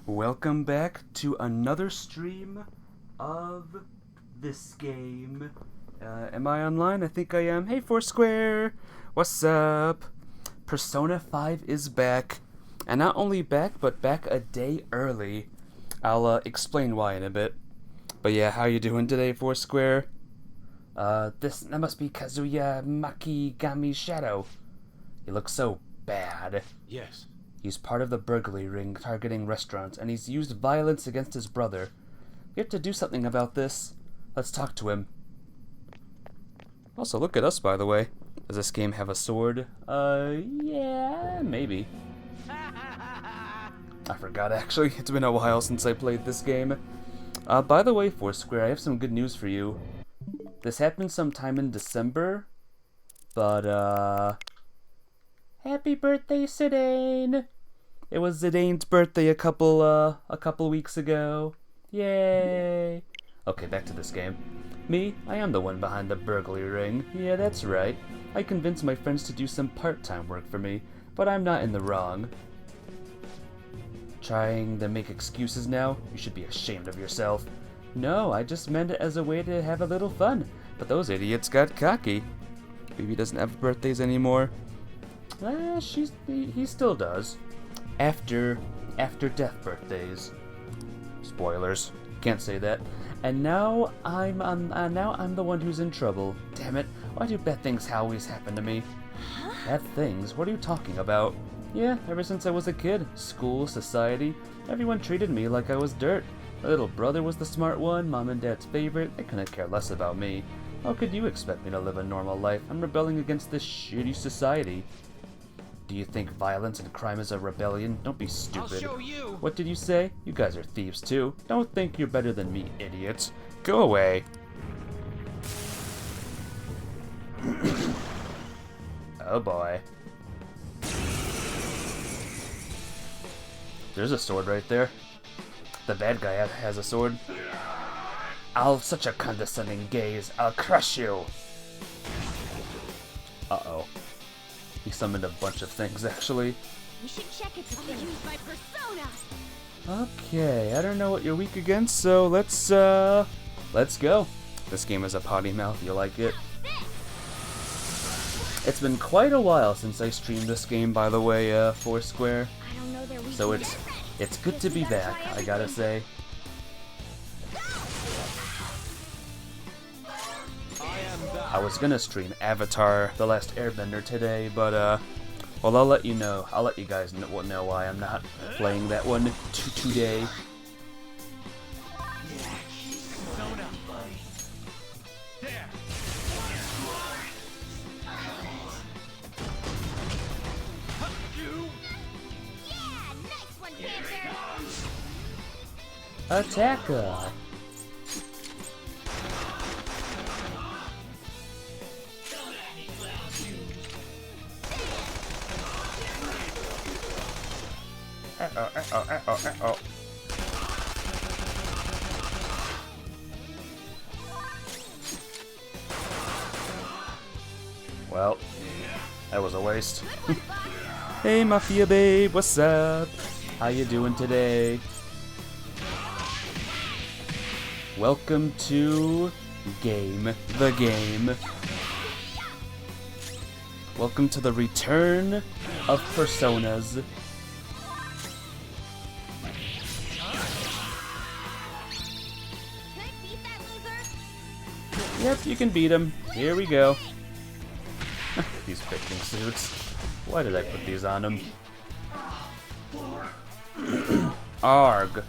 Welcome back to another stream of this game. Am I online? I think I am. Hey, Foursquare! What's up? Persona 5 is back. And not only back, but back a day early. I'll explain why in a bit. But yeah, how you doing today, Foursquare? That must be Kazuya Makigami's shadow. He looks so bad. Yes. He's part of the burglary ring targeting restaurants, and he's used violence against his brother. We have to do something about this. Let's talk to him. Also, look at us, by the way. Does this game have a sword? Yeah, maybe. I forgot, actually. It's been a while since I played this game. By the way, Foursquare, I have some good news for you. This happened sometime in December, but, happy birthday, Zidane! It was Zidane's birthday a couple weeks ago. Yay! Okay, back to this game. Me, I am the one behind the burglary ring. Yeah, that's right. I convinced my friends to do some part-time work for me, but I'm not in the wrong. Trying to make excuses now? You should be ashamed of yourself. No, I just meant it as a way to have a little fun, but those idiots got cocky. Baby doesn't have birthdays anymore. He still does. After death birthdays. Spoilers. Can't say that. And now I'm the one who's in trouble. Damn it! Why do bad things always happen to me? Huh? Bad things? What are you talking about? Yeah, ever since I was a kid, school, society, everyone treated me like I was dirt. My little brother was the smart one, mom and dad's favorite. They couldn't care less about me. How could you expect me to live a normal life? I'm rebelling against this shitty society. Do you think violence and crime is a rebellion? Don't be stupid. I'll show you. What did you say? You guys are thieves too. Don't think you're better than me, idiots. Go away. Oh boy. There's a sword right there. The bad guy has a sword. Such a condescending gaze. I'll crush you. Uh-oh. He summoned a bunch of things, actually. We should check it to use my persona. Okay, I don't know what you're weak against, so let's go. This game is a potty mouth. You like it? It's been quite a while since I streamed this game, by the way, Foursquare. I don't know their So it's good to be back, I gotta say. I was gonna stream Avatar: The Last Airbender today, but well, I'll let you know. I'll let you guys know why I'm not playing that one today. Attacker! Uh-oh. Well, that was a waste. Hey, Mafia babe, what's up? How you doing today? Welcome to the game. Welcome to the return of Personas. Yep, you can beat him. Here we go. These picking suits. Why did I put these on him? Arg.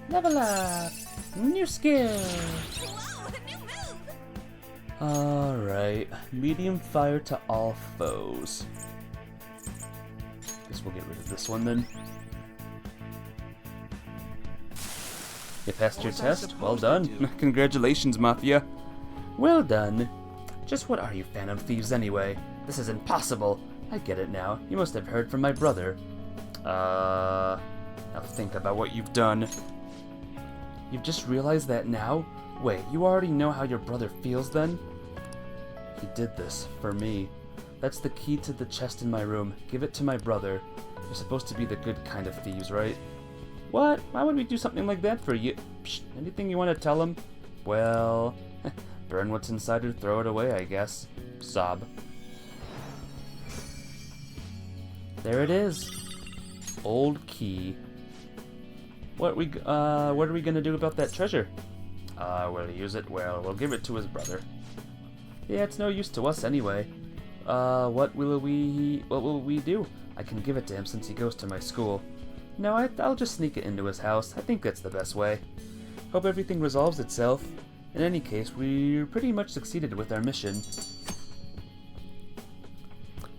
Level up! New skill! Whoa, new move! Alright. Medium fire to all foes. Guess we'll get rid of this one then. You passed your test? Well done. Congratulations, Mafia. Well done. Just what are you Phantom Thieves anyway? This is impossible. I get it now. You must have heard from my brother. Now think about what you've done. You've just realized that now? Wait, you already know how your brother feels then? He did this for me. That's the key to the chest in my room. Give it to my brother. You're supposed to be the good kind of thieves, right? What? Why would we do something like that for you? Psst, anything you want to tell him? Well, burn what's inside or throw it away, I guess. Sob. There it is. Old key. What are we gonna do about that treasure? We'll use it. Well, we'll give it to his brother. Yeah, it's no use to us anyway. What will we do? I can give it to him since he goes to my school. No, I'll just sneak it into his house. I think that's the best way. Hope everything resolves itself. In any case, we pretty much succeeded with our mission.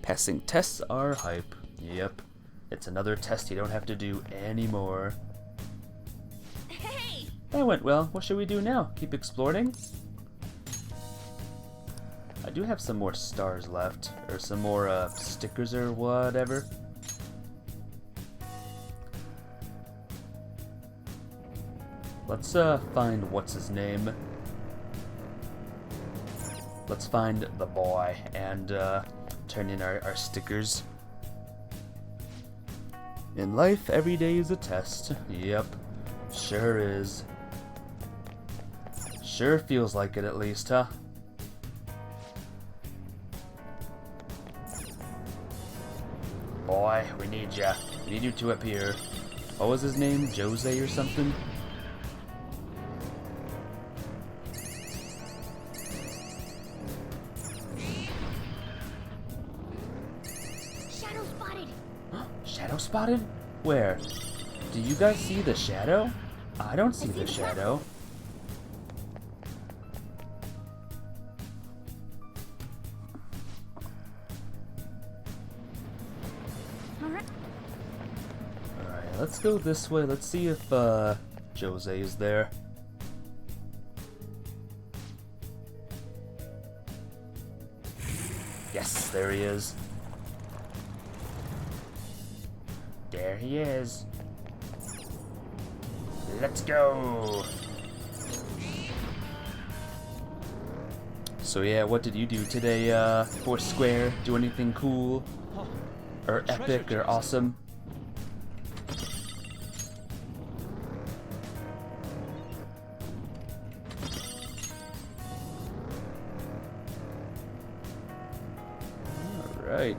Passing tests are hype. Yep. It's another test you don't have to do anymore. Hey! That went well. What should we do now? Keep exploring? I do have some more stars left. Or some more, stickers or whatever. Let's, find what's his name. Let's find the boy and, turn in our stickers. In life, every day is a test. Yep, sure is. Sure feels like it at least, huh? Boy, we need ya. We need you to appear. What was his name? Jose or something? Shadow spotted! Shadow spotted? Where? Do you guys see the shadow? I don't see the shadow. Alright. Alright, let's go this way. Let's see if Jose is there. Yes, there he is. There he is. Let's go. So yeah, what did you do today, Foursquare? Do anything cool? Or epic or awesome? Alright.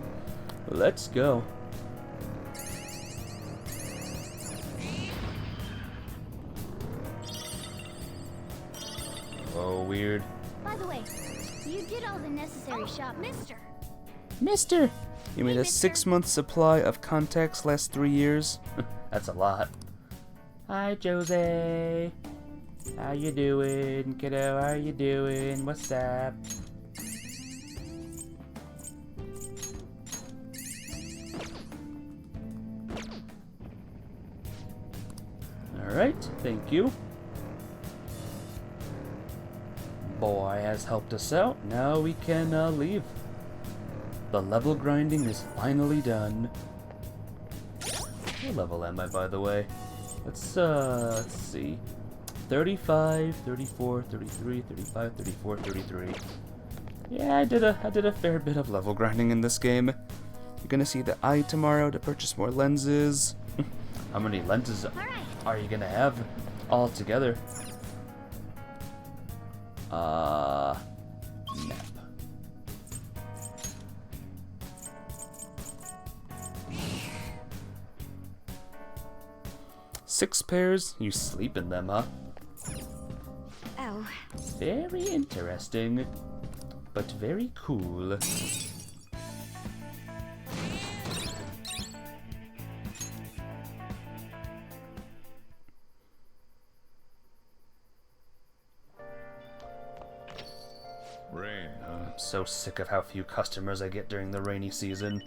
Let's go. Oh, weird. By the way, you did all the necessary shop, mister. Mister! You made Hey, a mister. 6-month supply of contacts last 3 years? That's a lot. Hi, Jose. How you doing, kiddo? How you doing? What's up? Alright, thank you. Boy has helped us out. Now we can leave. The level grinding is finally done. What level am I, by the way? Let's see. 35, 34, 33, 35, 34, 33. Yeah, I did a fair bit of level grinding in this game. You're gonna see the eye tomorrow to purchase more lenses. How many lenses Alright. are you gonna have all together? Map. Six pairs? You sleep in them, huh? Oh. Very interesting, but very cool. Rain, huh? I'm so sick of how few customers I get during the rainy season.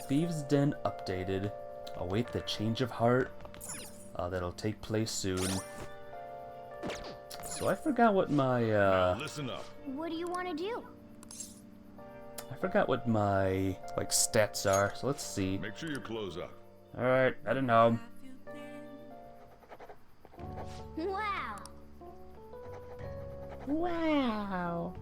Thieves' Den updated. Await the change of heart. That'll take place soon. So I forgot what my, Now listen up. What do you want to do? I forgot what my, like, stats are, so let's see. Make sure your clothes up. Alright, I don't know. Wow. Wow.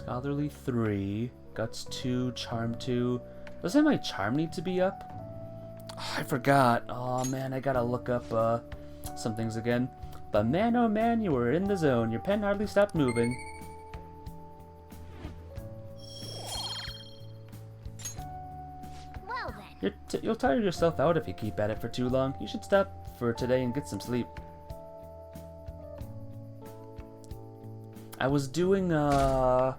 Scholarly 3, Guts 2, Charm 2. Doesn't my Charm need to be up? Oh, I forgot. Oh man, I gotta look up some things again. But man, oh man, you were in the zone. Your pen hardly stopped moving. Well then. You'll tire yourself out if you keep at it for too long. You should stop for today and get some sleep. I was doing the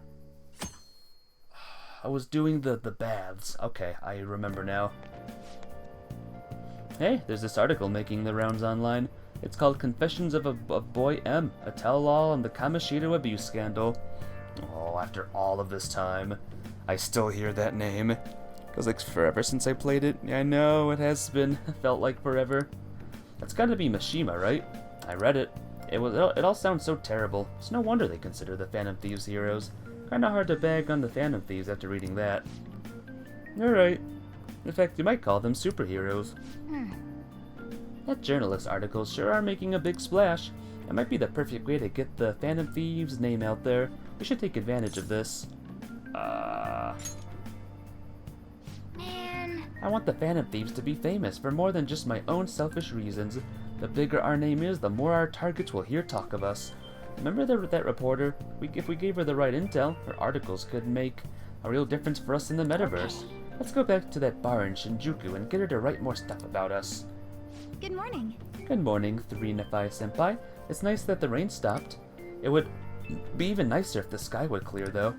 baths. Okay, I remember now. Hey, there's this article making the rounds online. It's called Confessions of Boy M, a tell-all on the Kamoshida abuse scandal. Oh, after all of this time, I still hear that name. Feels like forever since I played it. Yeah, I know, it has been. Felt like forever. That's gotta be Mishima, right? I read it. It all sounds so terrible. It's no wonder they consider the Phantom Thieves heroes. Kinda hard to bag on the Phantom Thieves after reading that. You're right. In fact, you might call them superheroes. That journalist articles sure are making a big splash. It might be the perfect way to get the Phantom Thieves name out there. We should take advantage of this. Man. I want the Phantom Thieves to be famous for more than just my own selfish reasons. The bigger our name is, the more our targets will hear talk of us. Remember that reporter? If we gave her the right intel, her articles could make a real difference for us in the metaverse. Let's go back to that bar in Shinjuku and get her to write more stuff about us. Good morning. Good morning, Three-Nephi-senpai. It's nice that the rain stopped. It would be even nicer if the sky would clear, though.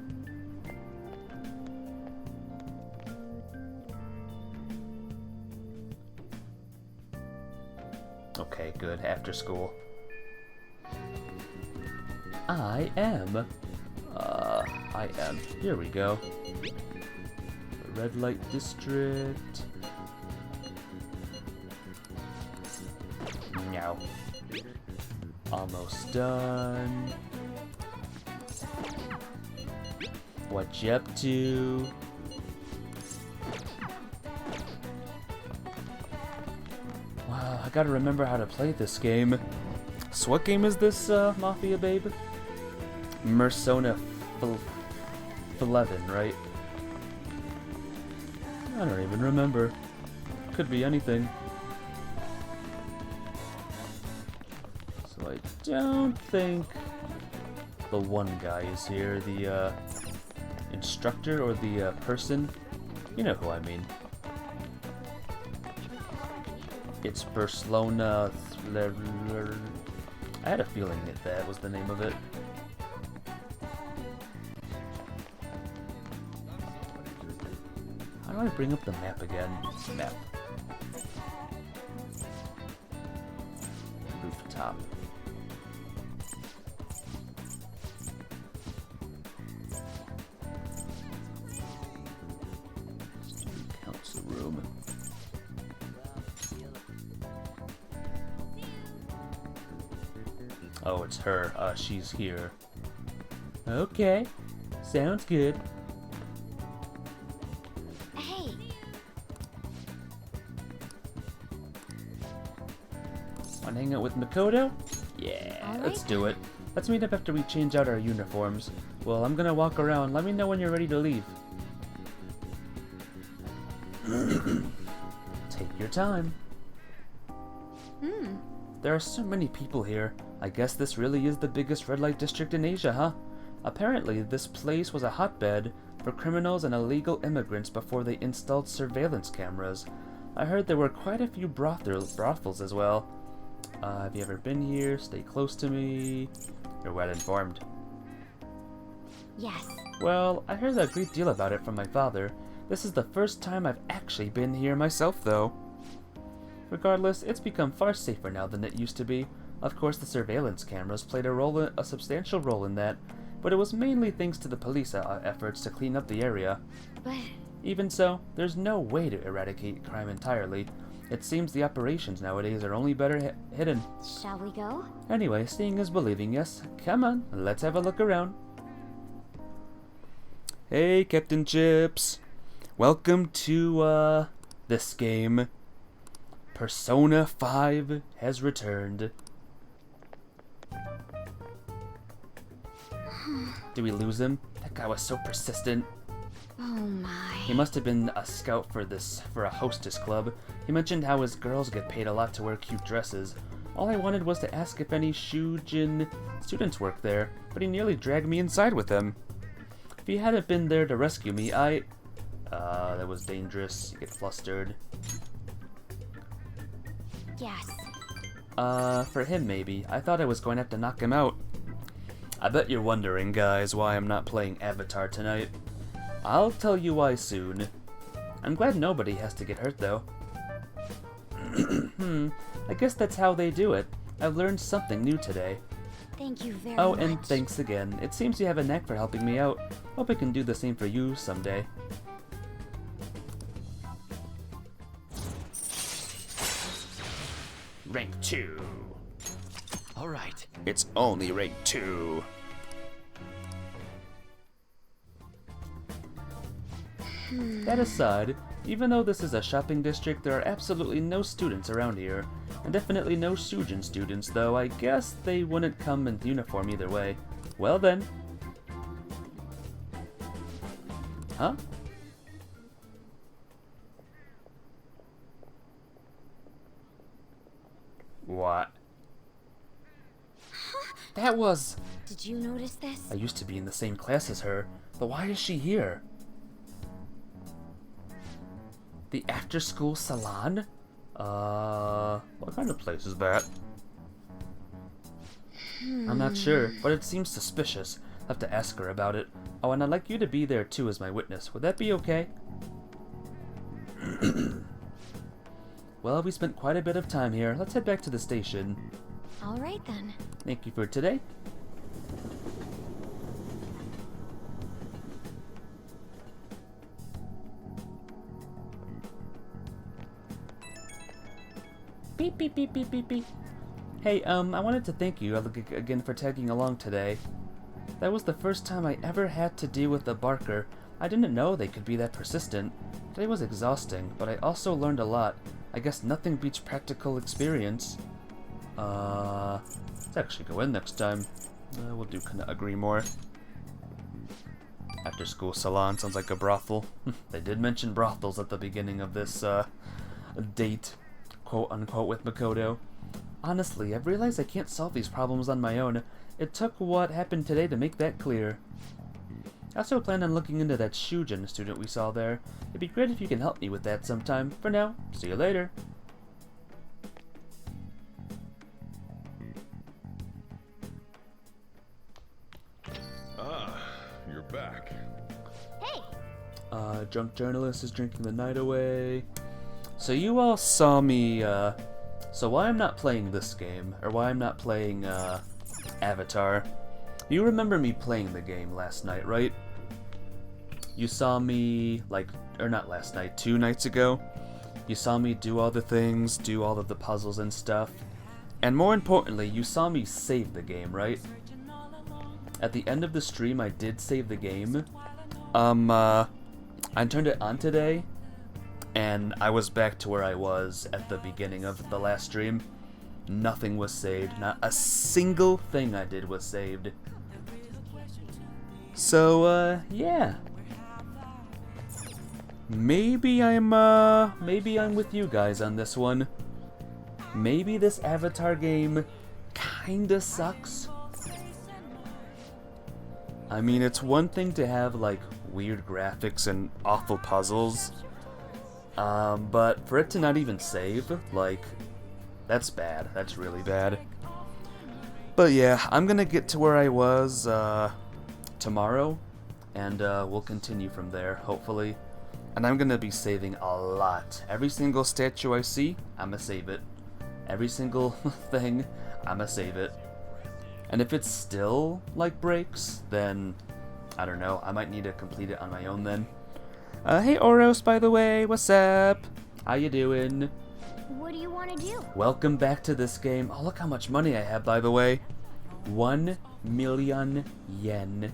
Okay, good. After school. I am. Here we go. The red light district. Meow. Almost done. What you up to? Wow, I gotta remember how to play this game. So what game is this, Mafia Babe? Persona 11, right? I don't even remember. Could be anything. So I don't think the one guy is here. The instructor or the person. You know who I mean. It's Barcelona. I had a feeling that was the name of it. How do I bring up the map again? Map. Rooftop. Student council room. Oh, it's her. She's here. Okay. Sounds good. Hey. Wanna hang out with Makoto? Yeah, Alright. let's do it. Let's meet up after we change out our uniforms. Well, I'm gonna walk around. Let me know when you're ready to leave. Take your time. There are so many people here. I guess this really is the biggest red light district in Asia, huh? Apparently, this place was a hotbed for criminals and illegal immigrants before they installed surveillance cameras. I heard there were quite a few brothels as well. Have you ever been here? Stay close to me. You're well informed. Yes. Well, I heard a great deal about it from my father. This is the first time I've actually been here myself, though. Regardless, it's become far safer now than it used to be. Of course, the surveillance cameras played a substantial role in that, but it was mainly thanks to the police efforts to clean up the area. But Even so, there's no way to eradicate crime entirely. It seems the operations nowadays are only better hidden. shall we go? Anyway, seeing is believing, yes. Come on, let's have a look around. Hey, Captain Chips. Welcome to, this game. Persona 5 has returned. Did we lose him? That guy was so persistent. Oh my. He must have been a scout for a hostess club. He mentioned how his girls get paid a lot to wear cute dresses. All I wanted was to ask if any Shujin students work there, but he nearly dragged me inside with him. If he hadn't been there to rescue me, that was dangerous. You get flustered. Yes. For him maybe. I thought I was going to have to knock him out. I bet you're wondering, guys, why I'm not playing Avatar tonight. I'll tell you why soon. I'm glad nobody has to get hurt, though. I guess that's how they do it. I've learned something new today. Thank you very Oh, much. and thanks again. It seems you have a knack for helping me out. Hope I can do the same for you someday. Rank 2. Alright. It's only rank 2. That aside, even though this is a shopping district, there are absolutely no students around here. And definitely no Shujin students, though I guess they wouldn't come in uniform either way. Well then. Huh? What? That was... Did you notice this? I used to be in the same class as her, but why is she here? The after-school salon? What kind of place is that? I'm not sure, but it seems suspicious. I'll have to ask her about it. Oh, and I'd like you to be there too as my witness. Would that be okay? Well, we spent quite a bit of time here. Let's head back to the station. All right then. Thank you for today. Beep, beep, beep, beep, beep, beep. Hey, I wanted to thank you again for tagging along today. That was the first time I ever had to deal with a barker. I didn't know they could be that persistent. Today was exhausting, but I also learned a lot. I guess nothing beats practical experience. Let's actually go in next time. We'll do kind of agree more. After school salon sounds like a brothel. They did mention brothels at the beginning of this date, quote unquote, with Makoto. Honestly, I've realized I can't solve these problems on my own. It took what happened today to make that clear. I also plan on looking into that Shujin student we saw there. It'd be great if you can help me with that sometime. For now, see you later. Ah, you're back. Hey. Drunk journalist is drinking the night away. So you all saw me, so why I'm not playing this game, or why I'm not playing, Avatar. You remember me playing the game last night, right? You saw me, or not last night, 2 nights ago. You saw me do all the things, do all of the puzzles and stuff. And more importantly, you saw me save the game, right? At the end of the stream, I did save the game. I turned it on today, and I was back to where I was at the beginning of the last stream. Nothing was saved. Not a single thing I did was saved. So, yeah. Maybe I'm with you guys on this one. Maybe this Avatar game kinda sucks. I mean, it's one thing to have, like, weird graphics and awful puzzles. But for it to not even save, like, that's bad. That's really bad. But yeah, I'm gonna get to where I was, tomorrow, and, we'll continue from there, hopefully. And I'm gonna be saving a lot. Every single statue I see, I'ma save it. Every single thing, I'ma save it. And if it's still, like, breaks, then, I don't know, I might need to complete it on my own then. Hey Oros, by the way, what's up? How you doing? What do you want to do? Welcome back to this game. Oh, look how much money I have, by the way. 1 million yen.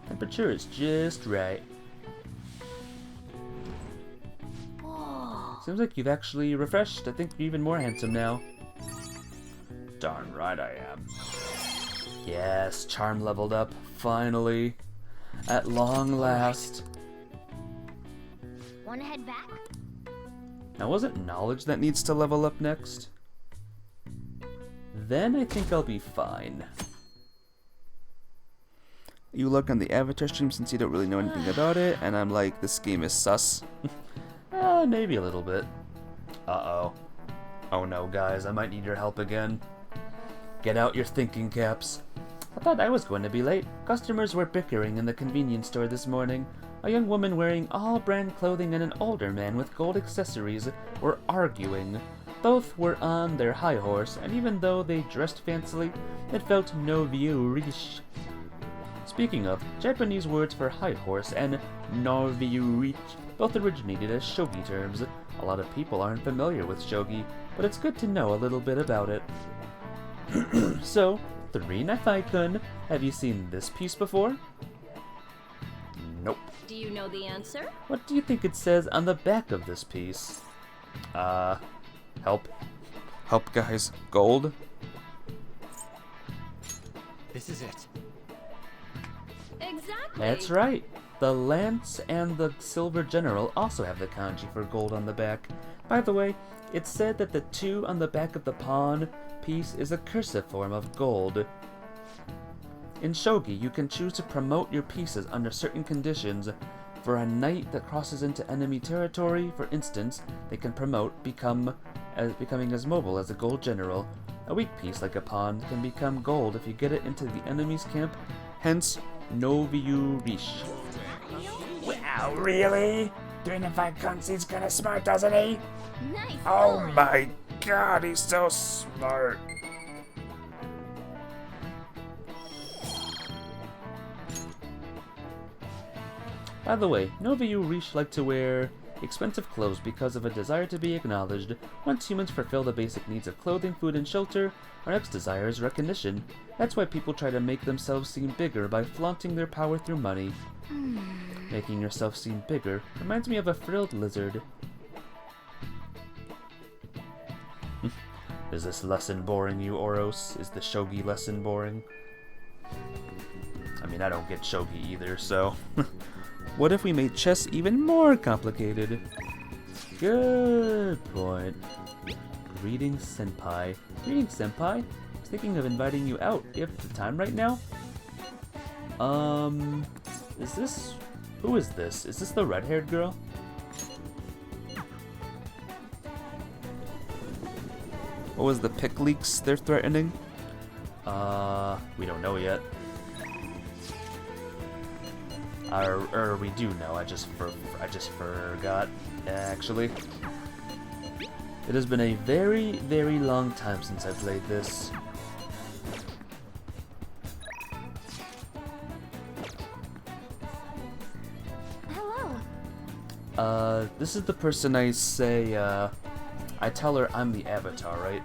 Temperature is just right. Whoa. Seems like you've actually refreshed. I think you're even more handsome now. Darn right I am. Yes, charm leveled up, finally. At long last. Wanna head back? Now, was it knowledge that needs to level up next? Then I think I'll be fine. You look on the Avatar stream since you don't really know anything about it, and I'm like, this game is sus. Maybe a little bit. Uh-oh. Oh no, guys, I might need your help again. Get out your thinking caps. I thought I was going to be late. Customers were bickering in the convenience store this morning. A young woman wearing all-brand clothing and an older man with gold accessories were arguing. Both were on their high horse, and even though they dressed fancily, it felt no vieux riche. Speaking of, Japanese words for high horse and no vieux riche both originated as shogi terms. A lot of people aren't familiar with shogi, but it's good to know a little bit about it. So, 3 Nephi-kun, have you seen this piece before? Nope. Do you know the answer? What do you think it says on the back of this piece? Help. Help, guys. Gold? This is it. Exactly. That's right. The lance and the silver general also have the kanji for gold on the back. By the way, it's said that the 2 on the back of the pawn piece is a cursive form of gold. In shogi, you can choose to promote your pieces under certain conditions. For a knight that crosses into enemy territory, for instance, they can promote becoming as mobile as a gold general. A weak piece like a pawn can become gold if you get it into the enemy's camp, hence no vieux riche. Wow, really? 3 Nephi-kun seems kinda smart, doesn't he? Nice. Oh going. my god, he's so smart. By the way, no vieux riche like to wear expensive clothes because of a desire to be acknowledged. Once humans fulfill the basic needs of clothing, food, and shelter, our next desire is recognition. That's why people try to make themselves seem bigger by flaunting their power through money. Making yourself seem bigger reminds me of a frilled lizard. Is this lesson boring you, Oros? Is the shogi lesson boring? I mean, I don't get shogi either, so... What if we made chess even more complicated? Good point. Reading Senpai. Reading Senpai? I was thinking of inviting you out. Do you have the time right now? Is this... Who is this? Is this the red-haired girl? What was the pick leaks they're threatening? We don't know yet. Or we do know. I just forgot. Actually, it has been a very, very long time since I played this. Hello. This is the person I say. I tell her I'm the Avatar, right?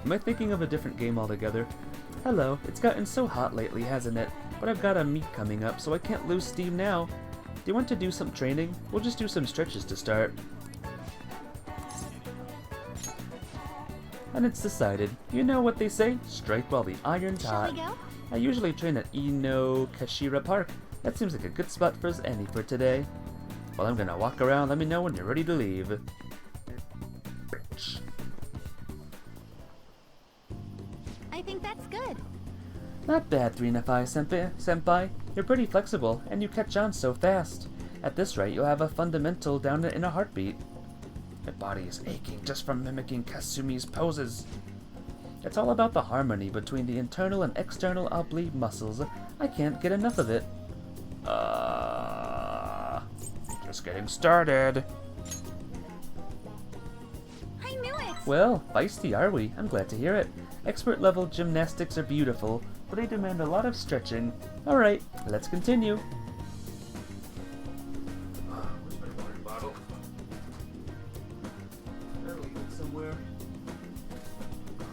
Am I thinking of a different game altogether? Hello. It's gotten so hot lately, hasn't it? But I've got a meet coming up, so I can't lose steam now. Do you want to do some training? We'll just do some stretches to start. And it's decided. You know what they say? Strike while the iron's Shall hot. we go? I usually train at Ino Kashira Park. That seems like a good spot for us any for today. Well, I'm gonna walk around. Let me know when you're ready to leave. I think that's good. Not bad, 3 Nephi senpai. You're pretty flexible, and you catch on so fast. At this rate, you'll have a fundamental down in a heartbeat. My body is aching just from mimicking Kasumi's poses. It's all about the harmony between the internal and external oblique muscles. I can't get enough of it. Just getting started. I knew it. Well, feisty are we? I'm glad to hear it. Expert level gymnastics are beautiful, but they demand a lot of stretching. Alright, let's continue. Where's my water bottle? Gotta leave it somewhere.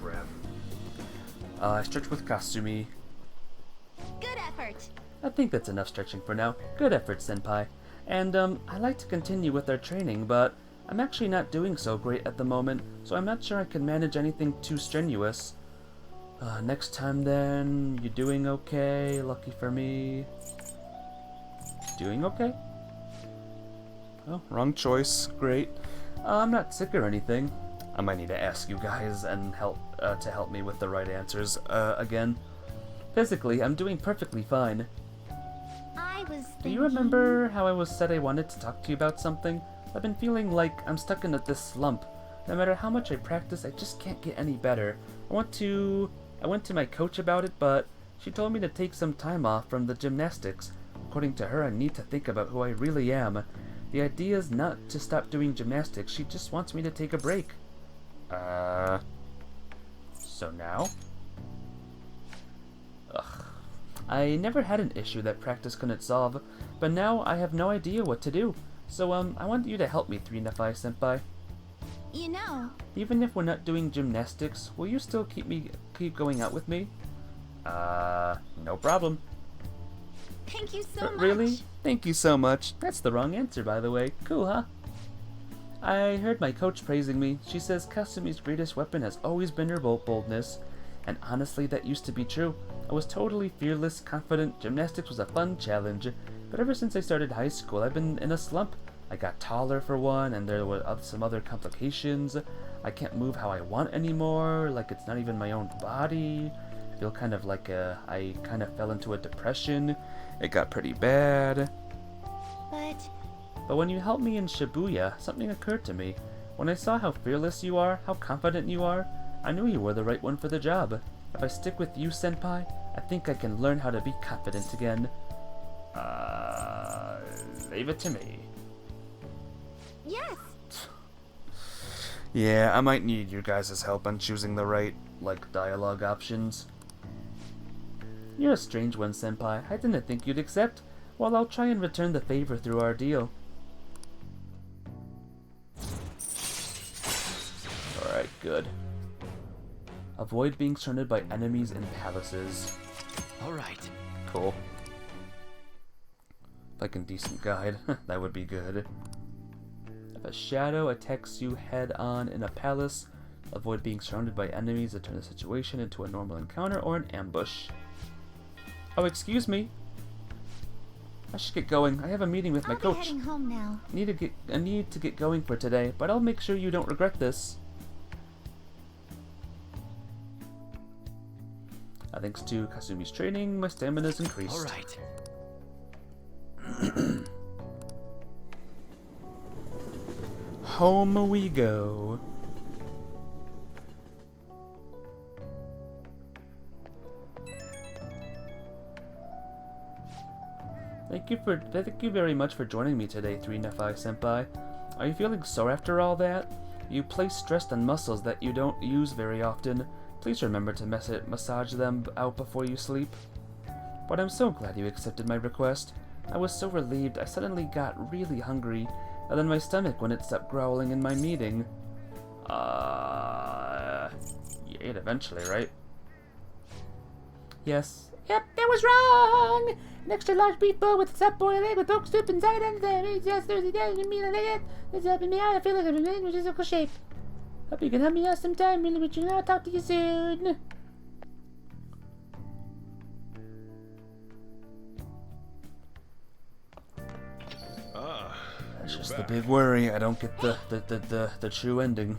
Crap. I stretch with Kasumi. Good effort. I think that's enough stretching for now. Good effort, senpai. And, I'd like to continue with our training, but I'm actually not doing so great at the moment, so I'm not sure I can manage anything too strenuous. Next time then, you doing okay? Lucky for me. Doing okay? Oh, wrong choice. Great. I'm not sick or anything. I might need to ask you guys and help to help me with the right answers again. Physically, I'm doing perfectly fine. I was Do you remember how I said I wanted to talk to you about something? I've been feeling like I'm stuck in this slump. No matter how much I practice, I just can't get any better. I went to my coach about it, but she told me to take some time off from the gymnastics. According to her, I need to think about who I really am. The idea is not to stop doing gymnastics, she just wants me to take a break. So now? Ugh. I never had an issue that practice couldn't solve, but now I have no idea what to do. So, I want you to help me, 3-Senpai. You know. Even if we're not doing gymnastics, will you still keep going out with me? No problem. Thank you so much. Really? Thank you so much. That's the wrong answer, by the way. Cool, huh? I heard my coach praising me. She says Kasumi's greatest weapon has always been her boldness. And honestly, that used to be true. I was totally fearless, confident. Gymnastics was a fun challenge. But ever since I started high school, I've been in a slump. I got taller for one, and there were some other complications. I can't move how I want anymore, like it's not even my own body. I feel kind of like I kind of fell into a depression. It got pretty bad. But when you helped me in Shibuya, something occurred to me. When I saw how fearless you are, how confident you are, I knew you were the right one for the job. If I stick with you, Senpai, I think I can learn how to be confident again. Leave it to me. Yes. Yeah, I might need your guys' help on choosing the right, dialogue options. You're a strange one, Senpai. I didn't think you'd accept. Well, I'll try and return the favor through our deal. Alright, good. Avoid being surrounded by enemies in palaces. Alright. Cool. Like a decent guide, that would be good. If a shadow attacks you head-on in a palace, avoid being surrounded by enemies that turn the situation into a normal encounter or an ambush. Oh, excuse me. I should get going. I have a meeting with my I'll be coach. heading home now. I need to get going for today, but I'll make sure you don't regret this. Thanks to Kasumi's training, my stamina's increased. Alright. Home we go. Thank you very much for joining me today, 3-Senpai. Are you feeling sore after all that? You place stress on muscles that you don't use very often. Please remember to massage them out before you sleep. But I'm so glad you accepted my request. I was so relieved. I suddenly got really hungry, and then my stomach wouldn't stop growling in my meeting. You ate eventually, right? Yes. Yep, that was wrong! An extra large beef bowl with a soft boiled egg with pork soup inside and just Thursday day and meal like it. That's helping me out. I feel like I'm in physical shape. Hope you can help me out sometime. Really, but I'll talk to you soon. That's just the big worry. I don't get the true ending.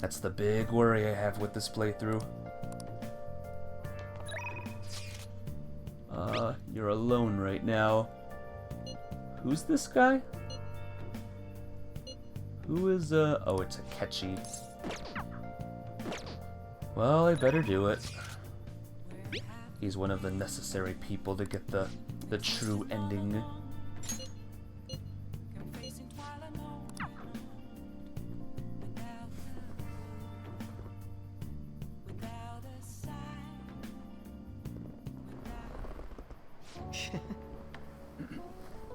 That's the big worry I have with this playthrough. You're alone right now. Who's this guy? Who is, oh, it's Akechi. Well, I better do it. He's one of the necessary people to get the true ending.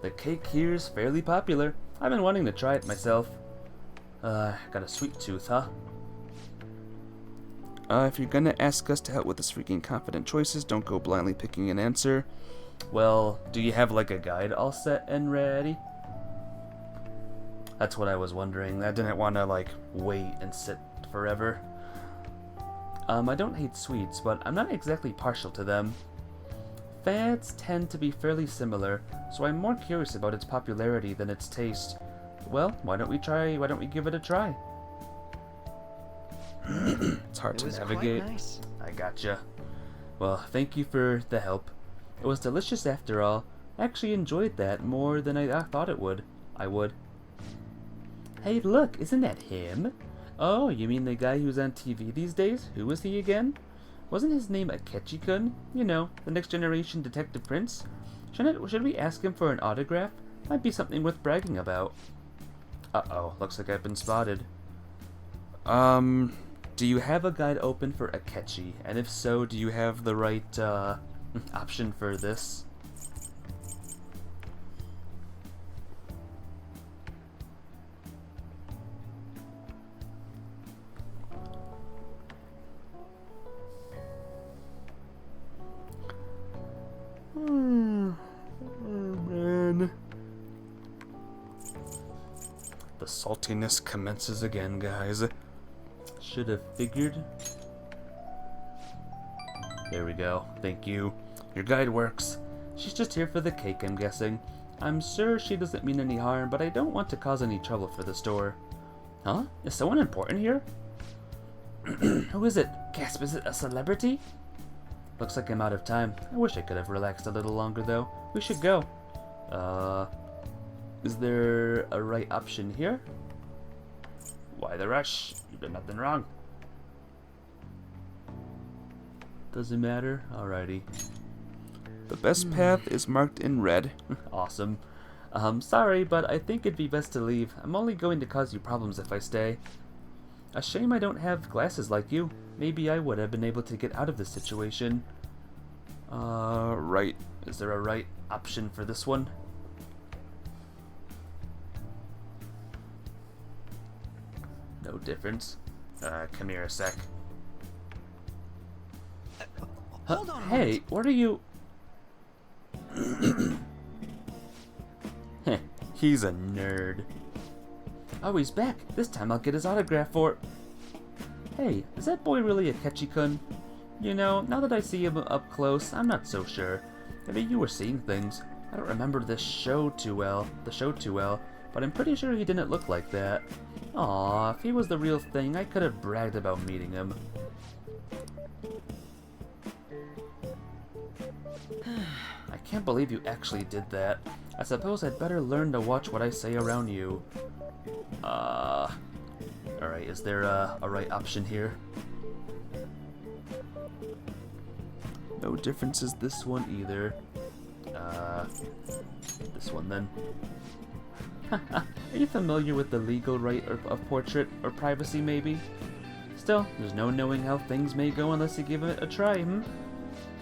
The cake here is fairly popular. I've been wanting to try it myself. Got a sweet tooth, huh? If you're gonna ask us to help with this freaking confident choices, don't go blindly picking an answer. Well, do you have like a guide all set and ready? That's what I was wondering. I didn't want to, like, wait and sit forever. I don't hate sweets, but I'm not exactly partial to them. Fads tend to be fairly similar, so I'm more curious about its popularity than its taste. Well, why don't we give it a try? It's hard It to was navigate. quite nice. I gotcha. Well, thank you for the help. It was delicious after all. I actually enjoyed that more than I thought it would. I would. Hey, look, isn't that him? Oh, you mean the guy who's on TV these days? Who was he again? Wasn't his name Akechi-kun? You know, the next generation Detective Prince? Should we ask him for an autograph? Might be something worth bragging about. Uh-oh, looks like I've been spotted. Do you have a guide open for Akechi? And if so, do you have the right, option for this? Oh, man. The saltiness commences again, guys. Should have figured. There we go. Thank you. Your guide works. She's just here for the cake, I'm guessing. I'm sure she doesn't mean any harm, but I don't want to cause any trouble for the store. Huh? Is someone important here? Who is it? Gasp, is it a celebrity? Looks like I'm out of time. I wish I could have relaxed a little longer, though. We should go. Is there a right option here? Why the rush? You did nothing wrong. Doesn't matter? Alrighty. The best path is marked in red. Awesome. Sorry, but I think it'd be best to leave. I'm only going to cause you problems if I stay. A shame I don't have glasses like you. Maybe I would have been able to get out of this situation. Right. Is there a right option for this one? No difference. Come here a sec. Hold on a Hey, moment. what are you... Heh, he's a nerd. Oh, he's back. This time I'll get his autograph for... Hey, is that boy really Akechi-kun? You know, now that I see him up close, I'm not so sure. Maybe you were seeing things. I don't remember the show too well, but I'm pretty sure he didn't look like that. Aw, if he was the real thing, I could have bragged about meeting him. I can't believe you actually did that. I suppose I'd better learn to watch what I say around you. Alright, is there a right option here? No difference is this one either. This one then. Are you familiar with the legal right of portrait or privacy, maybe? Still, there's no knowing how things may go unless you give it a try,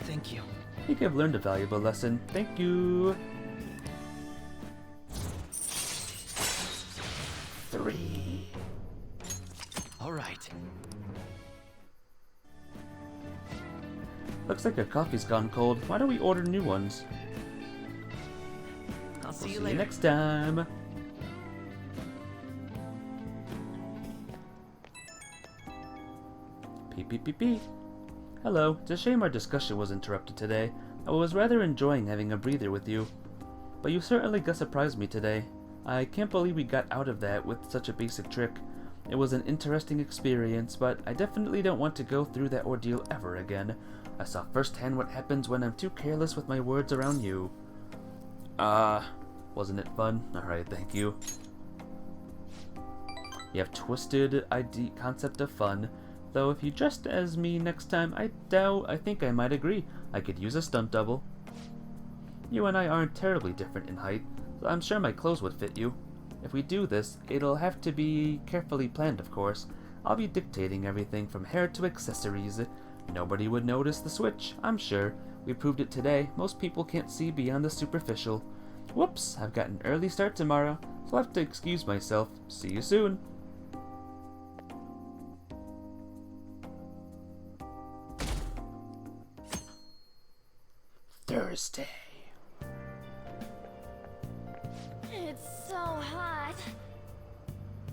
Thank you. I think I've learned a valuable lesson. Thank you. 3. All right. Looks like your coffee's gone cold. Why don't we order new ones? I'll see See you you later. next time. P. Hello. It's a shame our discussion was interrupted today. I was rather enjoying having a breather with you. But you certainly surprised me today. I can't believe we got out of that with such a basic trick. It was an interesting experience, but I definitely don't want to go through that ordeal ever again. I saw firsthand what happens when I'm too careless with my words around you. Wasn't it fun? Alright, thank you. You have twisted concept of fun. Though if you dressed as me next time, I think I might agree. I could use a stunt double. You and I aren't terribly different in height, so I'm sure my clothes would fit you. If we do this, it'll have to be carefully planned, of course. I'll be dictating everything from hair to accessories. Nobody would notice the switch, I'm sure. We proved it today. Most people can't see beyond the superficial. Whoops, I've got an early start tomorrow, so I'll have to excuse myself. See you soon. Thursday. It's so hot.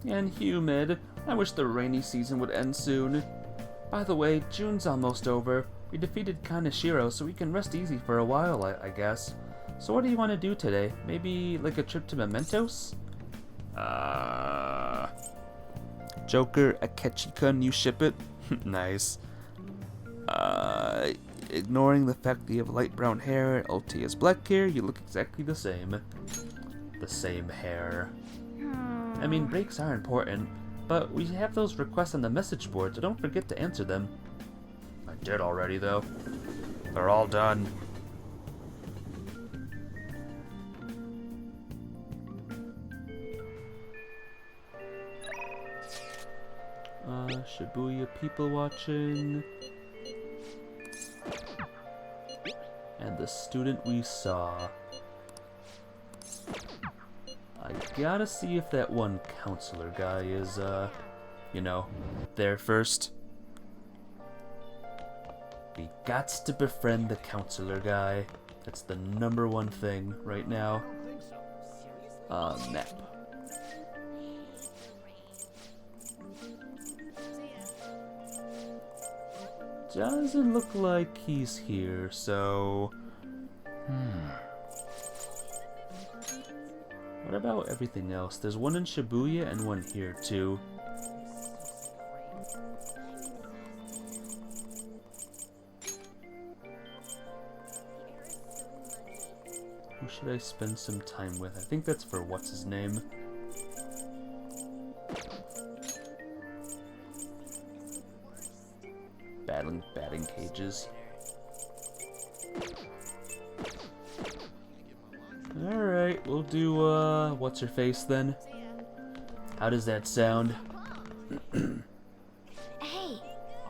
and humid. I wish the rainy season would end soon. By the way, June's almost over. We defeated Kaneshiro, so we can rest easy for a while, I guess. So what do you want to do today? Maybe like a trip to Mementos? Joker, Akechi-kun, you ship it? Nice. Ignoring the fact that you have light brown hair and Ulti has black hair, you look exactly the same. The same hair. I mean, breaks are important, but we have those requests on the message board, so don't forget to answer them. I did already, though. They're all done. Shibuya people watching. And the student we saw. I gotta see if that one counselor guy is, you know, there first. We gots to befriend the counselor guy. That's the #1 thing right now. Map. Doesn't look like he's here, so... What about everything else? There's one in Shibuya and one here, too. Who should I spend some time with? I think that's for what's-his-name. Batting cages. Alright, we'll do, what's her face then? How does that sound? Hey,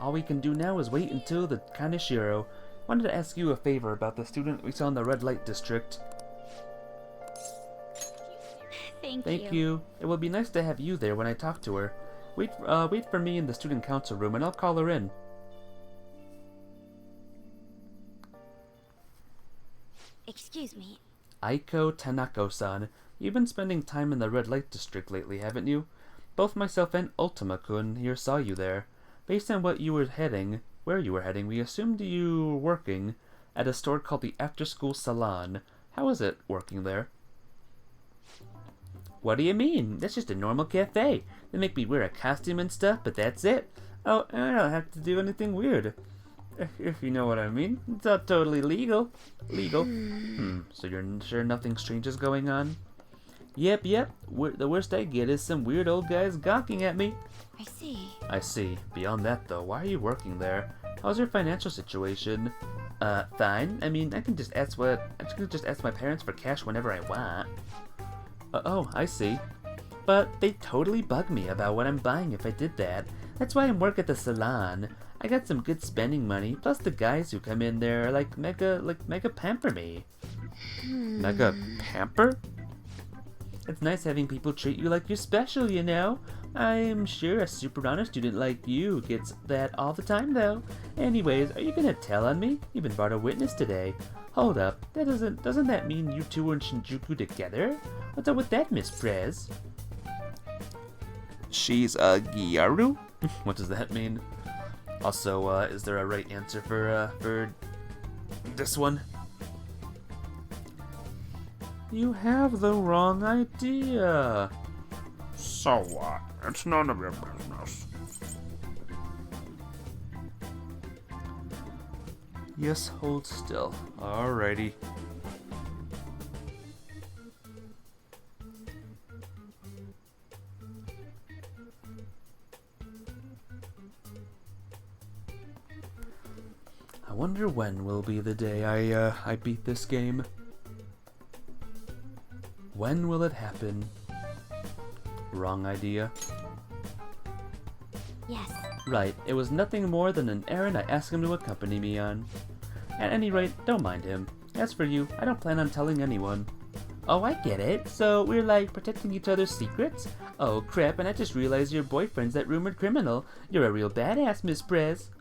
All we can do now is wait until the Kaneshiro. Wanted to ask you a favor about the student we saw in the red light district. thank you. you. It will be nice to have you there when I talk to her. Wait for me in the student council room and I'll call her in. Excuse me. Aiko Tanako-san, you've been spending time in the red light district lately, haven't you? Both myself and Ultima-kun here saw you there. Based on where you were heading, we assumed you were working at a store called the After School Salon. How is it working there? What do you mean? That's just a normal cafe. They make me wear a costume and stuff, but that's it. Oh, I don't have to do anything weird. If you know what I mean. It's not totally legal. So you're sure nothing strange is going on? Yep. The worst I get is some weird old guys gawking at me. I see. Beyond that, though, why are you working there? How's your financial situation? Fine. I mean, I can just ask my parents for cash whenever I want. Oh, I see. But they totally bug me about what I'm buying if I did that. That's why I work at the salon. I got some good spending money, plus the guys who come in there like mega pamper me. Mega pamper? It's nice having people treat you like you're special, you know? I'm sure a super honor student like you gets that all the time, though. Anyways, are you gonna tell on me? You even brought a witness today. Hold up, doesn't that mean you two were in Shinjuku together? What's up with that, Miss Prez? She's a Gyaru? What does that mean? Also, is there a right answer for this one? You have the wrong idea. So what? It's none of your business. Yes, hold still. Alrighty. I wonder when will be the day I beat this game. When will it happen? Wrong idea. Yes. Right, it was nothing more than an errand I asked him to accompany me on. At any rate, don't mind him. As for you, I don't plan on telling anyone. Oh, I get it. So we're like protecting each other's secrets? Oh crap, and I just realized your boyfriend's that rumored criminal. You're a real badass, Miss Prez.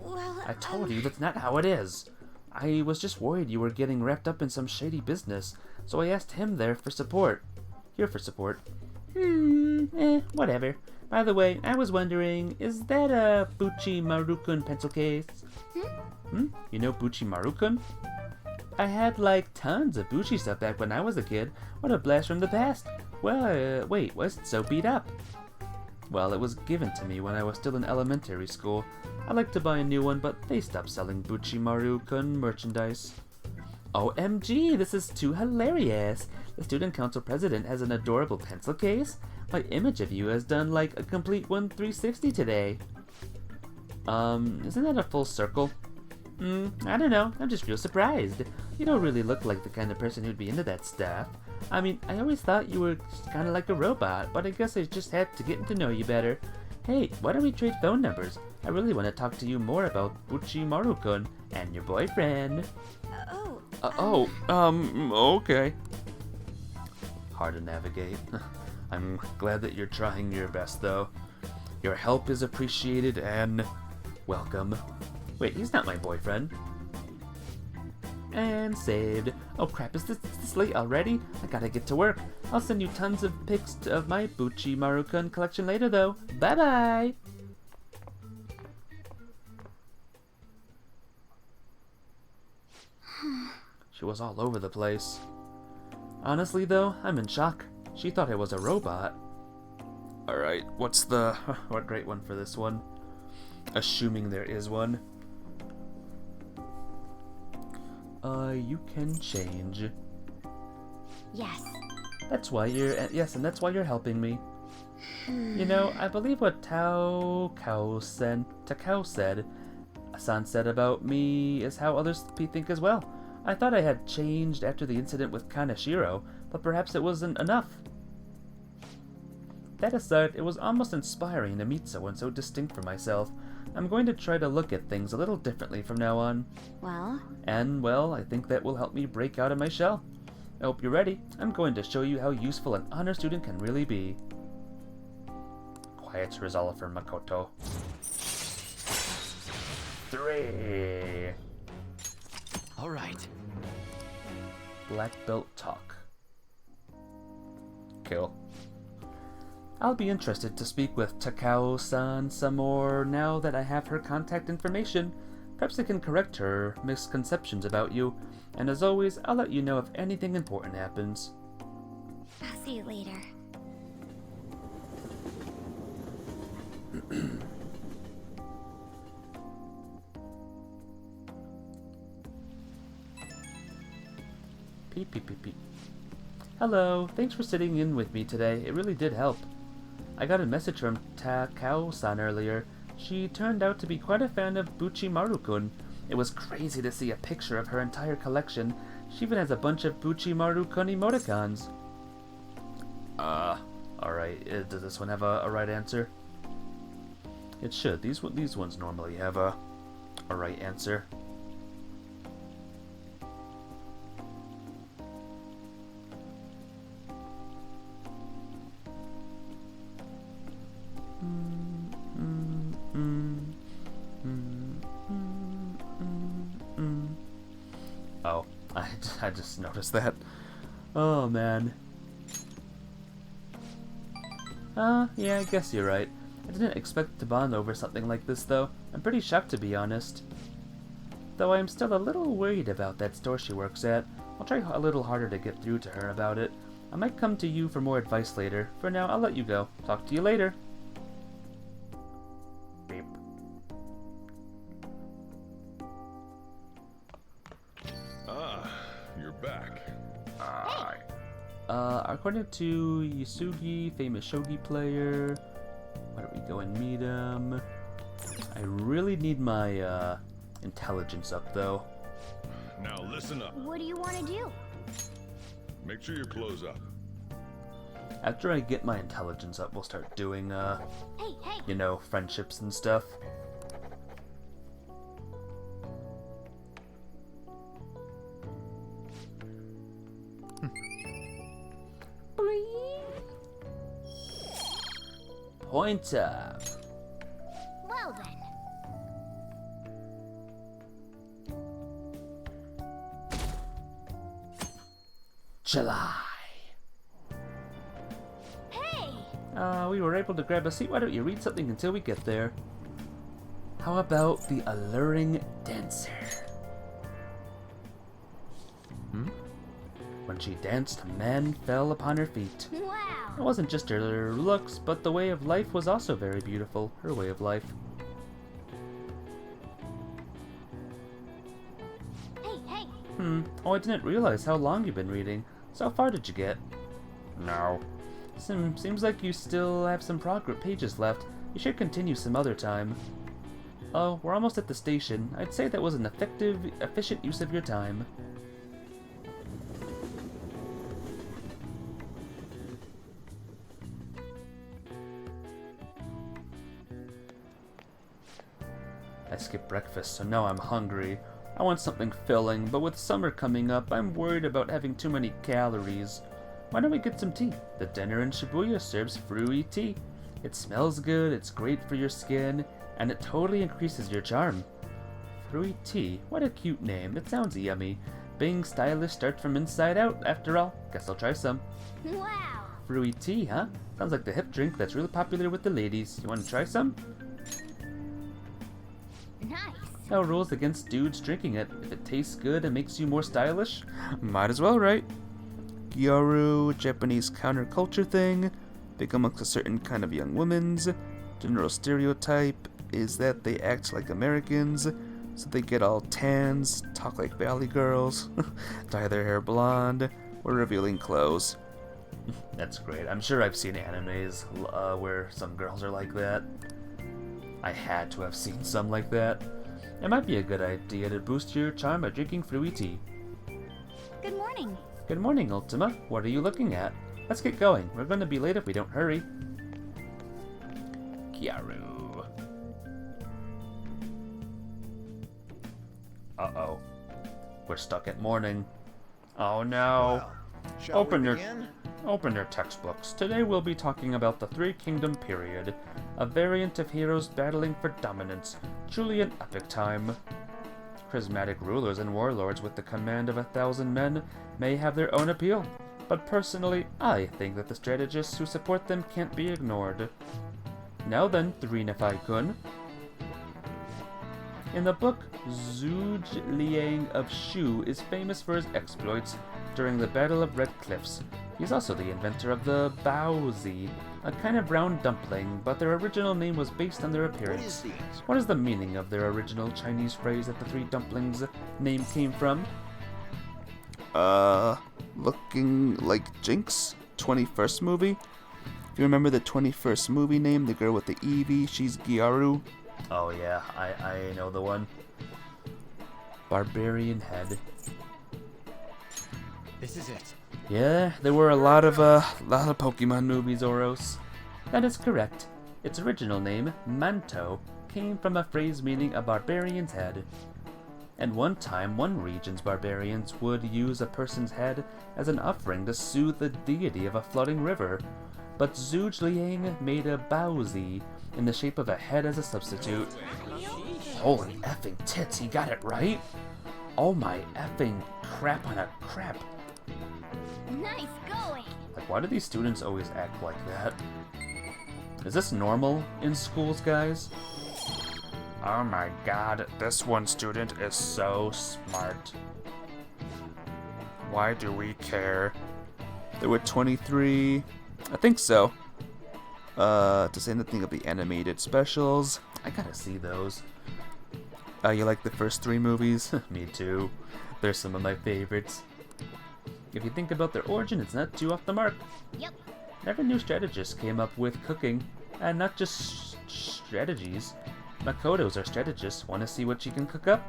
Well, I told you that's not how it is. I was just worried you were getting wrapped up in some shady business, so I asked him here for support. Whatever. By the way, I was wondering, is that a Buchi Marukun pencil case? You know Buchi Marukun? I had like tons of Buchi stuff back when I was a kid. What a blast from the past. Well, wait, was it so beat up? Well, it was given to me when I was still in elementary school. I like to buy a new one, but they stopped selling Buchi Marukun merchandise. OMG, this is too hilarious. The student council president has an adorable pencil case. My image of you has done like a complete 360 today. Isn't that a full circle? I don't know. I'm just real surprised. You don't really look like the kind of person who'd be into that stuff. I mean, I always thought you were kind of like a robot, but I guess I just had to get to know you better. Hey, why don't we trade phone numbers? I really want to talk to you more about Buchi Marukun and your boyfriend. Okay. Hard to navigate. I'm glad that you're trying your best, though. Your help is appreciated and welcome. Wait, he's not my boyfriend. And saved. Oh crap, is this late already? I gotta get to work. I'll send you tons of pics of my Buchi Marukun collection later, though. Bye-bye! She was all over the place. Honestly, though, I'm in shock. She thought I was a robot. Alright, what great one for this one? Assuming there is one. You can change. Yes. That's why and that's why you're helping me. You know, I believe what Takao said about me is how others think as well. I thought I had changed after the incident with Kaneshiro, but perhaps it wasn't enough. That aside, it was almost inspiring to meet someone so distinct from myself. I'm going to try to look at things a little differently from now on. Well? And, well, I think that will help me break out of my shell. I hope you're ready. I'm going to show you how useful an honor student can really be. Quiet resolve for Makoto. 3. All right. Black belt talk. Kill. I'll be interested to speak with Takao-san some more now that I have her contact information. Perhaps I can correct her misconceptions about you. And as always, I'll let you know if anything important happens. I'll see you later. Peep, peep, peep, peep. Hello, thanks for sitting in with me today. It really did help. I got a message from Takao-san earlier. She turned out to be quite a fan of Buchi Marukun. It was crazy to see a picture of her entire collection. She even has a bunch of Buchi Marukun emoticons. Alright, does this one have a right answer? It should. These ones normally have a right answer. Oh, I just noticed that. Oh, man. Yeah, I guess you're right. I didn't expect to bond over something like this, though. I'm pretty shocked, to be honest. Though I'm still a little worried about that store she works at. I'll try a little harder to get through to her about it. I might come to you for more advice later. For now, I'll let you go. Talk to you later. Beep. Ah, you're back. According to Yasugi, famous shogi player, why don't we go and meet him? I really need my intelligence up, though. Now listen up. What do you want to do? Make sure your clothes up. After I get my intelligence up, we'll start doing, Hey! you know, friendships and stuff. Point up. Well then. July. Hey! We were able to grab a seat. Why don't you read something until we get there? How about the alluring dancer? When she danced, men fell upon her feet. It Wow. wasn't just her looks, but the way of life was also very beautiful. Her way of life. Hey, hey. Oh, I didn't realize how long you've been reading. So how far did you get? No. Seems like you still have some progress pages left. You should continue some other time. Oh, we're almost at the station. I'd say that was an efficient use of your time. I skipped breakfast, so now I'm hungry. I want something filling, but with summer coming up, I'm worried about having too many calories. Why don't we get some tea? The dinner in Shibuya serves fruity tea. It smells good, it's great for your skin, and it totally increases your charm. Fruity tea? What a cute name. It sounds yummy. Being stylish starts from inside out, after all. Guess I'll try some. Wow. Fruity tea, huh? Sounds like the hip drink that's really popular with the ladies. You want to try some? Nice. No rules against dudes drinking it. If it tastes good and makes you more stylish, might as well, right? Gyaru, Japanese counterculture thing, big amongst a certain kind of young women's. General stereotype is that they act like Americans, so they get all tans, talk like valley girls, dye their hair blonde, or revealing clothes. That's great. I'm sure I've seen animes where some girls are like that. I had to have seen some like that. It might be a good idea to boost your charm by drinking fruity tea. Good morning. Good morning, Ultima. What are you looking at? Let's get going. We're going to be late if we don't hurry. Gyaru. Uh-oh. We're stuck at morning. Oh no. Shall Open we your begin? Open your textbooks. Today we'll be talking about the Three Kingdom period, a variant of heroes battling for dominance, truly an epic time. Charismatic rulers and warlords with the command of 1,000 men may have their own appeal, but personally, I think that the strategists who support them can't be ignored. Now then, Three-Nephi-kun. In the book, Zhuge Liang of Shu is famous for his exploits during the Battle of Red Cliffs. He's also the inventor of the baozi, a kind of round dumpling, but their original name was based on their appearance. What is these? What is the meaning of their original Chinese phrase that the three dumplings name came from? Looking like Jinx? 21st movie? If you remember the 21st movie name, the girl with the Eevee, she's Gyaru. Oh yeah, I know the one. Barbarian head. This is it. Yeah, there were a lot of Pokemon movies, Oros. That is correct. Its original name, Manto, came from a phrase meaning a barbarian's head. And one time, one region's barbarians would use a person's head as an offering to soothe the deity of a flooding river. But Zhuge Liang made a baozi in the shape of a head as a substitute. Holy effing tits, he got it right? Oh my effing crap on a crap. Nice going. Like, why do these students always act like that? Is this normal in schools, guys? Oh my god, this one student is so smart. Why do we care? There were 23... I think so. To say nothing of the animated specials. I gotta see those. You like the first 3 movies? Me too. They're some of my favorites. If you think about their origin, it's not too off the mark. Yep. Never knew strategists came up with cooking, and not just strategies. Makoto's our strategist. Want to see what she can cook up?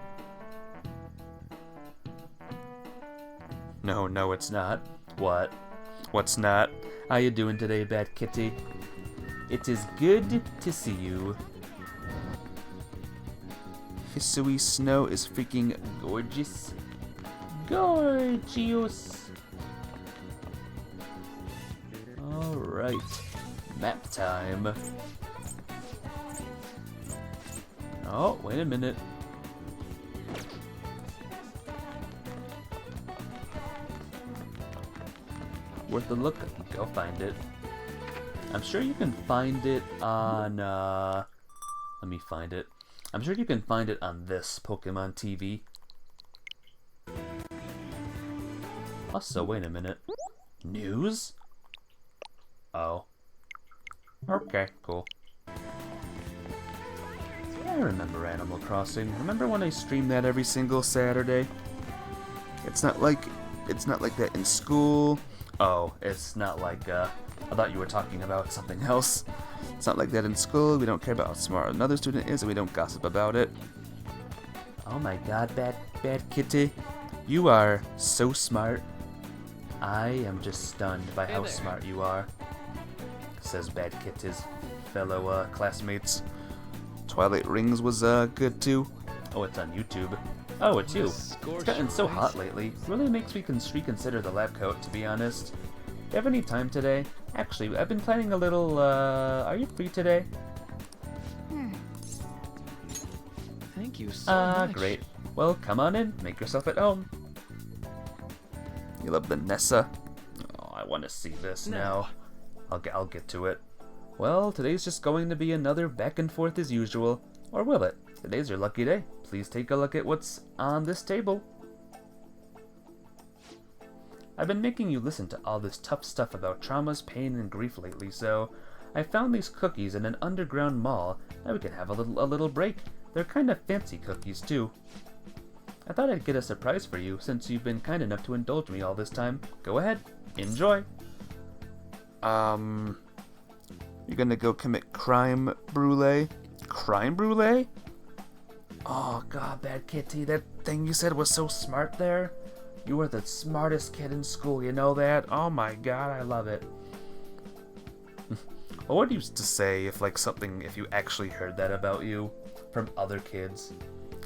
No, it's not. What? What's not? How you doing today, Bad Kitty? It is good to see you. Hisui Snow is freaking gorgeous. Gorgeous. Alright. Map time. Oh, wait a minute. Worth a look. Go find it. I'm sure you can find it on, let me find it. I'm sure you can find it on this Pokemon TV. Also, wait a minute. News? Oh. Okay, cool. I remember Animal Crossing. Remember when I streamed that every single Saturday? It's not like that in school. Oh, it's not like, I thought you were talking about something else. It's not like that in school. We don't care about how smart another student is, and we don't gossip about it. Oh my god, bad kitty. You are so smart. I am just stunned by how smart you are, says Bad Kitty's fellow classmates. Twilight Rings was good too. Oh, it's on YouTube. Oh, it's you. It's gotten so hot lately. Really makes me reconsider the lab coat, to be honest. Do you have any time today? Actually, I've been planning a little, are you free today? Thank you so much. Great. Well, come on in. Make yourself at home. You love the Nessa? Oh, I want to see this now. I'll get to it. Well, today's just going to be another back and forth as usual. Or will it? Today's your lucky day. Please take a look at what's on this table. I've been making you listen to all this tough stuff about traumas, pain, and grief lately, so I found these cookies in an underground mall that we can have a little break. They're kind of fancy cookies, too. I thought I'd get a surprise for you, since you've been kind enough to indulge me all this time. Go ahead. Enjoy. You gonna go commit crime brulee? Crime brulee? Oh god, Bad Kitty, that thing you said was so smart there. You were the smartest kid in school, you know that? Oh my god, I love it. Well, what do you used to say if you actually heard that about you from other kids,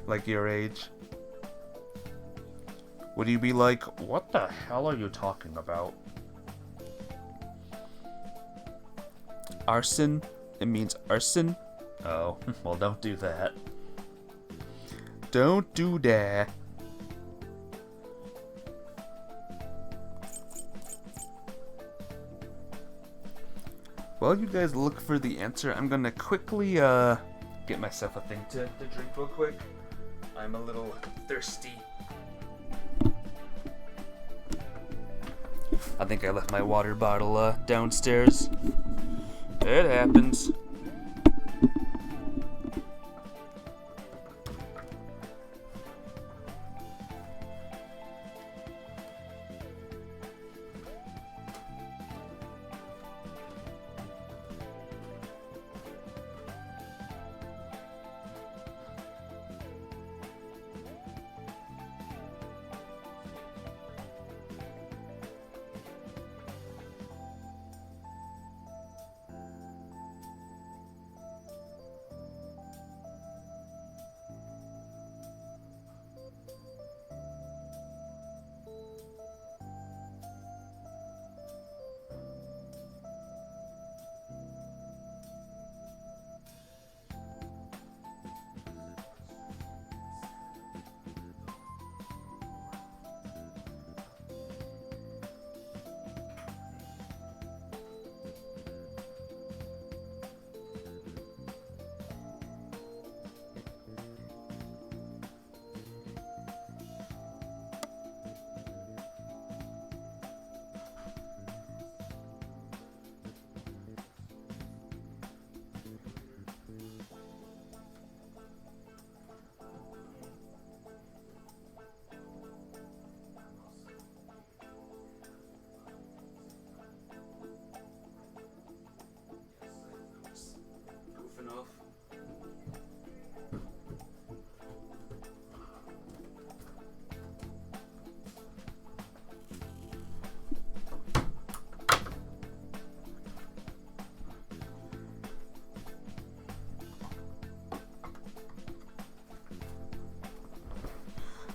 like your age? Would you be like, what the hell are you talking about? Arson? It means arson? Oh, well, don't do that. Don't do that. While you guys look for the answer, I'm gonna quickly get myself a thing to drink real quick. I'm a little thirsty. I think I left my water bottle downstairs. It happens.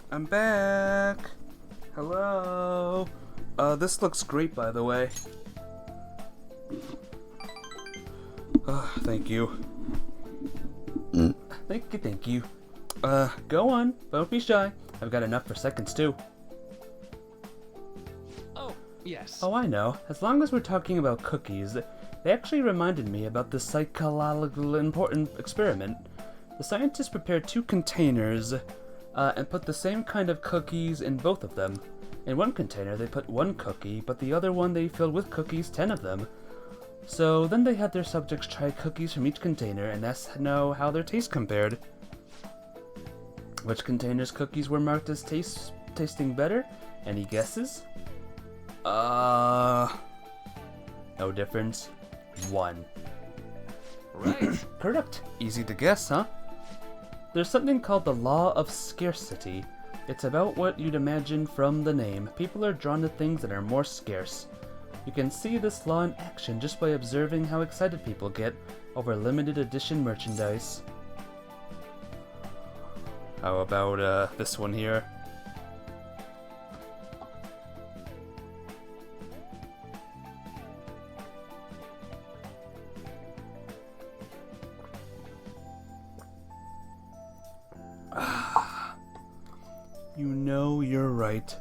I'm back. Hello. This looks great, by the way. Thank you. Thank you. Go on. Don't be shy. I've got enough for seconds, too. Oh, yes. Oh, I know. As long as we're talking about cookies, They actually reminded me about this psychological important experiment. The scientists prepared 2 containers and put the same kind of cookies in both of them. In one container they put 1 cookie, but the other one they filled with cookies, 10 of them. So then they had their subjects try cookies from each container and know how their taste compared. Which container's cookies were marked as tasting better? Any guesses? No difference. 1. Right. Correct. Easy to guess, huh? There's something called the law of scarcity. It's about what you'd imagine from the name. People are drawn to things that are more scarce. You can see this law in action just by observing how excited people get over limited edition merchandise. How about this one here? You know you're right.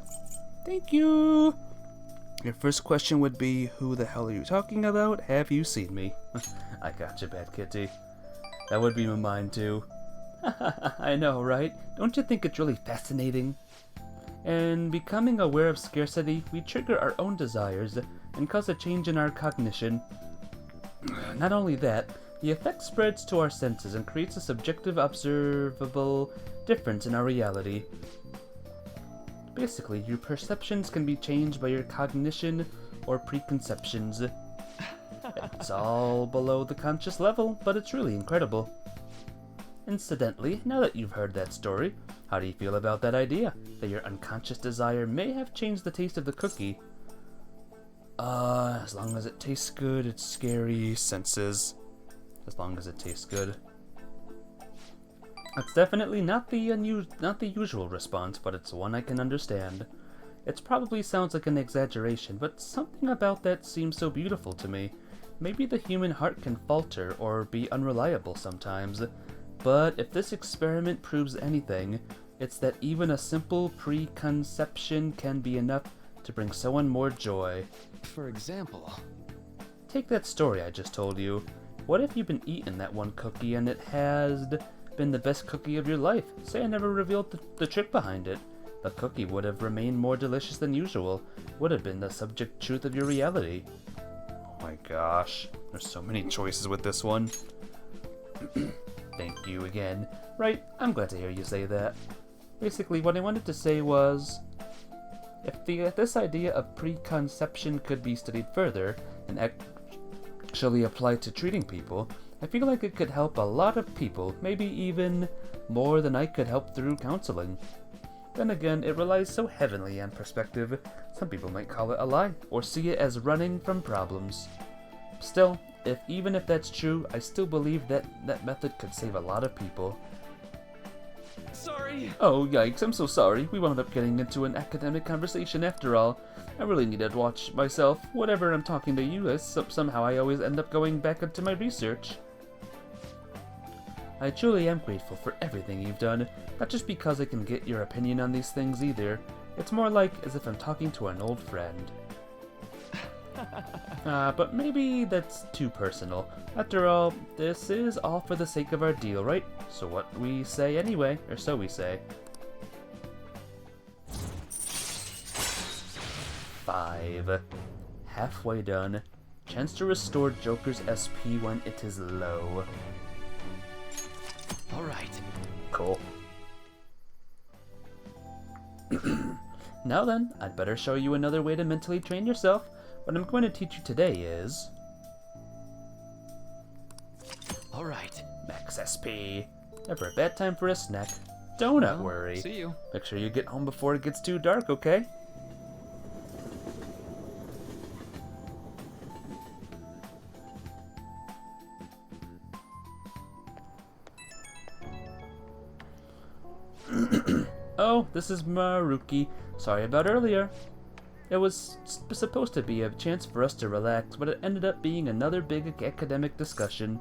Thank you! Your first question would be, who the hell are you talking about? Have you seen me? I got you, Bad Kitty. That would be mine too. I know, right? Don't you think it's really fascinating? And becoming aware of scarcity, we trigger our own desires and cause a change in our cognition. Not only that, the effect spreads to our senses and creates a subjective, observable difference in our reality. Basically, your perceptions can be changed by your cognition or preconceptions. It's all below the conscious level, but it's really incredible. Incidentally, now that you've heard that story, how do you feel about that idea? That your unconscious desire may have changed the taste of the cookie? As long as it tastes good, it's scary. Senses. As long as it tastes good. That's definitely not the usual response, but it's one I can understand. It probably sounds like an exaggeration, but something about that seems so beautiful to me. Maybe the human heart can falter or be unreliable sometimes, but if this experiment proves anything, it's that even a simple preconception can be enough to bring someone more joy. For example, take that story I just told you. What if you've been eating that one cookie and it has been the best cookie of your life? Say I never revealed the trick behind it. The cookie would have remained more delicious than usual, would have been the subject truth of your reality. Oh my gosh, there's so many choices with this one. Thank you again. Right, I'm glad to hear you say that. Basically, what I wanted to say was, if this idea of preconception could be studied further and actually applied to treating people, I feel like it could help a lot of people, maybe even more than I could help through counseling. Then again, it relies so heavily on perspective, some people might call it a lie, or see it as running from problems. Still, even if that's true, I still believe that method could save a lot of people. sorry. Oh yikes, I'm so sorry. We wound up getting into an academic conversation after all. I really needed to watch myself. Whatever I'm talking to you, somehow I always end up going back into my research. I truly am grateful for everything you've done, not just because I can get your opinion on these things either. It's more like as if I'm talking to an old friend. But maybe that's too personal. After all, this is all for the sake of our deal, right? So what we say anyway, or so we say. 5. Halfway done. Chance to restore Joker's SP when it is low. Alright. Cool. Now then, I'd better show you another way to mentally train yourself. What I'm going to teach you today is... Alright. Max SP. Never a bad time for a snack. Don't Well, worry. See you. Make sure you get home before it gets too dark, okay? Oh, this is Maruki. Sorry about earlier. It was supposed to be a chance for us to relax, but it ended up being another big academic discussion.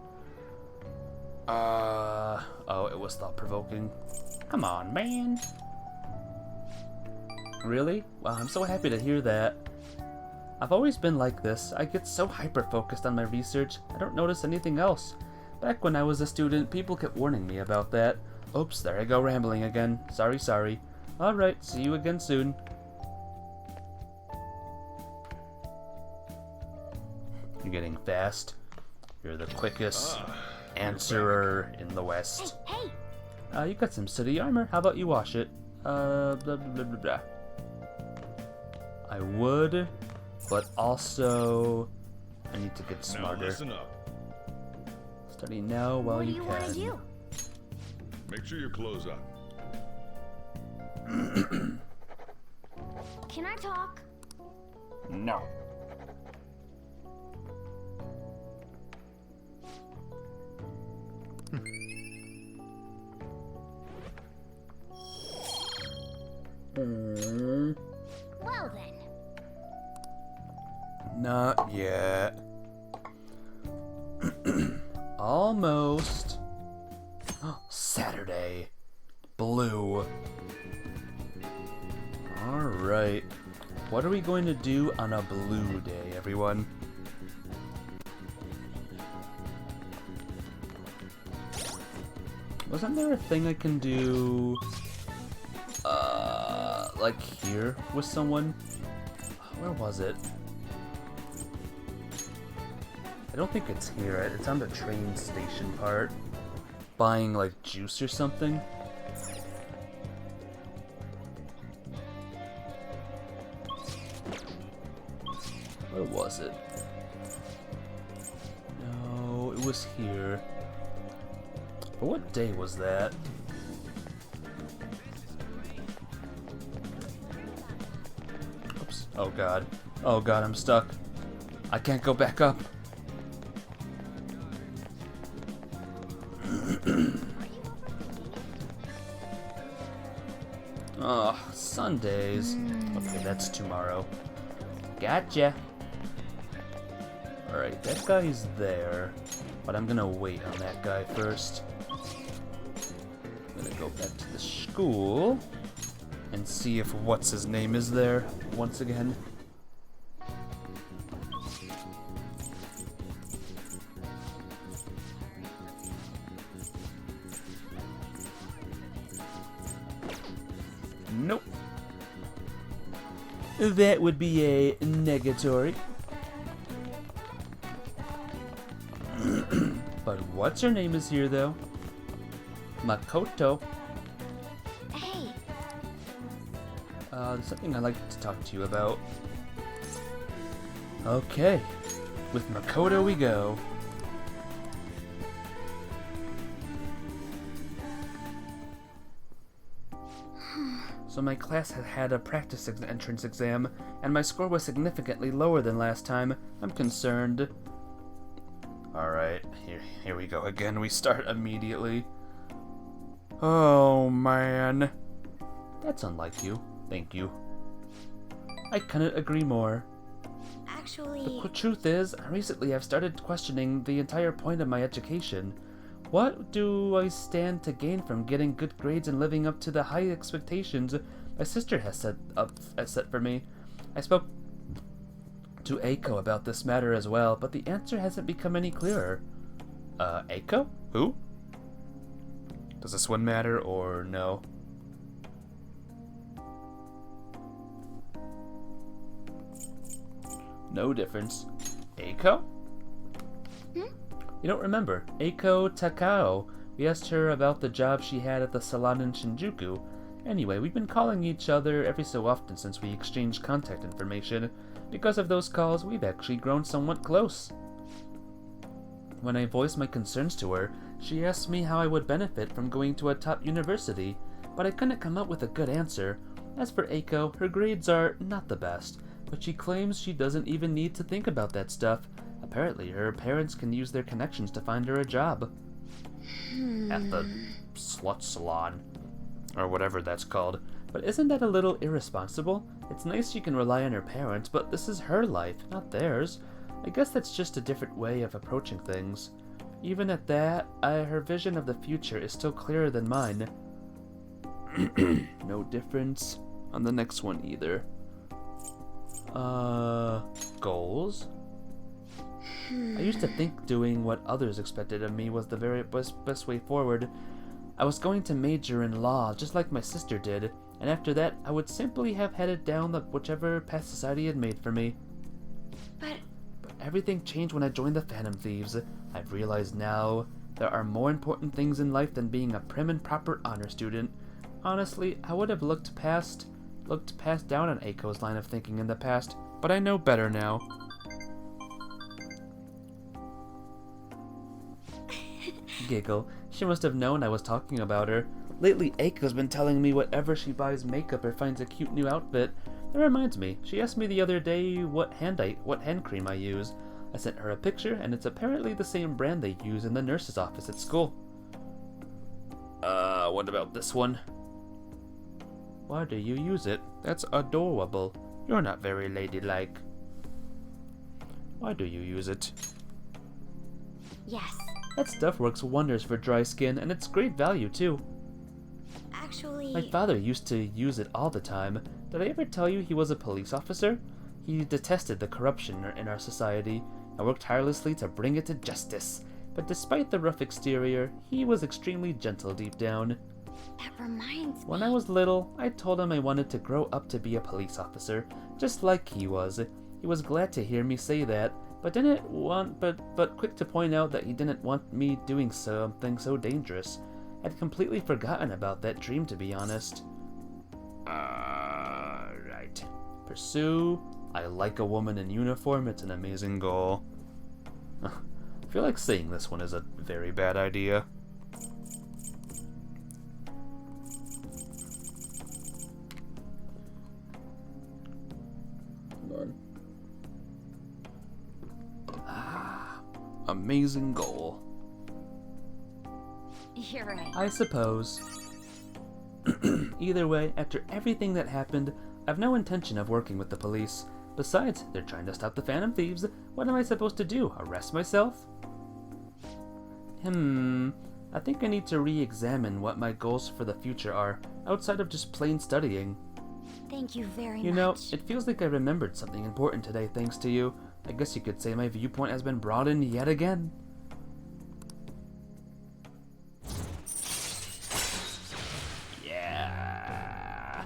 Oh, it was thought-provoking. Come on, man. Really? Wow, I'm so happy to hear that. I've always been like this. I get so hyper-focused on my research, I don't notice anything else. Back when I was a student, people kept warning me about that. Oops, there I go rambling again. Sorry. Alright, see you again soon. You're getting fast. You're the quickest answerer in the West. Hey! You got some city armor. How about you wash it? Blah, blah, blah, blah, blah. I would, but also I need to get Now smarter. listen up. Study now while What do you you want to can. do? Make sure your clothes up. Can I talk? No. Well then. Not yet. Almost. Saturday. Blue. Alright. What are we going to do on a blue day, everyone? Wasn't there a thing I can do, like here with someone? Where was it? I don't think it's here. It's on the train station part. Buying, like, juice or something. Where was it? No, it was here. But what day was that? Oops. Oh god. Oh god, I'm stuck. I can't go back up. Oh, Sundays. Okay, that's tomorrow. Gotcha. Alright, that guy's there. But I'm gonna wait on that guy first. I'm gonna go back to the school and see if what's his name is there once again. Nope. That would be a negatory. But what's her name is here though? Makoto. Hey, There's something I'd like to talk to you about. Okay. With Makoto we go. So my class had a practice entrance exam, and my score was significantly lower than last time. I'm concerned. Alright, here we go again. We start immediately. Oh man. That's unlike you. Thank you. I couldn't agree more. actually, The truth is, recently I've started questioning the entire point of my education. What do I stand to gain from getting good grades and living up to the high expectations my sister has set for me? I spoke to Eiko about this matter as well, but the answer hasn't become any clearer. Eiko? Who? Does this one matter or no? No difference. Eiko? You don't remember. Eiko Takao. We asked her about the job she had at the salon in Shinjuku. Anyway, we've been calling each other every so often since we exchanged contact information. Because of those calls, we've actually grown somewhat close. When I voiced my concerns to her, she asked me how I would benefit from going to a top university, but I couldn't come up with a good answer. As for Eiko, her grades are not the best, but she claims she doesn't even need to think about that stuff. Apparently, her parents can use their connections to find her a job. At the slut salon. Or whatever that's called. But isn't that a little irresponsible? It's nice she can rely on her parents, but this is her life, not theirs. I guess that's just a different way of approaching things. Even at that, her vision of the future is still clearer than mine. No difference on the next one either. Goals? I used to think doing what others expected of me was the very best way forward. I was going to major in law, just like my sister did, and after that, I would simply have headed down whichever path society had made for me. But But everything changed when I joined the Phantom Thieves. I've realized now there are more important things in life than being a prim and proper honor student. Honestly, I would have looked past down on Aiko's line of thinking in the past, but I know better now. Giggle. She must have known I was talking about her. Lately, Aiko's been telling me whatever she buys makeup or finds a cute new outfit. That reminds me, she asked me the other day what hand cream I use. I sent her a picture, and it's apparently the same brand they use in the nurse's office at school. What about this one? Why do you use it? That's adorable. You're not very ladylike. Why do you use it? yes, That stuff works wonders for dry skin, and it's great value, too. actually, My father used to use it all the time. Did I ever tell you he was a police officer? He detested the corruption in our society and worked tirelessly to bring it to justice. But despite the rough exterior, he was extremely gentle deep down. that reminds me. When I was little, I told him I wanted to grow up to be a police officer, just like he was. He was glad to hear me say that, but quick to point out that he didn't want me doing something so dangerous. I'd completely forgotten about that dream, to be honest. Right. Pursue. I like a woman in uniform. It's an amazing goal. I feel like saying this one is a very bad idea. Come on. Amazing goal. You're right. I suppose. Either way, after everything that happened, I've no intention of working with the police. Besides, they're trying to stop the Phantom Thieves. What am I supposed to do? Arrest myself? I think I need to re-examine what my goals for the future are, outside of just plain studying. Thank you very You much. know, it feels like I remembered something important today thanks to you. I guess you could say my viewpoint has been broadened yet again. Yeah.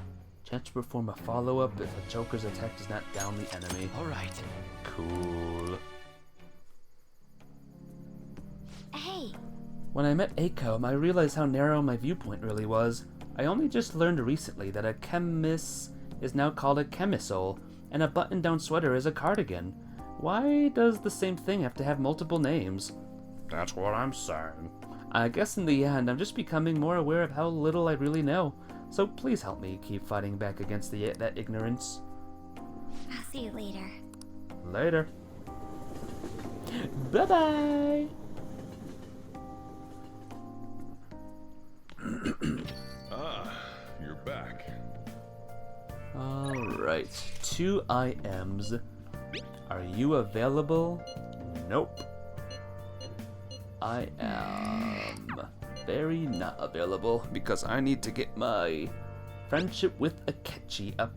Chance to perform a follow-up if a Joker's attack does not down the enemy. All right. Cool. Hey, When I met Aiko, I realized how narrow my viewpoint really was. I only just learned recently that a chemis is now called a chemisole, and a button-down sweater is a cardigan. Why does the same thing have to have multiple names? That's what I'm saying. I guess in the end, I'm just becoming more aware of how little I really know. So please help me keep fighting back against that ignorance. I'll see you later. Later. Bye-bye! You're back. Alright, 2 IMs. Are you available? Nope. I am very not available because I need to get my friendship with Akechi up.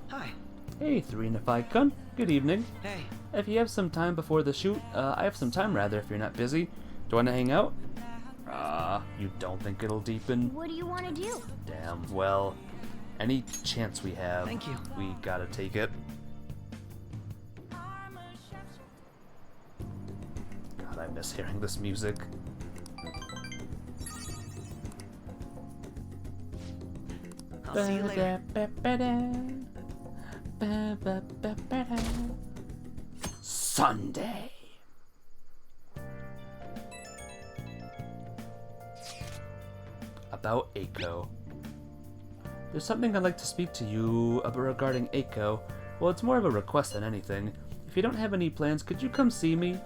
Hi. Hey, 3 and a 5 Kun. Good evening. Hey. If you have some time before the shoot, I have some time rather if you're not busy. Do you want to hang out? You don't think it'll deepen? What do you want to do? Damn, well, any chance we have, Thank you. we gotta take it. God, I miss hearing this music. I'll see you later. Sunday. About Aiko. There's something I'd like to speak to you about regarding Aiko. Well, it's more of a request than anything. If you don't have any plans, could you come see me?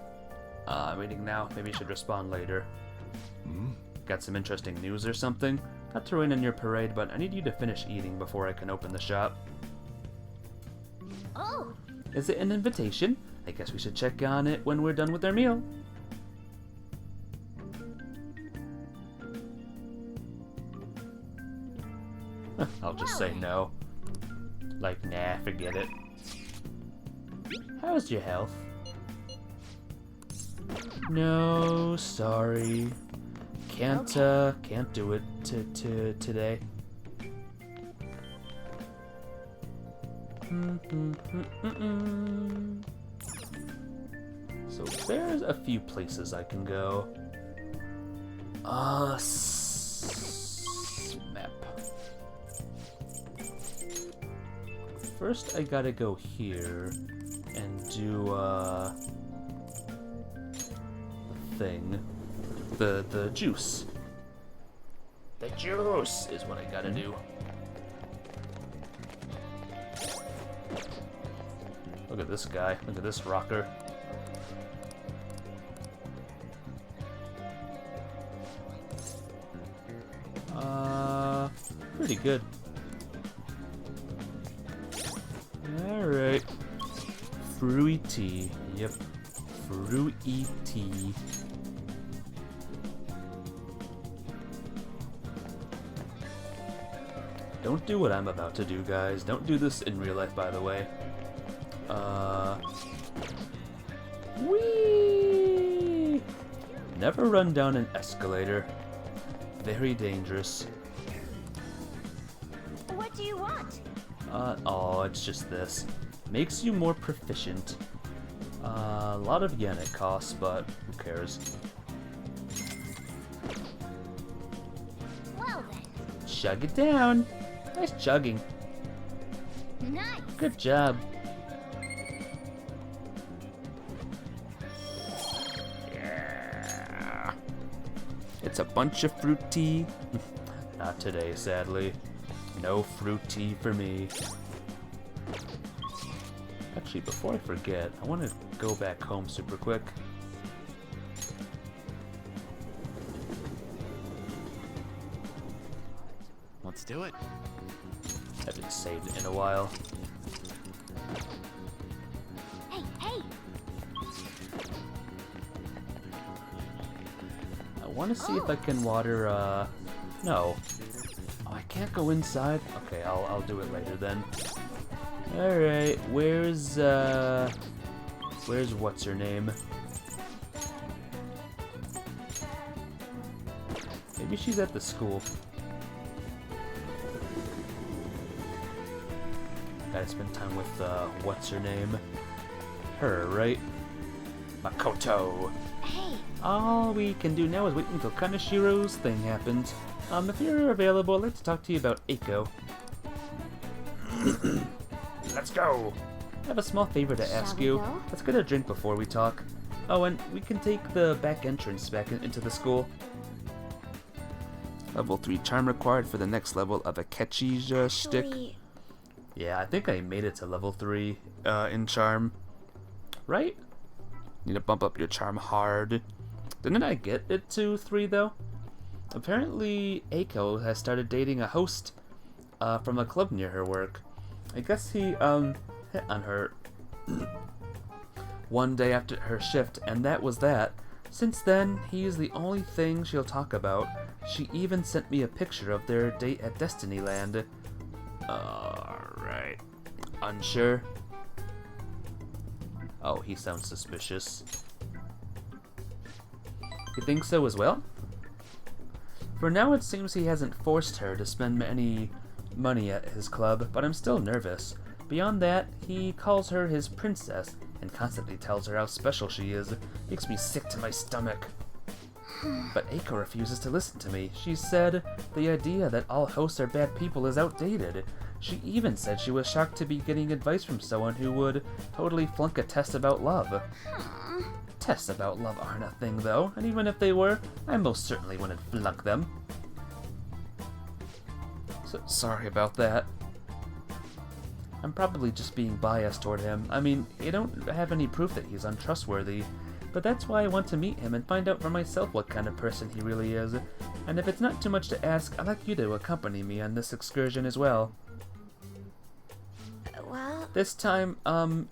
I'm reading now. Maybe you should respond later. Got some interesting news or something? Not to rain on your parade, but I need you to finish eating before I can open the shop. Oh, Is it an invitation? I guess we should check on it when we're done with our meal. I'll just say no. Like, nah, forget it. How's your health? No, sorry. Can't do it today. So there's a few places I can go. Map. First I gotta go here and do the thing. The juice. The juice is what I gotta do. Look at this guy. Look at this rocker. Pretty good. Alright. Fruity. Yep. Fruity. Don't do what I'm about to do, guys. Don't do this in real life, by the way. Whee! Never run down an escalator. Very dangerous. What do you want? Oh, it's just this. Makes you more proficient. A lot of yen it costs, but who cares? Well then. Chug it down. Nice chugging. Nice. Good job. Yeah. It's a bunch of fruit tea. Not today, sadly. No fruit tea for me. Actually, before I forget, I want to go back home super quick. Let's do it. Haven't saved it in a while. Hey, hey. I want to see if I can water, no. Oh, I can't go inside? Okay, I'll do it later then. Alright, where's what's her name? Maybe she's at the school. Gotta spend time with, what's her name? Her, right? Makoto. Hey. All we can do now is wait until Kanashiro's thing happens. If you're available, I'd like to talk to you about Eiko. Let's go! I have a small favor to ask we you. go? Let's get a drink before we talk. Oh, and we can take the back entrance back into the school. Level 3 charm required for the next level of a Ketchija stick. Actually, Yeah, I think I made it to level 3 in charm. Right? Need to bump up your charm hard. Didn't I get it to 3 though? Apparently, Eiko has started dating a host from a club near her work. I guess he hit on her one day after her shift, and that was that. Since then, he is the only thing she'll talk about. She even sent me a picture of their date at Destinyland. Alright. Unsure? Oh, he sounds suspicious. You think so as well? For now, it seems he hasn't forced her to spend any money at his club, but I'm still nervous. Beyond that, he calls her his princess and constantly tells her how special she is. Makes me sick to my stomach. But Eiko refuses to listen to me. She said the idea that all hosts are bad people is outdated. She even said she was shocked to be getting advice from someone who would totally flunk a test about love. Tests about love aren't a thing, though, and even if they were, I most certainly wouldn't flunk them. So, sorry about that. I'm probably just being biased toward him. I mean, you don't have any proof that he's untrustworthy, but that's why I want to meet him and find out for myself what kind of person he really is. And if it's not too much to ask, I'd like you to accompany me on this excursion as well. well, This time,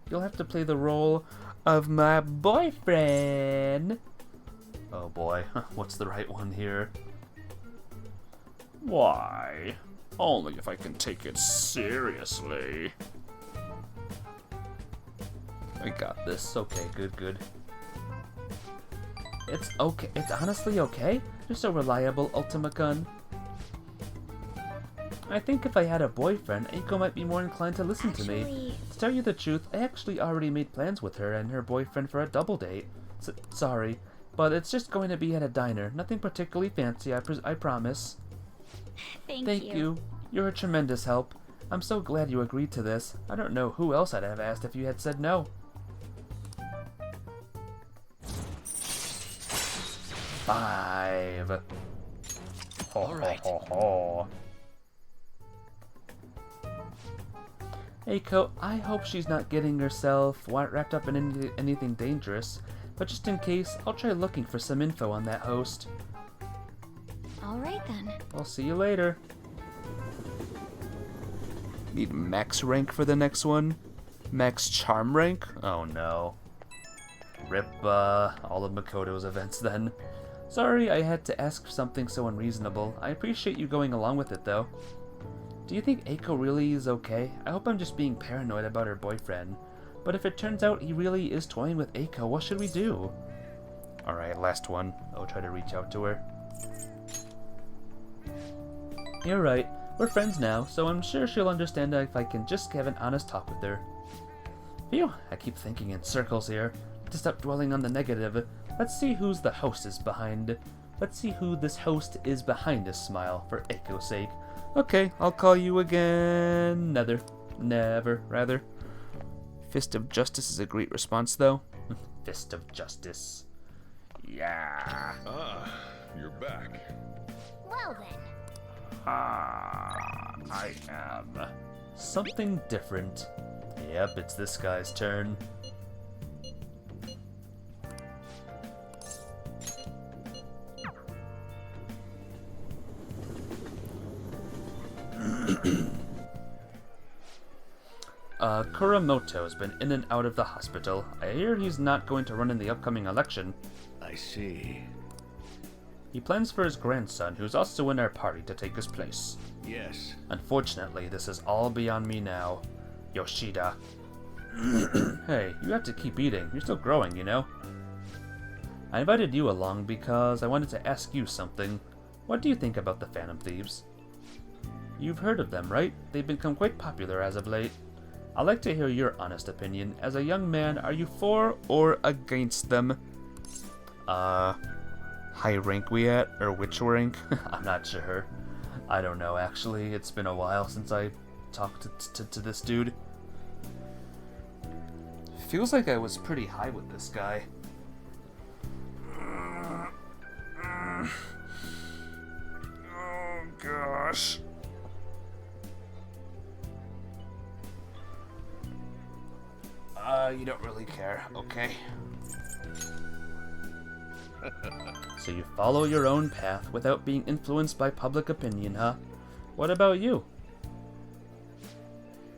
you'll have to play the role of my boyfriend. Oh boy, what's the right one here? Why? Only if I can take it seriously. I got this. Okay, good. It's okay. It's honestly okay. You're so reliable, Ultima Gun. I think if I had a boyfriend, Eiko might be more inclined to listen to me. To tell you the truth, I actually already made plans with her and her boyfriend for a double date. Sorry, but it's just going to be at a diner. Nothing particularly fancy, I promise. Thank you. You're a tremendous help. I'm so glad you agreed to this. I don't know who else I'd have asked if you had said no. 5. All right. Eiko, I hope she's not getting herself wrapped up in anything dangerous, but just in case, I'll try looking for some info on that host. Alright then. I'll see you later. Need max rank for the next one? Max charm rank? Oh no. Rip all of Makoto's events then. Sorry I had to ask something so unreasonable. I appreciate you going along with it though. Do you think Eiko really is okay? I hope I'm just being paranoid about her boyfriend. But if it turns out he really is toying with Eiko, what should we do? Alright, last one. I'll try to reach out to her. You're right. We're friends now, so I'm sure she'll understand if I can just have an honest talk with her. Phew, I keep thinking in circles here. To stop dwelling on the negative, let's see who's the host is behind. Let's see who this host is behind this smile, for Eiko's sake. Okay, I'll call you again. Never, rather. Fist of Justice is a great response, though. Fist of Justice. Yeah. Ah, you're back. Well then. I am something different. Yep, it's this guy's turn. Kuramoto's been in and out of the hospital. I hear he's not going to run in the upcoming election. I see. He plans for his grandson, who's also in our party, to take his place. Yes. Unfortunately, this is all beyond me now. Yoshida. Hey, you have to keep eating. You're still growing, you know? I invited you along because I wanted to ask you something. What do you think about the Phantom Thieves? You've heard of them, right? They've become quite popular as of late. I'd like to hear your honest opinion. As a young man, are you for or against them? High rank we at? Or which rank? I'm not sure. I don't know, actually. It's been a while since I talked to this dude. Feels like I was pretty high with this guy. Oh, gosh. You don't really care, okay? So you follow your own path without being influenced by public opinion, huh? What about you?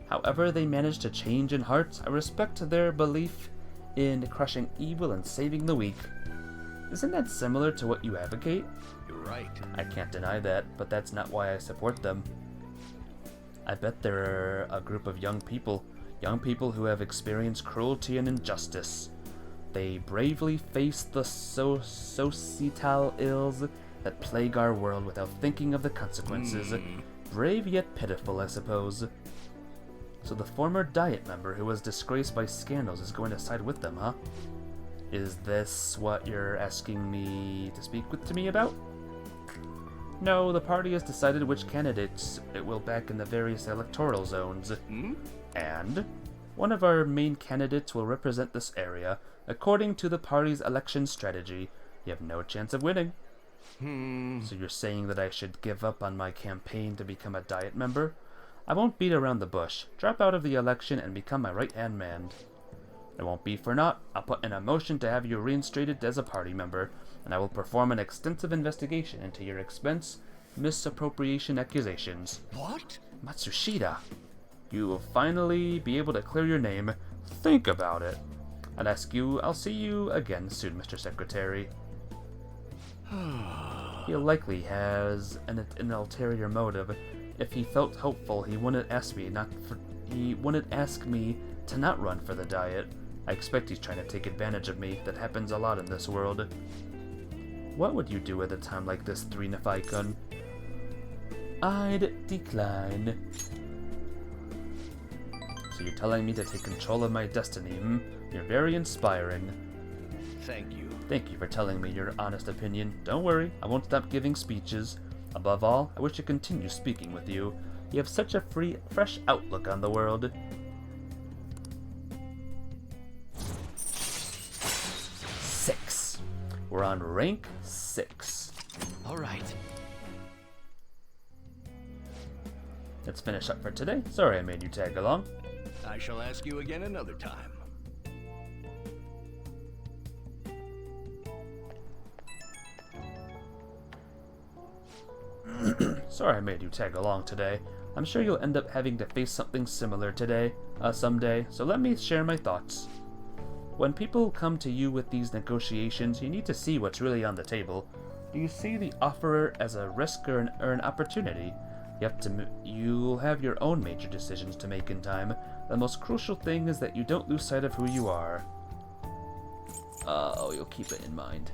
However they manage to change in hearts, I respect their belief in crushing evil and saving the weak. Isn't that similar to what you advocate? You're right. I can't deny that, but that's not why I support them. I bet they're a group of young people who have experienced cruelty and injustice. They bravely face the societal ills that plague our world without thinking of the consequences. Brave yet pitiful, I suppose. So the former Diet member who was disgraced by scandals is going to side with them, huh? Is this what you're asking me to speak to me about? No, the party has decided which candidates it will back in the various electoral zones. And one of our main candidates will represent this area. According to the party's election strategy, you have no chance of winning. So you're saying that I should give up on my campaign to become a Diet member? I won't beat around the bush. Drop out of the election and become my right-hand man. It won't be for naught. I'll put in a motion to have you reinstated as a party member, and I will perform an extensive investigation into your expense misappropriation accusations. What? Matsushita. You will finally be able to clear your name. Think about it. I'll see you again soon, Mr. Secretary. He likely has an ulterior motive. If he felt hopeful, he wouldn't ask me to not run for the diet. I expect he's trying to take advantage of me. That happens a lot in this world. What would you do at a time like this, 3-Nify-kun? I'd decline. So you're telling me to take control of my destiny, hmm? You're very inspiring. Thank you. Thank you for telling me your honest opinion. Don't worry, I won't stop giving speeches. Above all, I wish to continue speaking with you. You have such a fresh outlook on the world. 6. We're on rank 6. All right. Let's finish up for today. Sorry I made you tag along. I shall ask you again another time. Sorry I made you tag along today. I'm sure you'll end up having to face something similar someday, so let me share my thoughts. When people come to you with these negotiations, you need to see what's really on the table. Do you see the offerer as a risk or an opportunity? You'll have your own major decisions to make in time. The most crucial thing is that you don't lose sight of who you are. You'll keep it in mind.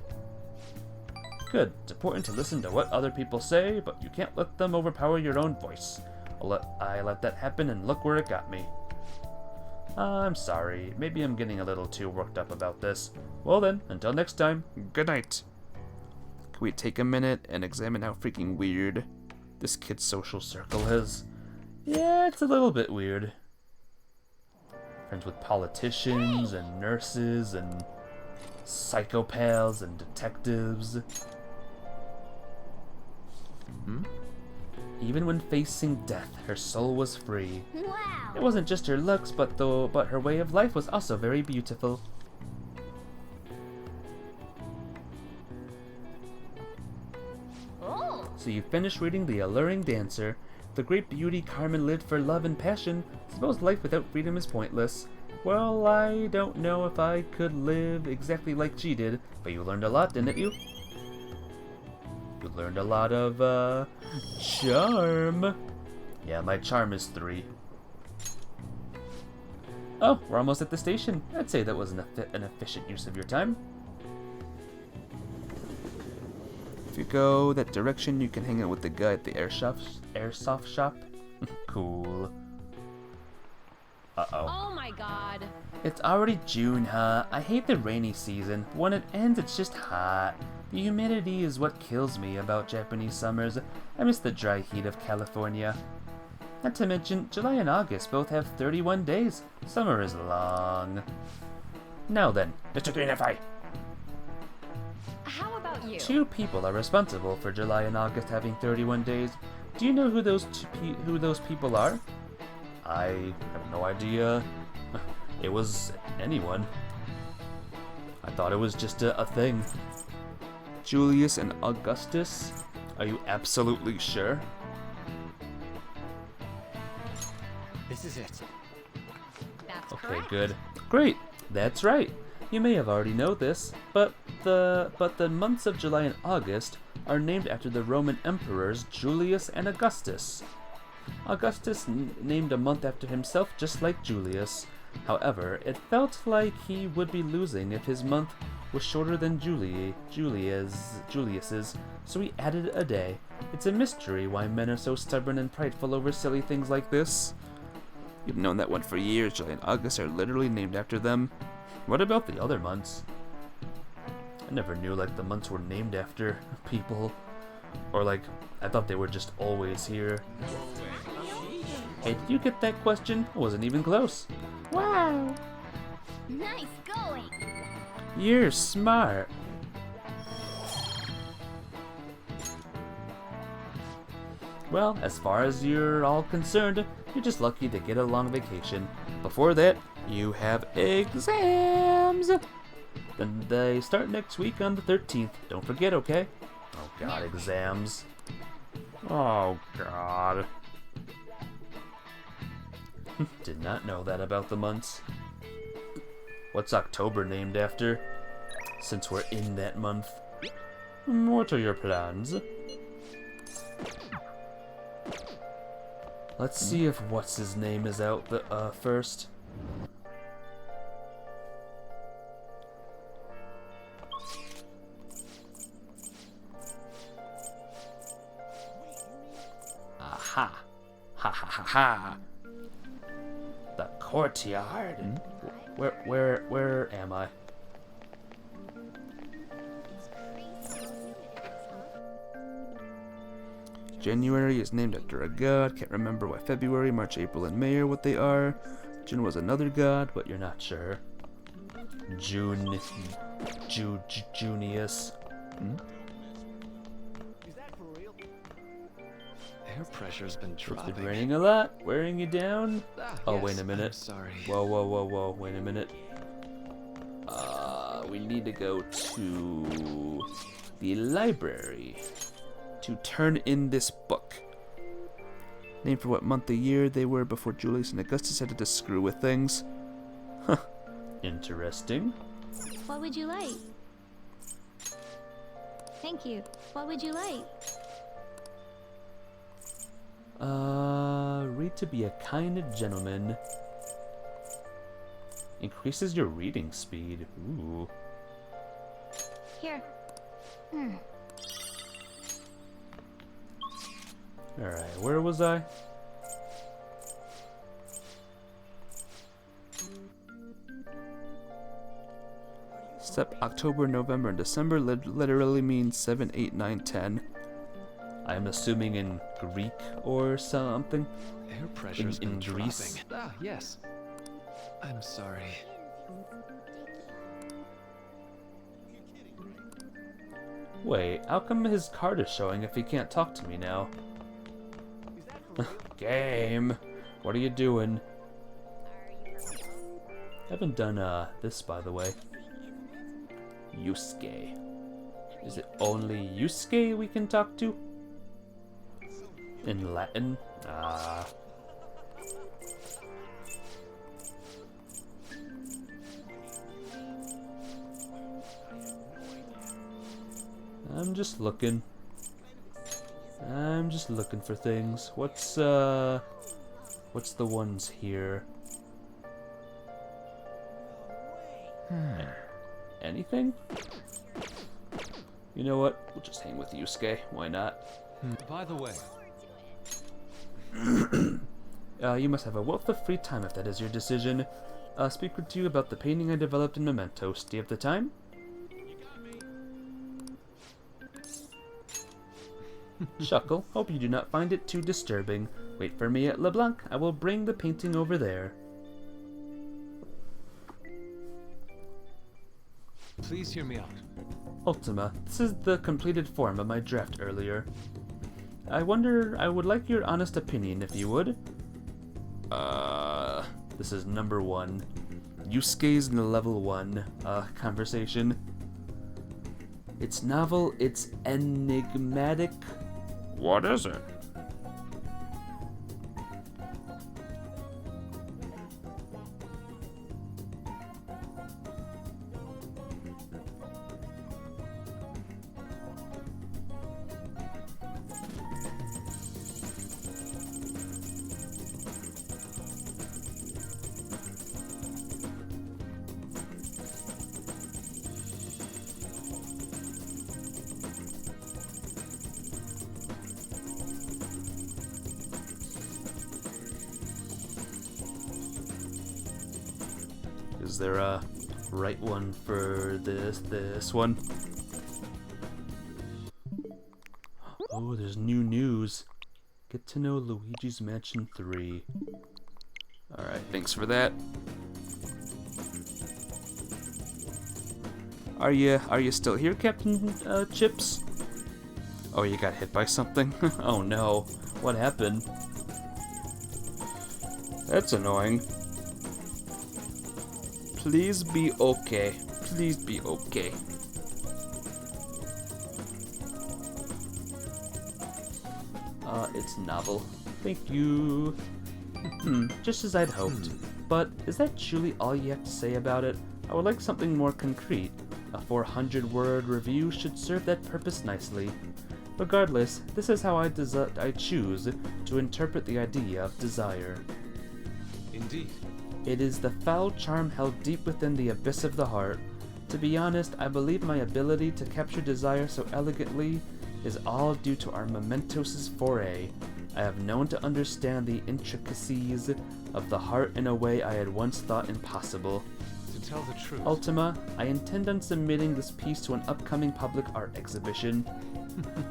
Good. It's important to listen to what other people say, but you can't let them overpower your own voice. I let that happen, and look where it got me. I'm sorry. Maybe I'm getting a little too worked up about this. Well then, until next time, good night. Can we take a minute and examine how freaking weird this kid's social circle is? Yeah, it's a little bit weird. Friends with politicians and nurses and psychopaths and detectives. Even when facing death, her soul was free. Wow. It wasn't just her looks, but her way of life was also very beautiful. Oh. So you finished reading The Alluring Dancer. The great beauty Carmen lived for love and passion. Suppose life without freedom is pointless. Well, I don't know if I could live exactly like she did, but you learned a lot, didn't you? You learned a lot of, charm. Yeah, my charm is 3. Oh, we're almost at the station. I'd say that was an efficient use of your time. If you go that direction, you can hang out with the guy at the airsoft shop. Cool. Uh-oh. Oh my god. It's already June, huh? I hate the rainy season. When it ends, it's just hot. The humidity is what kills me about Japanese summers. I miss the dry heat of California. Not to mention, July and August both have 31 days. Summer is long. Now then, Mr. 3-Nify. How about you? 2 people are responsible for July and August having 31 days. Do you know who those people are? I have no idea. It was anyone. I thought it was just a thing. Julius and Augustus? Are you absolutely sure? This is it. That's Okay, correct. good. Great. That's right. You may have already known this, but the months of July and August are named after the Roman emperors Julius and Augustus. Augustus named a month after himself, just like Julius. However, it felt like he would be losing if his month was shorter than Julius's, so he added a day. It's a mystery why men are so stubborn and prideful over silly things like this. You've known that one for years. July and August are literally named after them. What about the other months? I never knew the months were named after people. Or I thought they were just always here. Hey, did you get that question? I wasn't even close. Wow. Nice going. You're smart. Well, as far as you're all concerned, you're just lucky to get a long vacation. Before that, you have exams. Then they start next week on the 13th. Don't forget, okay? Oh god, exams. Oh god. Did not know that about the months. What's October named after? Since we're in that month. What are your plans? Let's see if what's his name is out first. Aha! Ha ha ha ha! The courtyard. Where am I? January is named after a god. Can't remember why February, March, April, and May are what they are. June was another god, but you're not sure. Junius. Is that for real? Air pressure's been It's dropping. been raining a lot. Wearing you down? Oh, yes, wait a minute. I'm sorry. Whoa. Wait a minute. We need to go to the library to turn in this book. Named for what month of year they were before Julius and Augustus had to screw with things. Huh. Interesting. What would you like? Thank you. What would you like? Read to be a kind gentleman. Increases your reading speed. Ooh. Here. Alright, where was I? Step October, November, and December literally means 7, 8, 9, 10. I'm assuming in Greek or something. Air pressure's in been Greece? dropping. Yes. I'm sorry. Wait, how come his card is showing if he can't talk to me now? Game! What are you doing? Haven't done this, by the way. Yusuke. Is it only Yusuke we can talk to? In Latin? Ah. I'm just looking. I'm just looking for things. What's the ones here? Anything? You know what? We'll just hang with Yusuke. Why not? By the way, You must have a wealth of free time if that is your decision. Speak with you about the painting I developed in Mementos. Do you have the time? Shuckle, hope you do not find it too disturbing. Wait for me at LeBlanc. I will bring the painting over there. please hear me out. Ultima, this is the completed form of my draft earlier. I would like your honest opinion if you would. This is number 1. Yusuke's in the level 1 conversation. It's novel, it's enigmatic. What is it? Is there a right one for this one? Oh, there's new news. Get to know Luigi's Mansion 3. Alright, thanks for that. Are you still here, Captain Chips? Oh, you got hit by something? Oh no. What happened? That's annoying. Please be okay. Please be okay. It's novel. Thank you. Just as I'd hoped. But is that truly all you have to say about it? I would like something more concrete. A 400-word review should serve that purpose nicely. Regardless, this is how I choose to interpret the idea of desire. Indeed. It is the foul charm held deep within the abyss of the heart. To be honest, I believe my ability to capture desire so elegantly is all due to our Mementos' foray. I have known to understand the intricacies of the heart in a way I had once thought impossible. To tell the truth, Ultima, I intend on submitting this piece to an upcoming public art exhibition.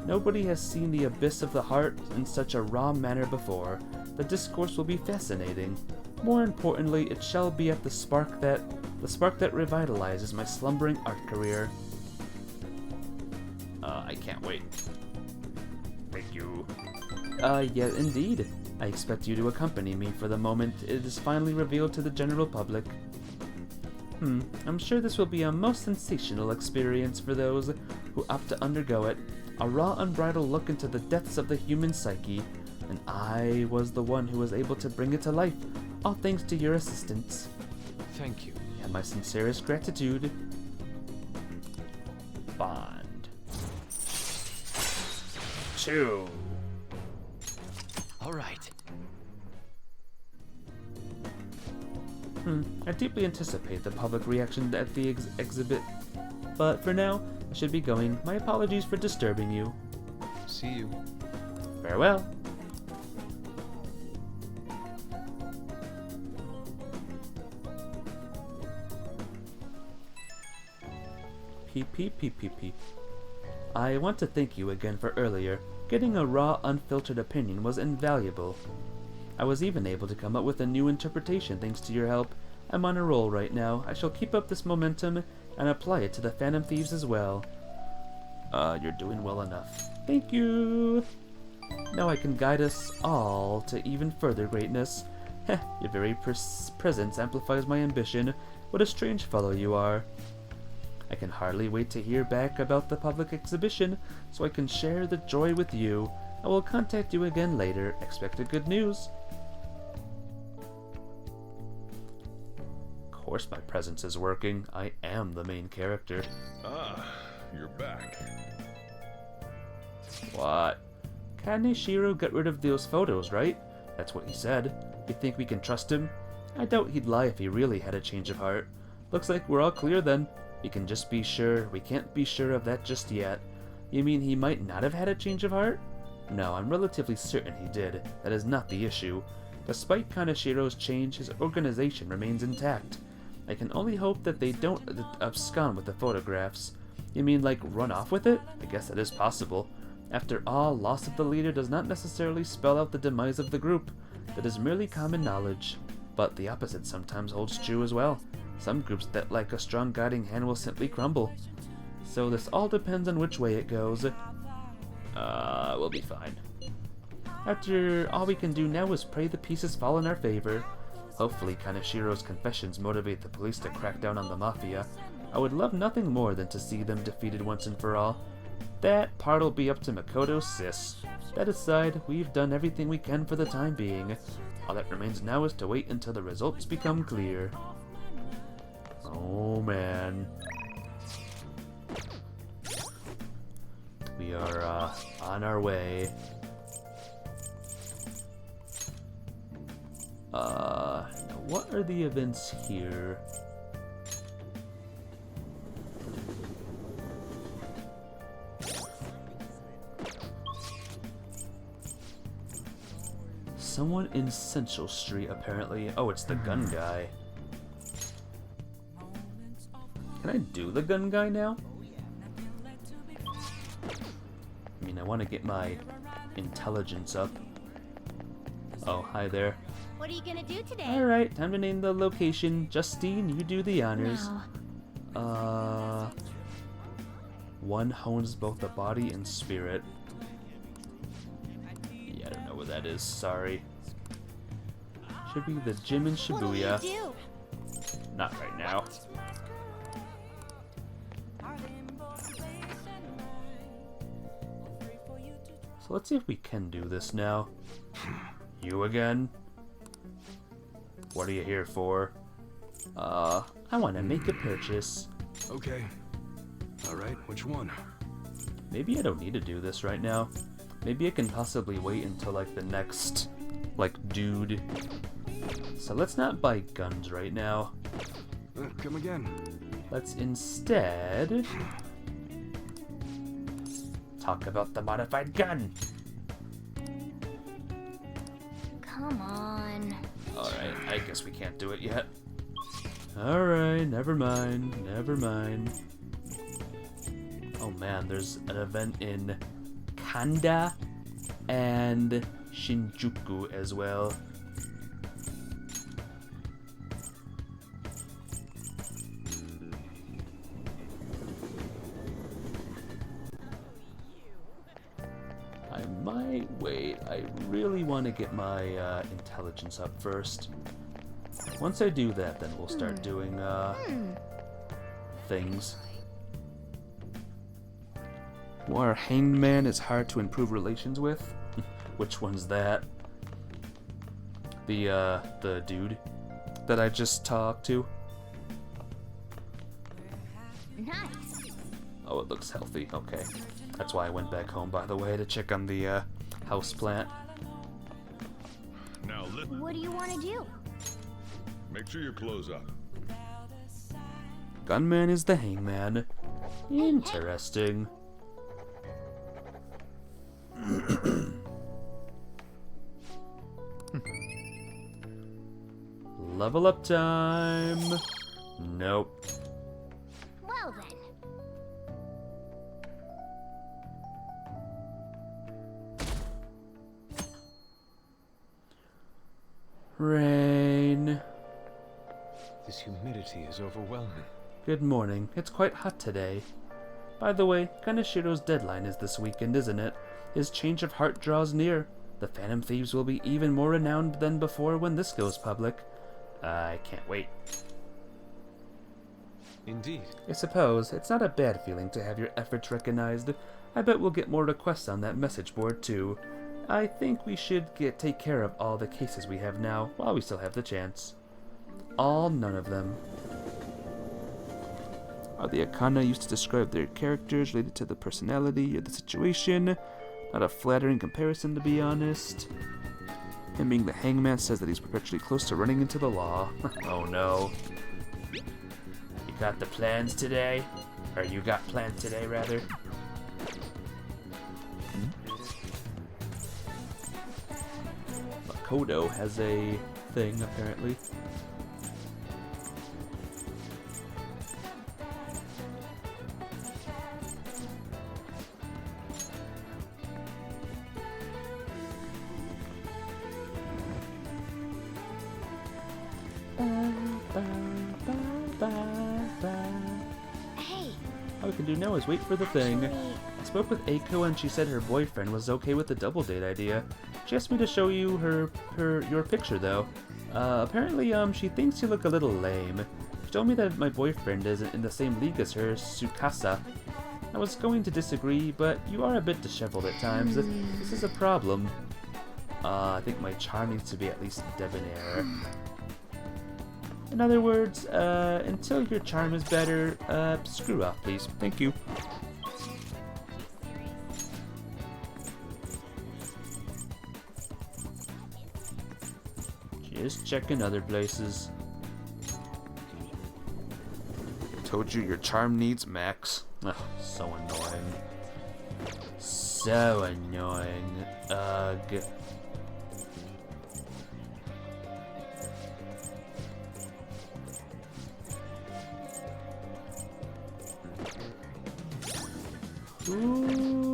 Nobody has seen the abyss of the heart in such a raw manner before. The discourse will be fascinating. More importantly, it shall be at the spark that revitalizes my slumbering art career. I can't wait. Thank you. Yeah, indeed. I expect you to accompany me for the moment it is finally revealed to the general public. I'm sure this will be a most sensational experience for those who opt to undergo it. A raw, unbridled look into the depths of the human psyche, and I was the one who was able to bring it to life, all thanks to your assistance. thank you. You have my sincerest gratitude. Bond. 2. All right. I deeply anticipate the public reaction at the exhibit, but for now, I should be going. My apologies for disturbing you. See you. Farewell. P. I want to thank you again for earlier. Getting a raw, unfiltered opinion was invaluable. I was even able to come up with a new interpretation thanks to your help. I'm on a roll right now. I shall keep up this momentum and apply it to the Phantom Thieves as well. You're doing well enough. Thank you! Now I can guide us all to even further greatness. Heh, your very presence amplifies my ambition. What a strange fellow you are. I can hardly wait to hear back about the public exhibition so I can share the joy with you. I will contact you again later. Expect good news. Of course my presence is working. I am the main character. Ah, you're back. What? Kaneshiro got rid of those photos, right? That's what he said. You think we can trust him? I doubt he'd lie if he really had a change of heart. Looks like we're all clear then. We can just be sure. We can't be sure of that just yet. You mean he might not have had a change of heart? No, I'm relatively certain he did. That is not the issue. Despite Kaneshiro's change, his organization remains intact. I can only hope that they don't abscond with the photographs. You mean like run off with it? I guess that is possible. After all, loss of the leader does not necessarily spell out the demise of the group. That is merely common knowledge. But the opposite sometimes holds true as well. Some groups that lack a strong guiding hand will simply crumble. So this all depends on which way it goes. We'll be fine. After all we can do now is pray the pieces fall in our favor. Hopefully Kaneshiro's confessions motivate the police to crack down on the Mafia. I would love nothing more than to see them defeated once and for all. That part'll be up to Makoto's sis. That aside, we've done everything we can for the time being. All that remains now is to wait until the results become clear. Oh man. We are on our way. What are the events here? Someone in Central Street, apparently. Oh, it's the gun guy. Can I do the gun guy now? I mean, I want to get my intelligence up. Oh, hi there. What are you gonna do today? Alright, time to name the location. Justine, you do the honors. No. One hones both the body and spirit. Yeah, I don't know where that is, sorry. Should be the gym in Shibuya. What'll you do? Not right now. So let's see if we can do this now. You again? What are you here for? I want to make a purchase. Okay. Alright, which one? Maybe I don't need to do this right now. Maybe I can possibly wait until like the next, like, dude. So let's not buy guns right now. Come again. Let's instead talk about the modified gun. Come on. Alright, I guess we can't do it yet. Alright, never mind, never mind. Oh man, there's an event in Kanda and Shinjuku as well. I might wait. I really want to get my intelligence up first. Once I do that, then we'll start doing things. War hangman is hard to improve relations with. Which one's that? The dude that I just talked to. Nice. Oh, it looks healthy. Okay, that's why I went back home, by the way, to check on the house plant. Now What do you want to do? make sure you close up. Gunman is the hangman. Interesting. Level up time. Nope. Well then. Rain. This humidity is overwhelming. Good morning. It's quite hot today. By the way, Kanashiro's deadline is this weekend, isn't it? His change of heart draws near. The Phantom Thieves will be even more renowned than before when this goes public. I can't wait. Indeed. I suppose it's not a bad feeling to have your efforts recognized. I bet we'll get more requests on that message board too. I think we should take care of all the cases we have now while we still have the chance. All, none of them. Are the Akana used to describe their characters related to the personality or the situation? Not a flattering comparison, to be honest. Him being the hangman says that he's perpetually close to running into the law. Oh no. You got the plans today? Or you got plans today, rather? Makoto has a thing, apparently. Hey. All we can do now is wait for the thing. Actually, I spoke with Eiko and she said her boyfriend was okay with the double date idea. She asked me to show you your picture though. Apparently she thinks you look a little lame. She told me that my boyfriend isn't in the same league as her, Tsukasa. I was going to disagree, but you are a bit disheveled at times. This is a problem. I think my charm needs to be at least debonair. In other words, until your charm is better, screw off, please. Thank you. Just checking other places. Told you your charm needs max. Ugh, so annoying. So annoying. Ugh.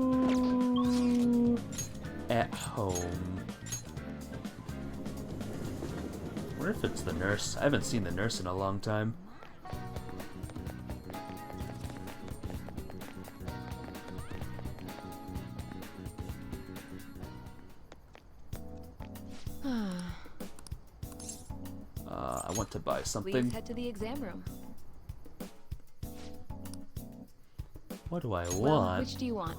Ooh. At home. I wonder if it's the nurse. I haven't seen the nurse in a long time. I want to buy something. Please head to the exam room. What do I Well, want? which do you want?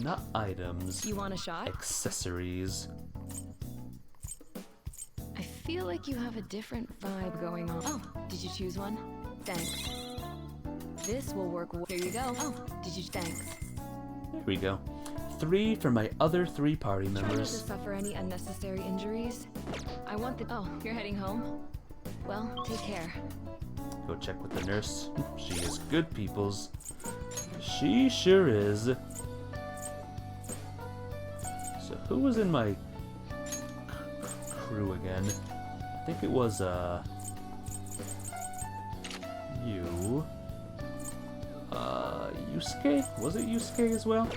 Not items. You want a shot? Accessories. feel like you have a different vibe going on. Oh, did you choose one? Thanks. This will work. Here you go. Oh, did you? Thanks. There we go. 3 for my other 3 party Try not to members. suffer any unnecessary injuries. I want the. Oh, you're heading home? Well, take care. Go check with the nurse. She is good, peoples. She sure is. So who was in my crew again? I think it was you. Yusuke? Was it Yusuke as well?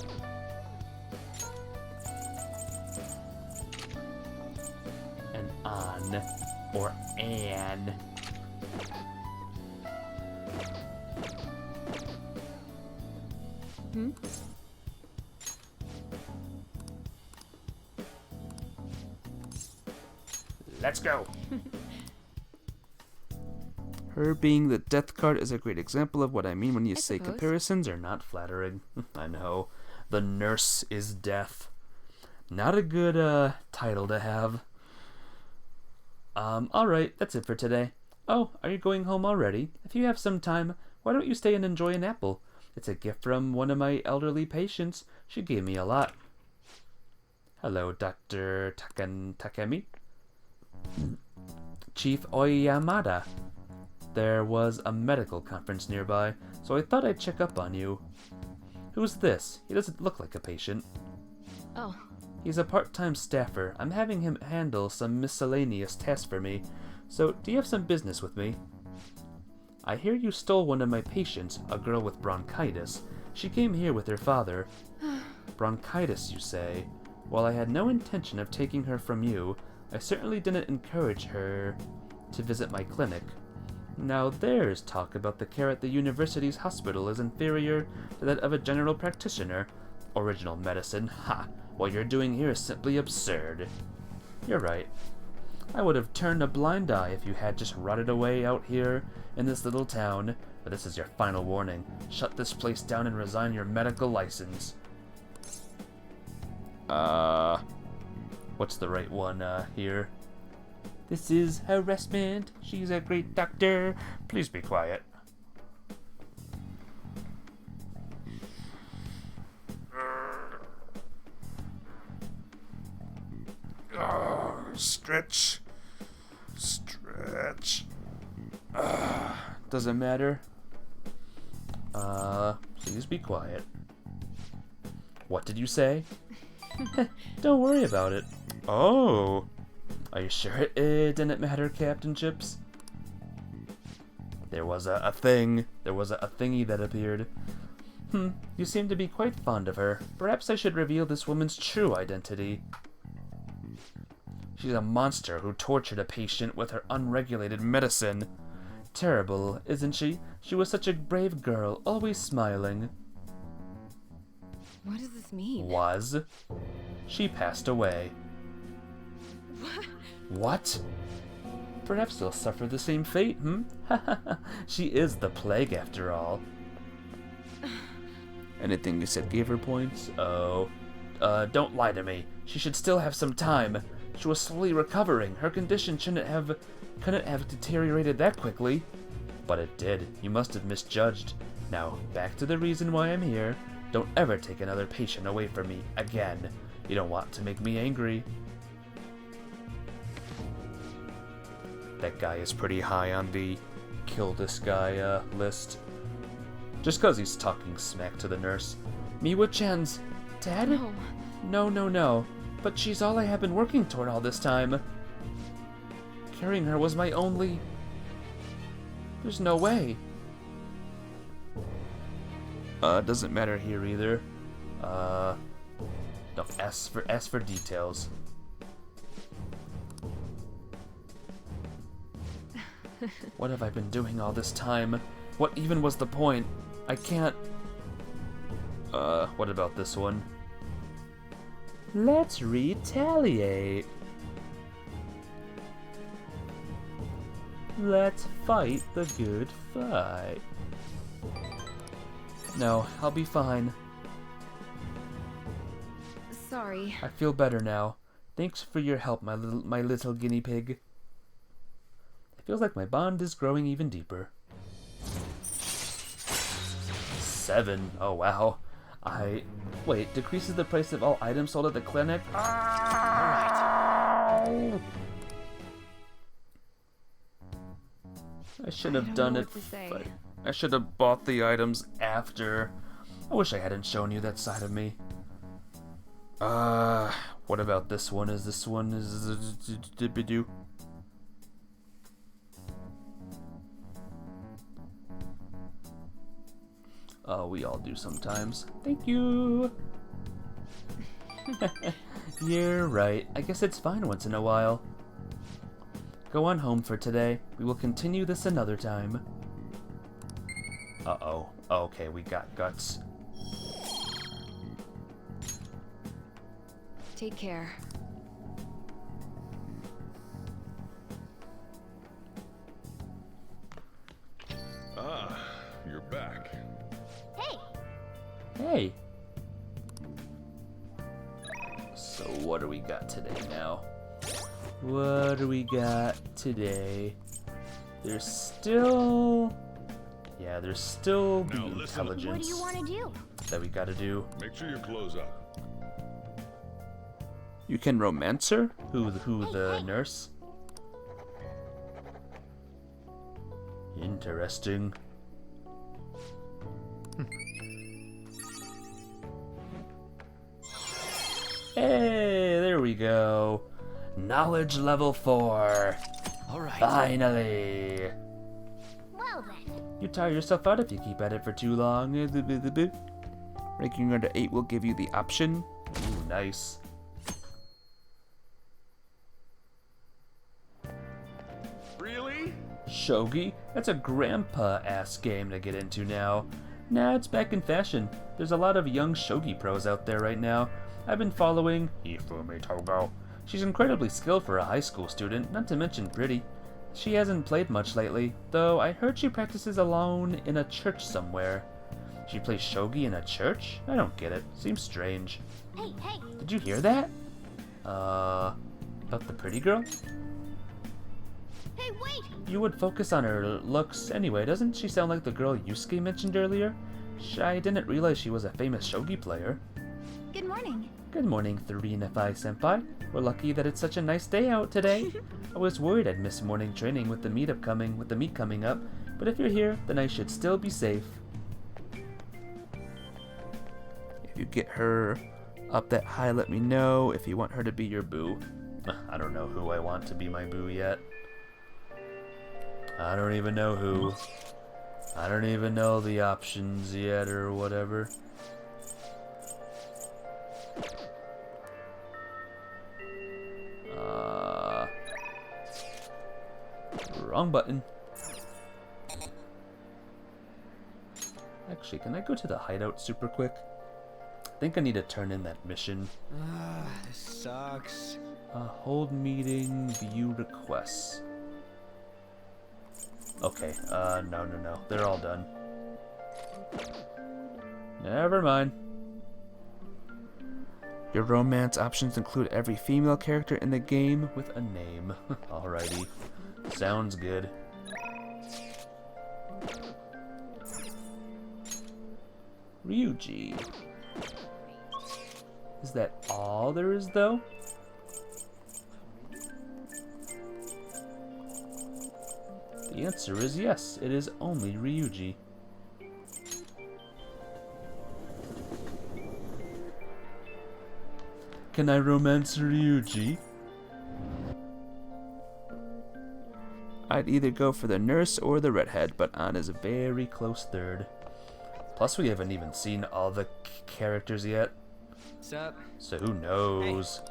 And An or Anne. Let's go. Her being the death card is a great example of what I mean when you say suppose. comparisons are not flattering. I know. The nurse is death. Not a good title to have. Alright, that's it for today. Oh, are you going home already? If you have some time, why don't you stay and enjoy an apple? It's a gift from one of my elderly patients. She gave me a lot. Hello, Dr. Takemi. Chief Oyamada. There was a medical conference nearby, so I thought I'd check up on you. Who's this? He doesn't look like a patient. Oh, He's a part-time staffer. I'm having him handle some miscellaneous tasks for me. So, do you have some business with me? I hear you stole one of my patients, a girl with bronchitis. She came here with her father. Bronchitis, you say? While I had no intention of taking her from you, I certainly didn't encourage her to visit my clinic. Now there's talk about the care at the university's hospital is inferior to that of a general practitioner. Original medicine, ha! What you're doing here is simply absurd. You're right. I would have turned a blind eye if you had just rotted away out here in this little town, but this is your final warning. Shut this place down and resign your medical license. What's the right one, here? This is harassment. She's a great doctor. Please be quiet. Stretch. Stretch. Doesn't matter. Please be quiet. What did you say? Don't worry about it. Oh. Are you sure it didn't matter, Captain Chips? There was a thing. There was a thingy that appeared. You seem to be quite fond of her. Perhaps I should reveal this woman's true identity. She's a monster who tortured a patient with her unregulated medicine. Terrible, isn't she? She was such a brave girl, always smiling. what does this mean? Was. She passed away. What? Perhaps they'll suffer the same fate, She is the plague after all. Anything you said gave her points? Oh. Don't lie to me. She should still have some time. She was slowly recovering. Her condition couldn't have deteriorated that quickly. But it did. You must have misjudged. Now, back to the reason why I'm here. Don't ever take another patient away from me again. You don't want to make me angry. That guy is pretty high on the kill this guy list. just cause he's talking smack to the nurse. Miwa-chan's dead? No. No. But she's all I have been working toward all this time. Carrying her was my only... There's no way. Doesn't matter here either. No, ask for details. What have I been doing all this time? What even was the point? I can't... what about this one? Let's retaliate. Let's fight the good fight. No, I'll be fine. Sorry. I feel better now. Thanks for your help, my little guinea pig. Feels like my bond is growing even deeper. 7. Oh, wow. Wait, decreases the price of all items sold at the clinic? I should have done it. I should have bought the items after. I wish I hadn't shown you that side of me. What about this one? Is this one do? Oh, we all do sometimes. Thank you. You're right. I guess it's fine once in a while. Go on home for today. We will continue this another time. Uh-oh. Okay, we got guts. Take care. Ah, you're back. Hey, Hey. So what do we got today now? What do we got today? There's still... Yeah, there's still the Now listen. what do intelligence you want to do? that we gotta do. Make sure you close up. You can romance her? Who the hey. nurse? Interesting. Hey, there we go. Knowledge level 4. All right. Finally. Well then. You tire yourself out if you keep at it for too long. Ranking under 8 will give you the option. Ooh, nice. Really? Shogi? That's a grandpa-ass game to get into now. Nah, it's back in fashion. There's a lot of young shogi pros out there right now. I've been following Hifumi Togo. She's incredibly skilled for a high school student, not to mention pretty. She hasn't played much lately, though I heard she practices alone in a church somewhere. She plays shogi in a church? I don't get it. Seems strange. Hey, hey. Did you hear that? About the pretty girl? Hey, wait. You would focus on her looks anyway. Doesn't she sound like the girl Yusuke mentioned earlier? I didn't realize she was a famous shogi player. Good morning. Good morning, Three-Nefai-senpai. We're lucky that it's such a nice day out today. I was worried I'd miss morning training with the meet coming up, but if you're here, then I should still be safe. If you get her up that high, let me know if you want her to be your boo. I don't know who I want to be my boo yet. I don't even know who. I don't even know the options yet or whatever. Wrong button. Actually, can I go to the hideout super quick? I think I need to turn in that mission. This sucks. Hold meeting, view requests. Okay, no. They're all done. Never mind. Your romance options include every female character in the game with a name. Alrighty. Sounds good. Ryuji. Is that all there is, though? The answer is yes, it is only Ryuji. Can I romance Ryuji? I'd either go for the nurse or the redhead, but An is a very close third. Plus, we haven't even seen all the characters yet, What's up? so who knows?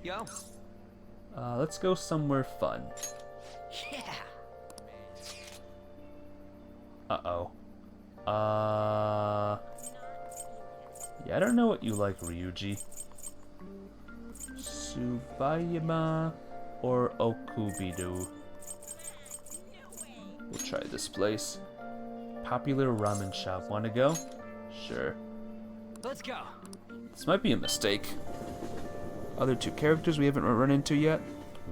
Yo. Let's go somewhere fun. Yeah. Uh-oh. Yeah, I don't know what you like, Ryuji. Tsubayama or Okubido? We'll try this place. Popular ramen shop. Wanna go? Sure. Let's go. This might be a mistake. other two characters we haven't run into yet.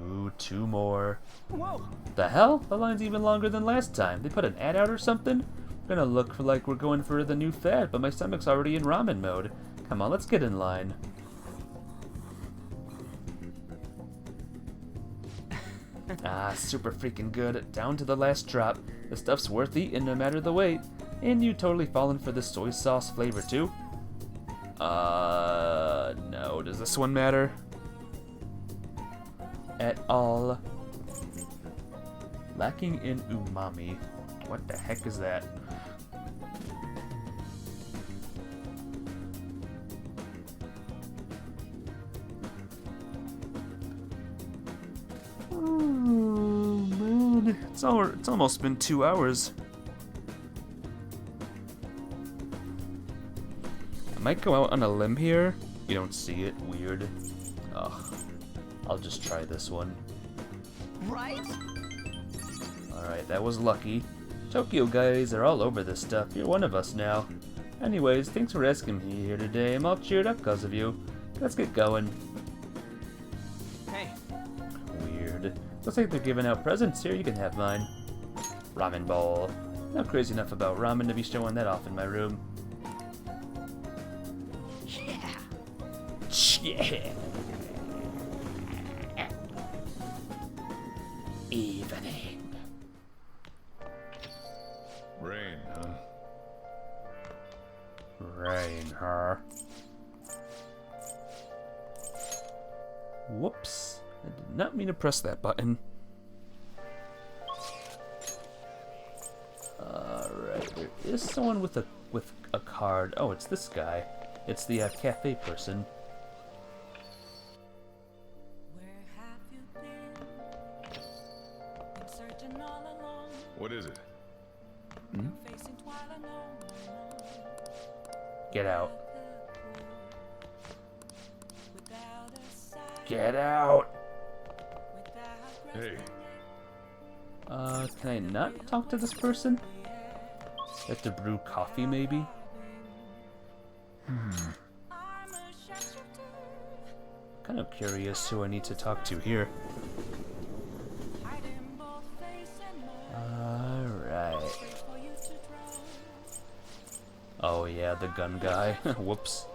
Ooh, two more. Whoa! The hell? The line's even longer than last time. They put an ad out or something? Gonna look for like we're going for the new fad, but my stomach's already in ramen mode. Come on, let's get in line. Ah, super freaking good. Down to the last drop. The stuff's worth eating no matter the wait. And you totally fallen for the soy sauce flavor too? No. Does this one matter? At all. Lacking in umami. What the heck is that? Oh man, it's almost been 2 hours. I might go out on a limb here. You don't see it. Weird. Ugh. I'll just try this one. Right? Alright, that was lucky. Tokyo guys are all over this stuff. You're one of us now. Anyways, thanks for asking me here today. I'm all cheered up because of you. Let's get going. Hey, Weird. Looks like they're giving out presents. Here, you can have mine. Ramen bowl. Not crazy enough about ramen to be showing that off in my room. Yeah. Evening. Rain, huh? Rain, huh? Whoops. I did not mean to press that button. Alright, there is someone with a card. Oh, it's this guy. It's the cafe person. What is it? Get out. Get out! Hey, Can I not talk to this person? I have to brew coffee, maybe? Kind of curious who I need to talk to here. Alright. Oh yeah, the gun guy. Whoops.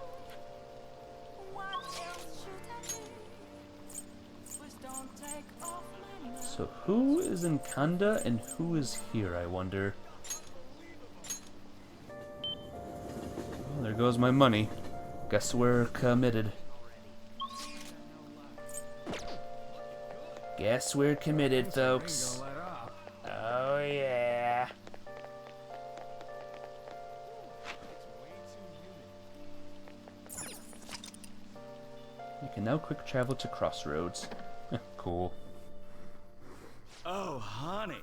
So who is in Kanda and who is here, I wonder? Well, there goes my money. Guess we're committed. Guess we're committed, folks. Oh yeah. You can now quick travel to Crossroads. Cool. oh, honey.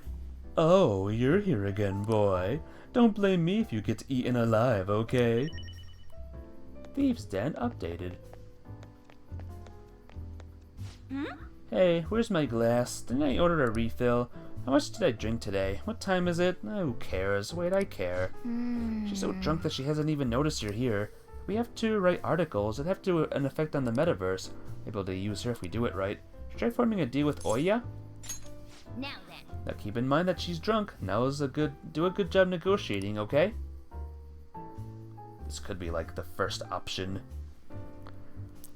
Oh, you're here again, boy. Don't blame me if you get eaten alive, okay? Thieves' Den updated. Hey, where's my glass? Didn't I order a refill? How much did I drink today? What time is it? Who cares? Wait, I care. She's so drunk that she hasn't even noticed you're here. We have to write articles that have to an effect on the metaverse. Able to use her if we do it right. Try forming a deal with Oya? Now then. Now keep in mind that she's drunk. Now is do a good job negotiating, okay? This could be like the first option.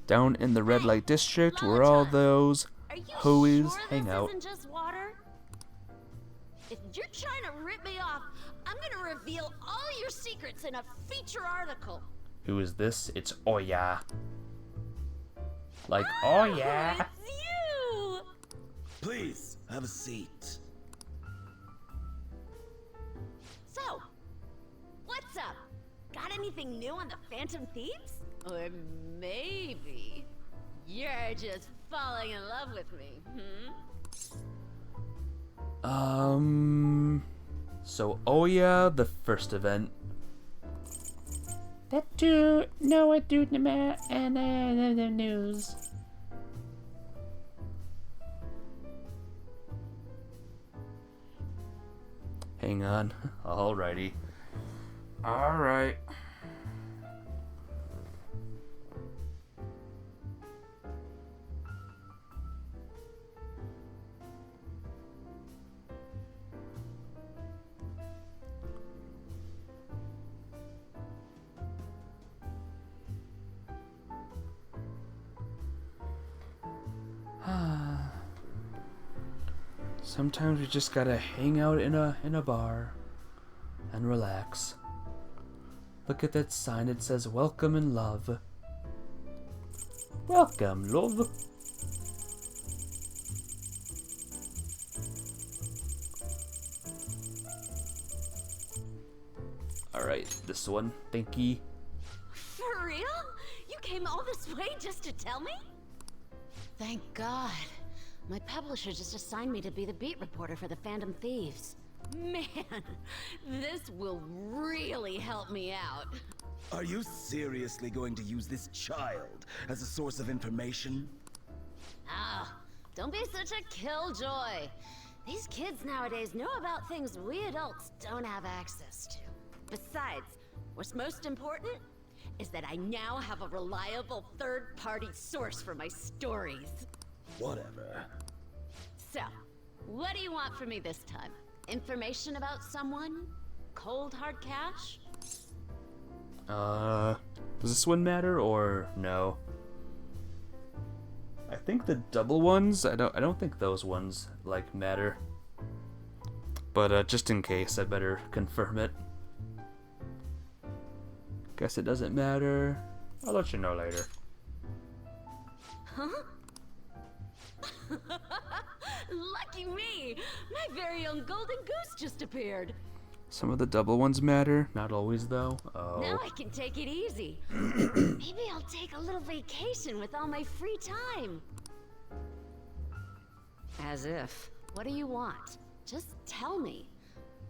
Down in the red light district where all those Are you hoes sure hang this out. isn't just water? If you're trying to rip me off, I'm gonna reveal all your secrets in a feature article. Who is this? It's Oya. Like, oh yeah. It's you! Please, have a seat. So, what's up? Got anything new on the Phantom Thieves? Or maybe you're just falling in love with me, So Oya, the first event. That too, no, I do the news. Hang on. Alrighty. Alright. Sometimes we just gotta hang out in a bar and relax. Look at that sign, it says welcome and love. Welcome, love. Alright, this one, thank you. For real? You came all this way just to tell me? Thank God. My publisher just assigned me to be the beat reporter for the Phantom Thieves. Man, this will really help me out. Are you seriously going to use this child as a source of information? Oh, don't be such a killjoy. These kids nowadays know about things we adults don't have access to. Besides, what's most important is that I now have a reliable third-party source for my stories. Whatever. So, what do you want from me this time? Information about someone? Cold hard cash? Does this one matter or no? I think the double ones, I don't think those ones like matter. But just in case, I better confirm it. Guess it doesn't matter. I'll let you know later. Huh? Lucky me! My very own golden goose just appeared. Some of the double ones matter, not always though. Oh. Now I can take it easy. Maybe I'll take a little vacation with all my free time. As if. What do you want? Just tell me.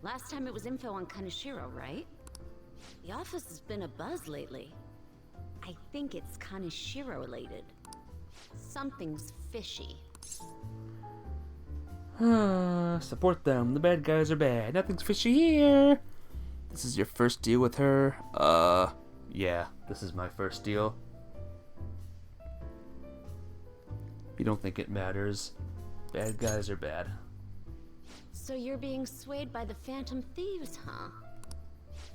Last time it was info on Kaneshiro, right? The office has been a buzz lately. I think it's Kaneshiro related. Something's fishy. Support them. The bad guys are bad. Nothing's fishy here. This is your first deal with her? Yeah, this is my first deal. You don't think it matters? Bad guys are bad. So you're being swayed by the Phantom Thieves, huh?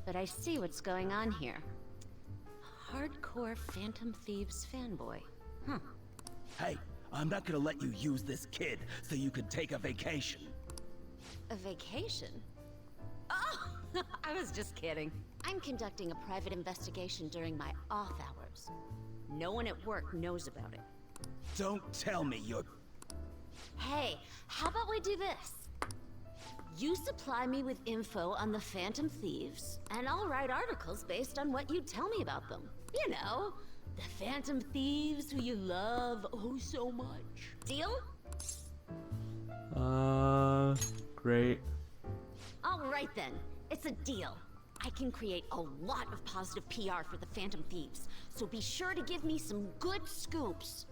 But I see what's going on here. Hardcore Phantom Thieves fanboy. Huh. Hey, I'm not gonna let you use this kid so you can take a vacation. A vacation? Oh, I was just kidding. I'm conducting a private investigation during my off hours. No one at work knows about it. Don't tell me you're... Hey, how about we do this? You supply me with info on the Phantom Thieves, and I'll write articles based on what you tell me about them. You know, the Phantom Thieves who you love oh so much. Deal? Great. All right then, it's a deal. I can create a lot of positive PR for the Phantom Thieves, so be sure to give me some good scoops.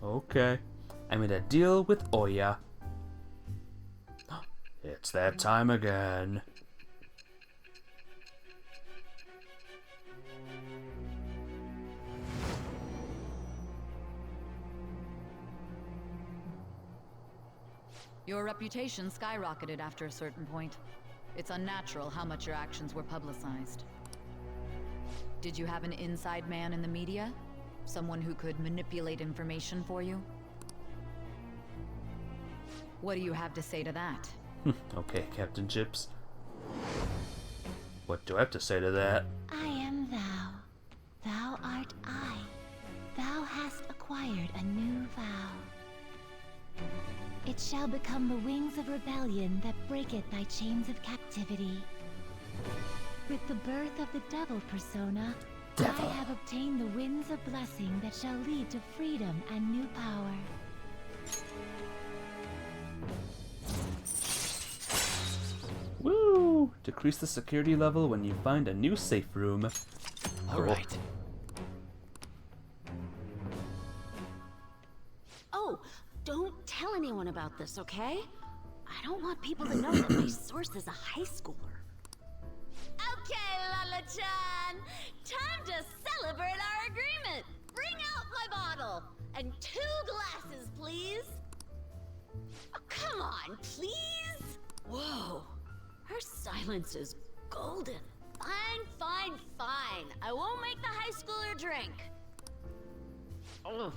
Okay. I'm in a deal with Oya. It's that time again. Your reputation skyrocketed after a certain point. It's unnatural how much your actions were publicized. Did you have an inside man in the media? Someone who could manipulate information for you? What do you have to say to that? Okay, Captain Chips. What do I have to say to that? I am thou. Thou art I. Thou hast acquired a new vow. It shall become the wings of rebellion that breaketh thy chains of captivity. With the birth of the devil persona, Devil. I have obtained the winds of blessing that shall lead to freedom and new power. Woo! Decrease the security level when you find a new safe room. Alright. Oh, don't tell anyone about this, okay? I don't want people to know that my source is a high schooler. Okay, Lala-chan! Time to celebrate our agreement! Bring out my bottle! And 2 glasses, please! Oh, come on, please! Whoa, her silence is golden. Fine, fine, fine. I won't make the high schooler drink. Oh,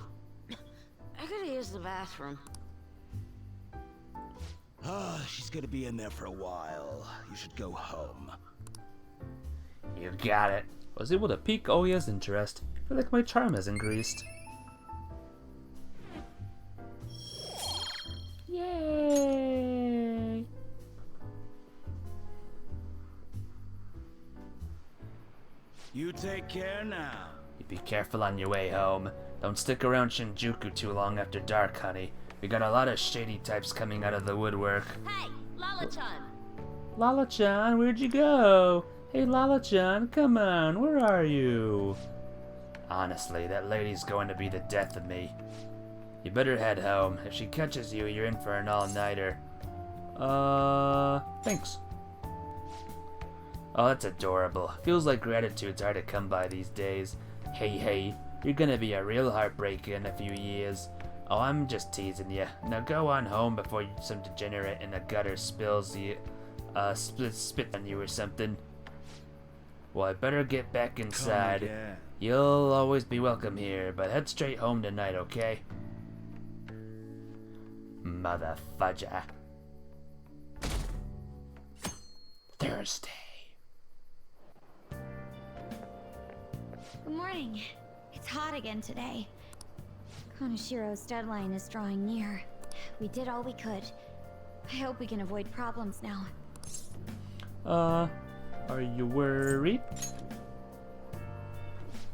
I gotta use the bathroom. She's gonna be in there for a while. You should go home. You got it. I was able to pique Oya's interest. I feel like my charm has increased. Yay! You take care now. You be careful on your way home. Don't stick around Shinjuku too long after dark, honey. We got a lot of shady types coming out of the woodwork. Hey, Lala-chan. Lala-chan, where'd you go? Hey, Lala-chan, come on, where are you? Honestly, that lady's going to be the death of me. You better head home. If she catches you, you're in for an all-nighter. Thanks. Oh, that's adorable. Feels like gratitude's hard to come by these days. Hey, you're gonna be a real heartbreaker in a few years. Oh, I'm just teasing you. Now go on home before some degenerate in the gutter spills you, spit on you or something. Well, I better get back inside. Come again. You'll always be welcome here, but head straight home tonight, okay? Mother fudger. Thursday. Good morning. It's hot again today. Konoshiro's deadline is drawing near. We did all we could. I hope we can avoid problems now. Are you worried?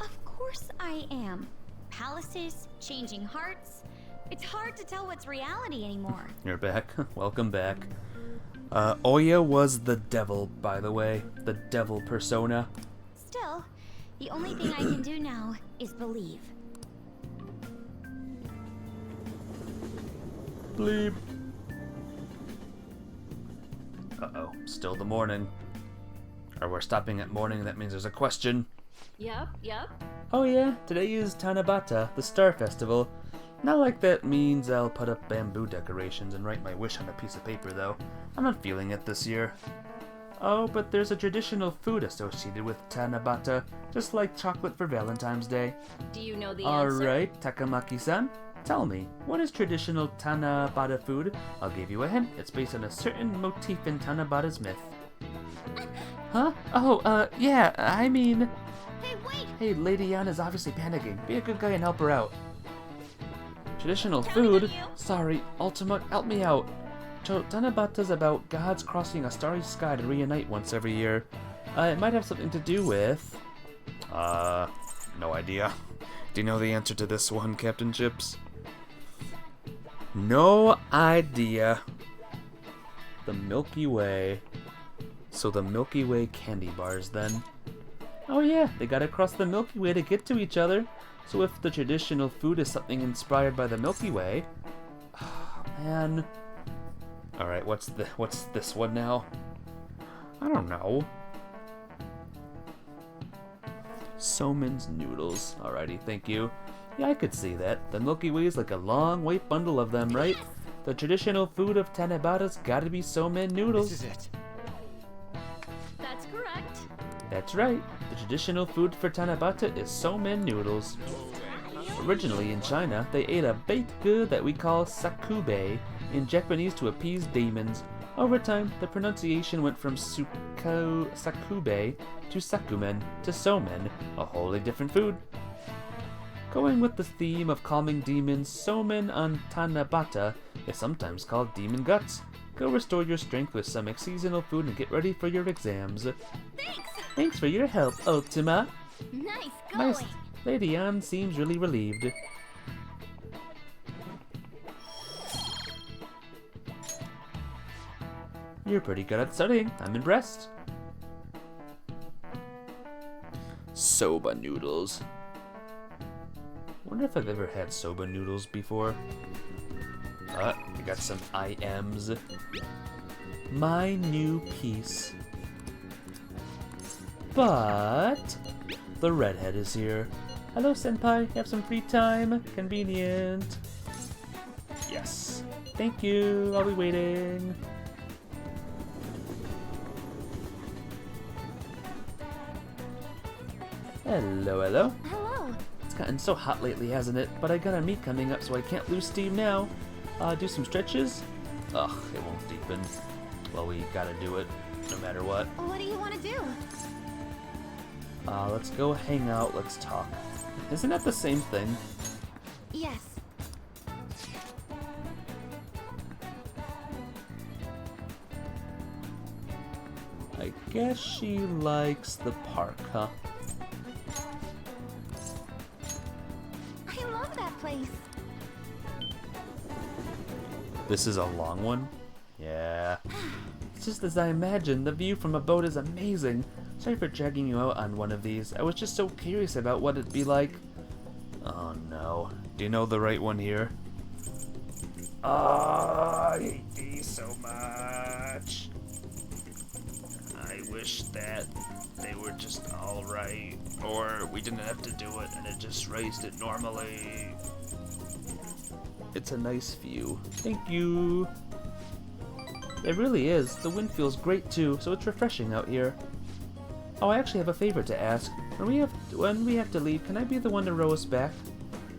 Of course I am. Palaces, changing hearts. It's hard to tell what's reality anymore. You're back. Welcome back. Oya was the devil, by the way. The devil persona. Still, the only thing I can do now is believe. Bleep. Uh-oh. Still the morning. Or we're stopping at morning, that means there's a question. Yep. Oh yeah, today is Tanabata, the Star Festival. Not like that means I'll put up bamboo decorations and write my wish on a piece of paper, though. I'm not feeling it this year. Oh, but there's a traditional food associated with Tanabata, just like chocolate for Valentine's Day. Do you know the answer? Alright, Takamaki-san. Tell me, what is traditional Tanabata food? I'll give you a hint. It's based on a certain motif in Tanabata's myth. Huh? Oh, yeah, I mean... Hey, wait! Hey, Lady Yan is obviously panicking. Be a good guy and help her out. Traditional Counting on food? you. Sorry, Ultima, help me out. Tanabata's about gods crossing a starry sky to reunite once every year. It might have something to do with... no idea. Do you know the answer to this one, Captain Chips? No idea. The Milky Way. So the Milky Way candy bars, then. Oh yeah, they gotta cross the Milky Way to get to each other. So if the traditional food is something inspired by the Milky Way... Oh, man... Alright, what's this one now? I don't know. Somen's noodles. Alrighty, thank you. Yeah, I could see that. The Milky Way is like a long white bundle of them, right? Yes. The traditional food of Tanabata's gotta be somen noodles. This is it. That's correct. That's right. The traditional food for Tanabata is somen noodles. Originally in China, they ate a baked good that we call sakube in Japanese to appease demons. Over time, the pronunciation went from sakube to sakumen to somen, a wholly different food. Going with the theme of calming demons, somen on Tanabata is sometimes called demon guts. Go restore your strength with some seasonal food and get ready for your exams. Thanks! Thanks for your help, Ultima. Nice My going! Lady Anne seems really relieved. You're pretty good at studying. I'm impressed. Soba noodles. Wonder if I've ever had soba noodles before. I got some IMs. My new piece. But the redhead is here. Hello, senpai. Have some free time? Convenient. Yes. Thank you. I'll be waiting. Hello. Hello! It's gotten so hot lately, hasn't it? But I got a meet coming up, so I can't lose steam now. Do some stretches. Ugh, it won't deepen. Well, we gotta do it, no matter what. What do you want to do? Let's go hang out, let's talk. Isn't that the same thing? Yes. I guess she likes the park, huh? I love that place. This is a long one? Yeah. It's just as I imagined. The view from a boat is amazing. Sorry for dragging you out on one of these. I was just so curious about what it'd be like. Oh no. Do you know the right one here? Oh, I hate these so much. I wish that they were just alright. Or we didn't have to do it and it just raised it normally. It's a nice view. Thank you. It really is. The wind feels great too, so it's refreshing out here. Oh, I actually have a favor to ask. When we have to leave, can I be the one to row us back?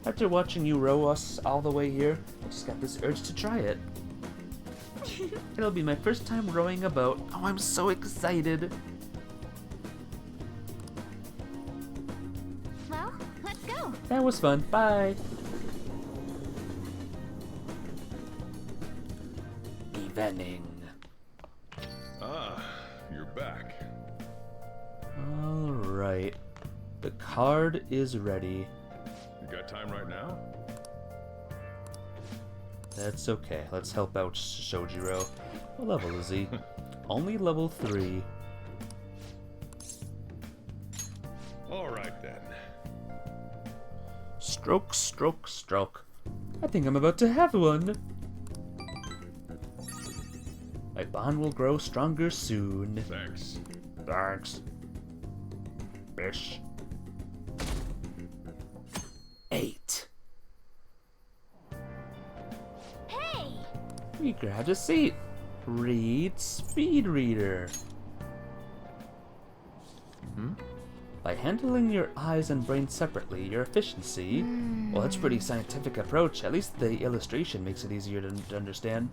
After watching you row us all the way here, I just got this urge to try it. It'll be my first time rowing a boat. Oh, I'm so excited. Well, let's go. That was fun. Bye. Evening. Ah, you're back. Alright. The card is ready. You got time right now? That's okay. Let's help out Shojiro. What level is he? Only level 3. Alright then. Stroke, stroke, stroke. I think I'm about to have one. My bond will grow stronger soon. Thanks. Thanks. Bish. 8. Hey! We grabbed a seat. Read Speed Reader. By handling your eyes and brain separately, your efficiency... Well, that's a pretty scientific approach. At least the illustration makes it easier to understand.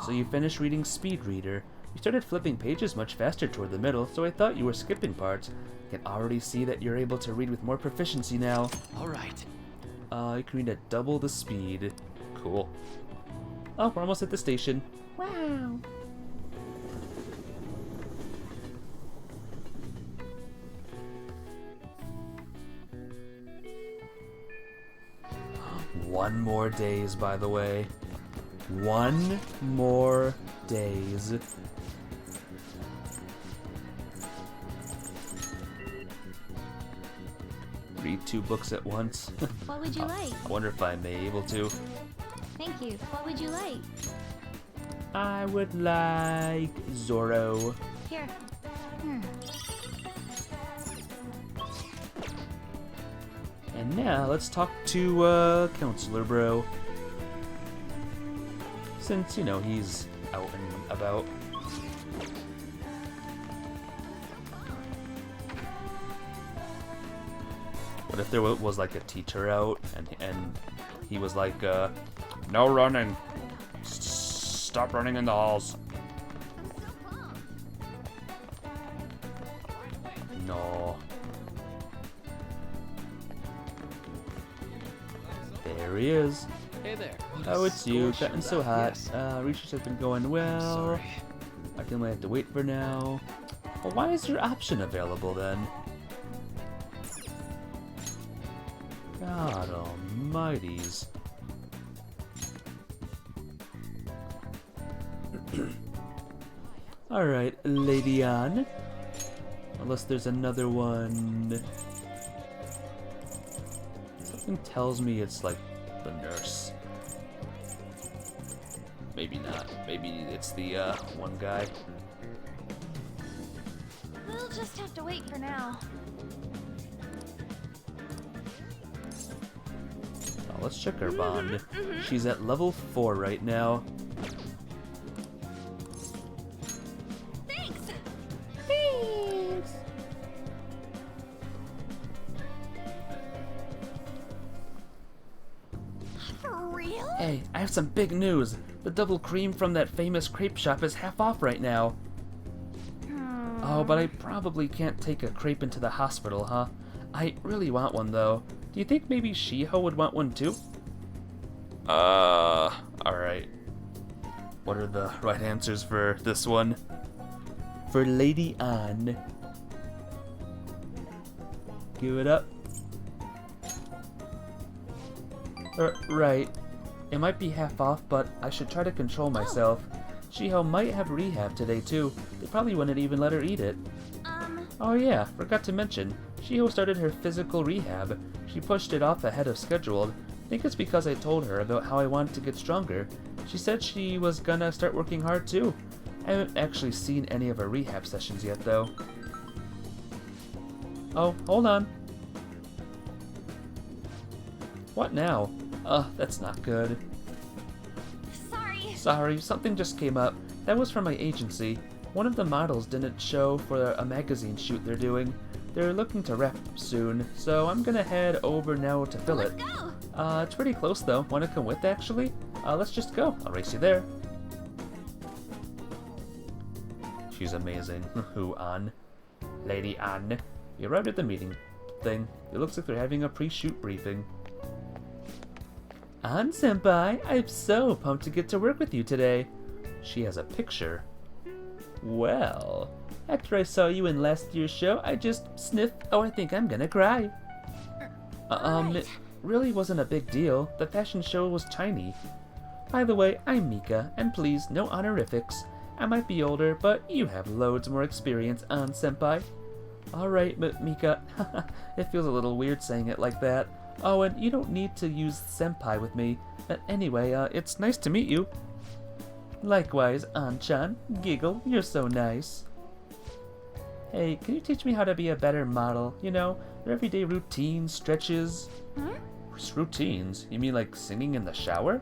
So you finished reading Speed Reader. You started flipping pages much faster toward the middle, so I thought you were skipping parts. I can already see that you're able to read with more proficiency now. Alright. You can read at double the speed. Cool. Oh, we're almost at the station. Wow. One more days, by the way. One more days. Read 2 books at once. What would you like? I wonder if I may be able to. Thank you. What would you like? I would like Zorro. Here. And now let's talk to Counselor Bro. Since, you know, he's out and about. What if there was like a teacher out and he was like, no running. Stop running in the halls. No. There he is. Hey there. Oh, it's you. Gosh, Getting so you're hot. back. Research has been going well. Sorry. I can only have to wait for now. Well, why is your option available then? God almighties. Alright, Lady Anne. Unless there's another one. Something tells me it's like the nurse. Maybe not. Maybe it's the one guy. We'll just have to wait for now. Oh, let's check her bond. She's at level 4 right now. Thanks! Thanks. Hey, I have some big news. The double cream from that famous crepe shop is half off right now. Oh, but I probably can't take a crepe into the hospital, huh? I really want one, though. Do you think maybe Shiho would want one, too? Alright. What are the right answers for this one? For Lady Anne. Give it up. Right. It might be half off, but I should try to control myself. Shiho might have rehab today, too. They probably wouldn't even let her eat it. Oh yeah, forgot to mention. Shiho started her physical rehab. She pushed it off ahead of schedule. I think it's because I told her about how I wanted to get stronger. She said she was gonna start working hard, too. I haven't actually seen any of her rehab sessions yet, though. Oh, hold on. What now? That's not good. Sorry, something just came up. That was from my agency. One of the models didn't show for a magazine shoot they're doing. They're looking to wrap soon, so I'm gonna head over now to fill it. Let's go! It's pretty close though. Wanna come with actually? Let's just go. I'll race you there. She's amazing. Who, Anne? Lady Anne. You arrived at the meeting thing. It looks like they're having a pre-shoot briefing. Anne Senpai, I'm so pumped to get to work with you today. She has a picture. Well, after I saw you in last year's show, I just sniffed. Oh, I think I'm gonna cry. It really wasn't a big deal. The fashion show was tiny. By the way, I'm Mika, and please, no honorifics. I might be older, but you have loads more experience, Anne Senpai. Alright, Mika. It feels a little weird saying it like that. Oh, and you don't need to use senpai with me. Anyway, it's nice to meet you. Likewise, An-chan. Giggle, you're so nice. Hey, can you teach me how to be a better model? You know, your everyday routines, stretches. Routines? You mean like singing in the shower?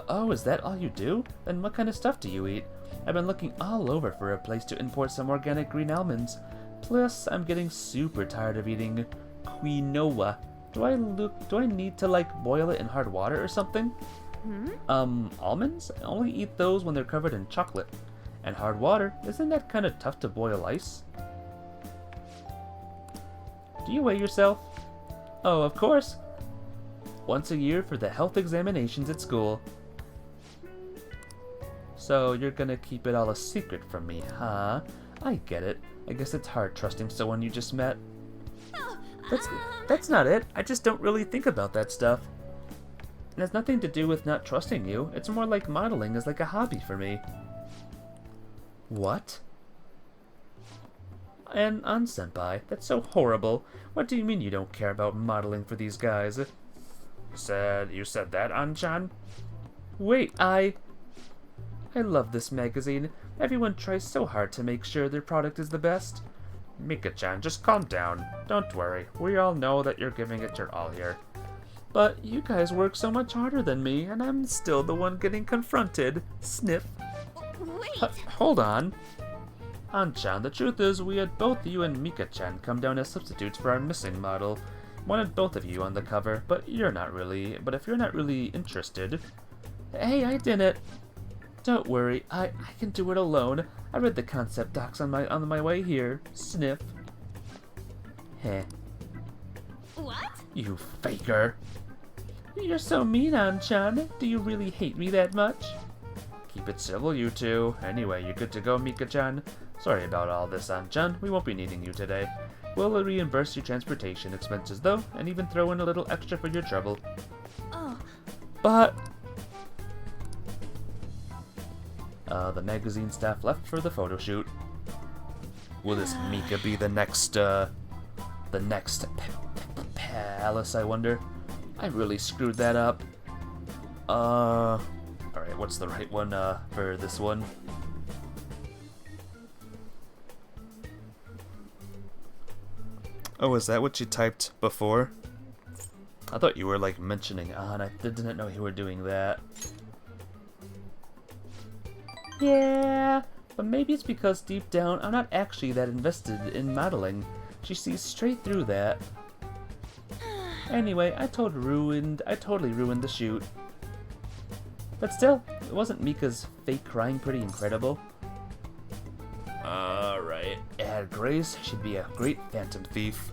Oh, is that all you do? Then what kind of stuff do you eat? I've been looking all over for a place to import some organic green almonds. Plus, I'm getting super tired of eating quinoa. Do I need to like boil it in hard water or something? Almonds? I only eat those when they're covered in chocolate. And hard water, isn't that kind of tough to boil ice? Do you weigh yourself? Oh, of course. Once a year for the health examinations at school. So you're gonna keep it all a secret from me, huh? I get it. I guess it's hard trusting someone you just met. That's not it. I just don't really think about that stuff. It has nothing to do with not trusting you. It's more like modeling is like a hobby for me. What? And An-senpai, that's so horrible. What do you mean you don't care about modeling for these guys? You said that, An-chan? Wait, I love this magazine. Everyone tries so hard to make sure their product is the best. Mika-chan, just calm down. Don't worry. We all know that you're giving it your all here. But you guys work so much harder than me, and I'm still the one getting confronted. Sniff. Wait! Hold on. An-chan, the truth is we had both you and Mika-chan come down as substitutes for our missing model. Wanted both of you on the cover, but if you're not really interested... Hey, I didn't. Don't worry, I can do it alone. I read the concept docs on my way here. Sniff. Heh. What? You faker. You're so mean, An-chan. Do you really hate me that much? Keep it civil, you two. Anyway, you're good to go, Mika-chan. Sorry about all this, An-chan. We won't be needing you today. We'll reimburse your transportation expenses, though, and even throw in a little extra for your trouble. Oh. But... the magazine staff left for the photo shoot. Will this Mika be the next palace, I wonder? I really screwed that up. Alright, what's the right one, for this one? Oh, is that what you typed before? I thought you were, like, mentioning An. I didn't know you were doing that. Yeah, but maybe it's because deep down I'm not actually that invested in modeling. She sees straight through that. Anyway, I totally ruined the shoot. But still, it wasn't Mika's fake crying pretty incredible? Alright, and Grace should be a great phantom thief.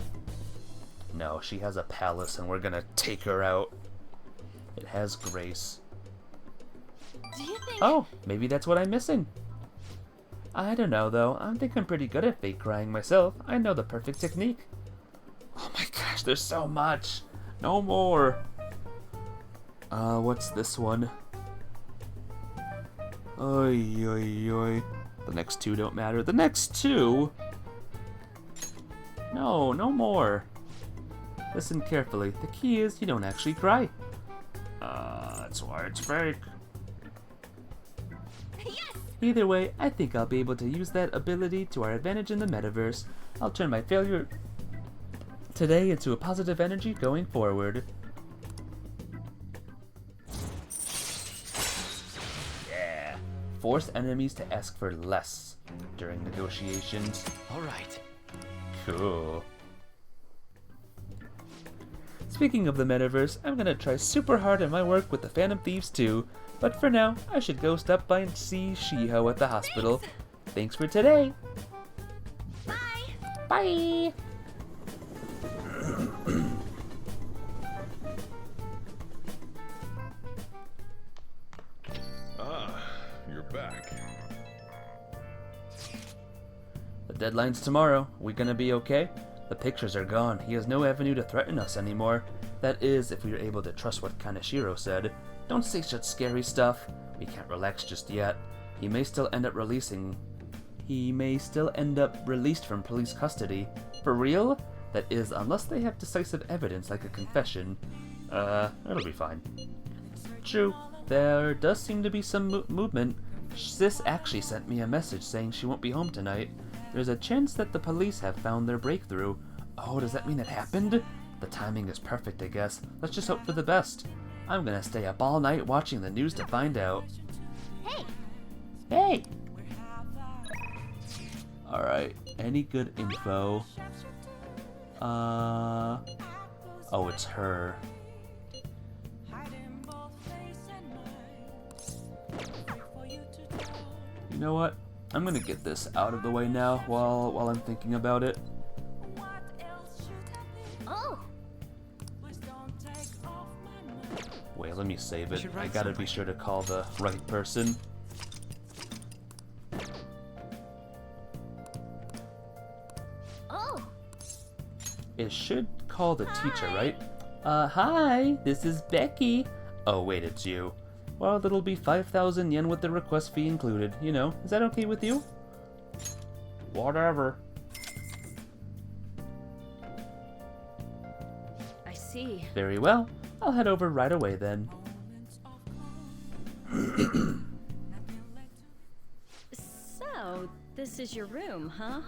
No, she has a palace and we're gonna take her out. It has Grace. Do you think... Oh, maybe that's what I'm missing. I don't know though, I think I'm pretty good at fake crying myself. I know the perfect technique. Oh my gosh, there's so much. No more. What's this one? Oy, oy, oy. The next two don't matter. The next two? No, no more. Listen carefully. The key is you don't actually cry. That's why it's fake. Yes! Either way, I think I'll be able to use that ability to our advantage in the metaverse. I'll turn my failure today into a positive energy going forward. Yeah. Force enemies to ask for less during negotiations. Alright. Cool. Speaking of the metaverse, I'm gonna try super hard at my work with the Phantom Thieves too, but for now, I should go stop by and see Shiho at the hospital. Thanks for today! Bye! Bye! You're back. The deadline's tomorrow. We gonna be okay? The pictures are gone. He has no avenue to threaten us anymore. That is, if we are able to trust what Kaneshiro said. Don't say such scary stuff. We can't relax just yet. He may still end up released from police custody. For real? That is, unless they have decisive evidence like a confession. It'll be fine. True. There does seem to be some movement. Sis actually sent me a message saying she won't be home tonight. There's a chance that the police have found their breakthrough. Oh, does that mean it happened? The timing is perfect, I guess. Let's just hope for the best. I'm gonna stay up all night watching the news to find out. Hey! Hey! Alright, any good info? Oh, it's her. You know what? I'm gonna get this out of the way now while I'm thinking about it. Oh! Wait, let me save You it. should I write gotta be something. sure to call the right person. Oh! It should call the teacher, right? Hi, this is Becky. Oh, wait, it's you. Well, it'll be 5,000 yen with the request fee included. You know, is that okay with you? Whatever. I see. Very well. I'll head over right away then. So, this is your room, huh?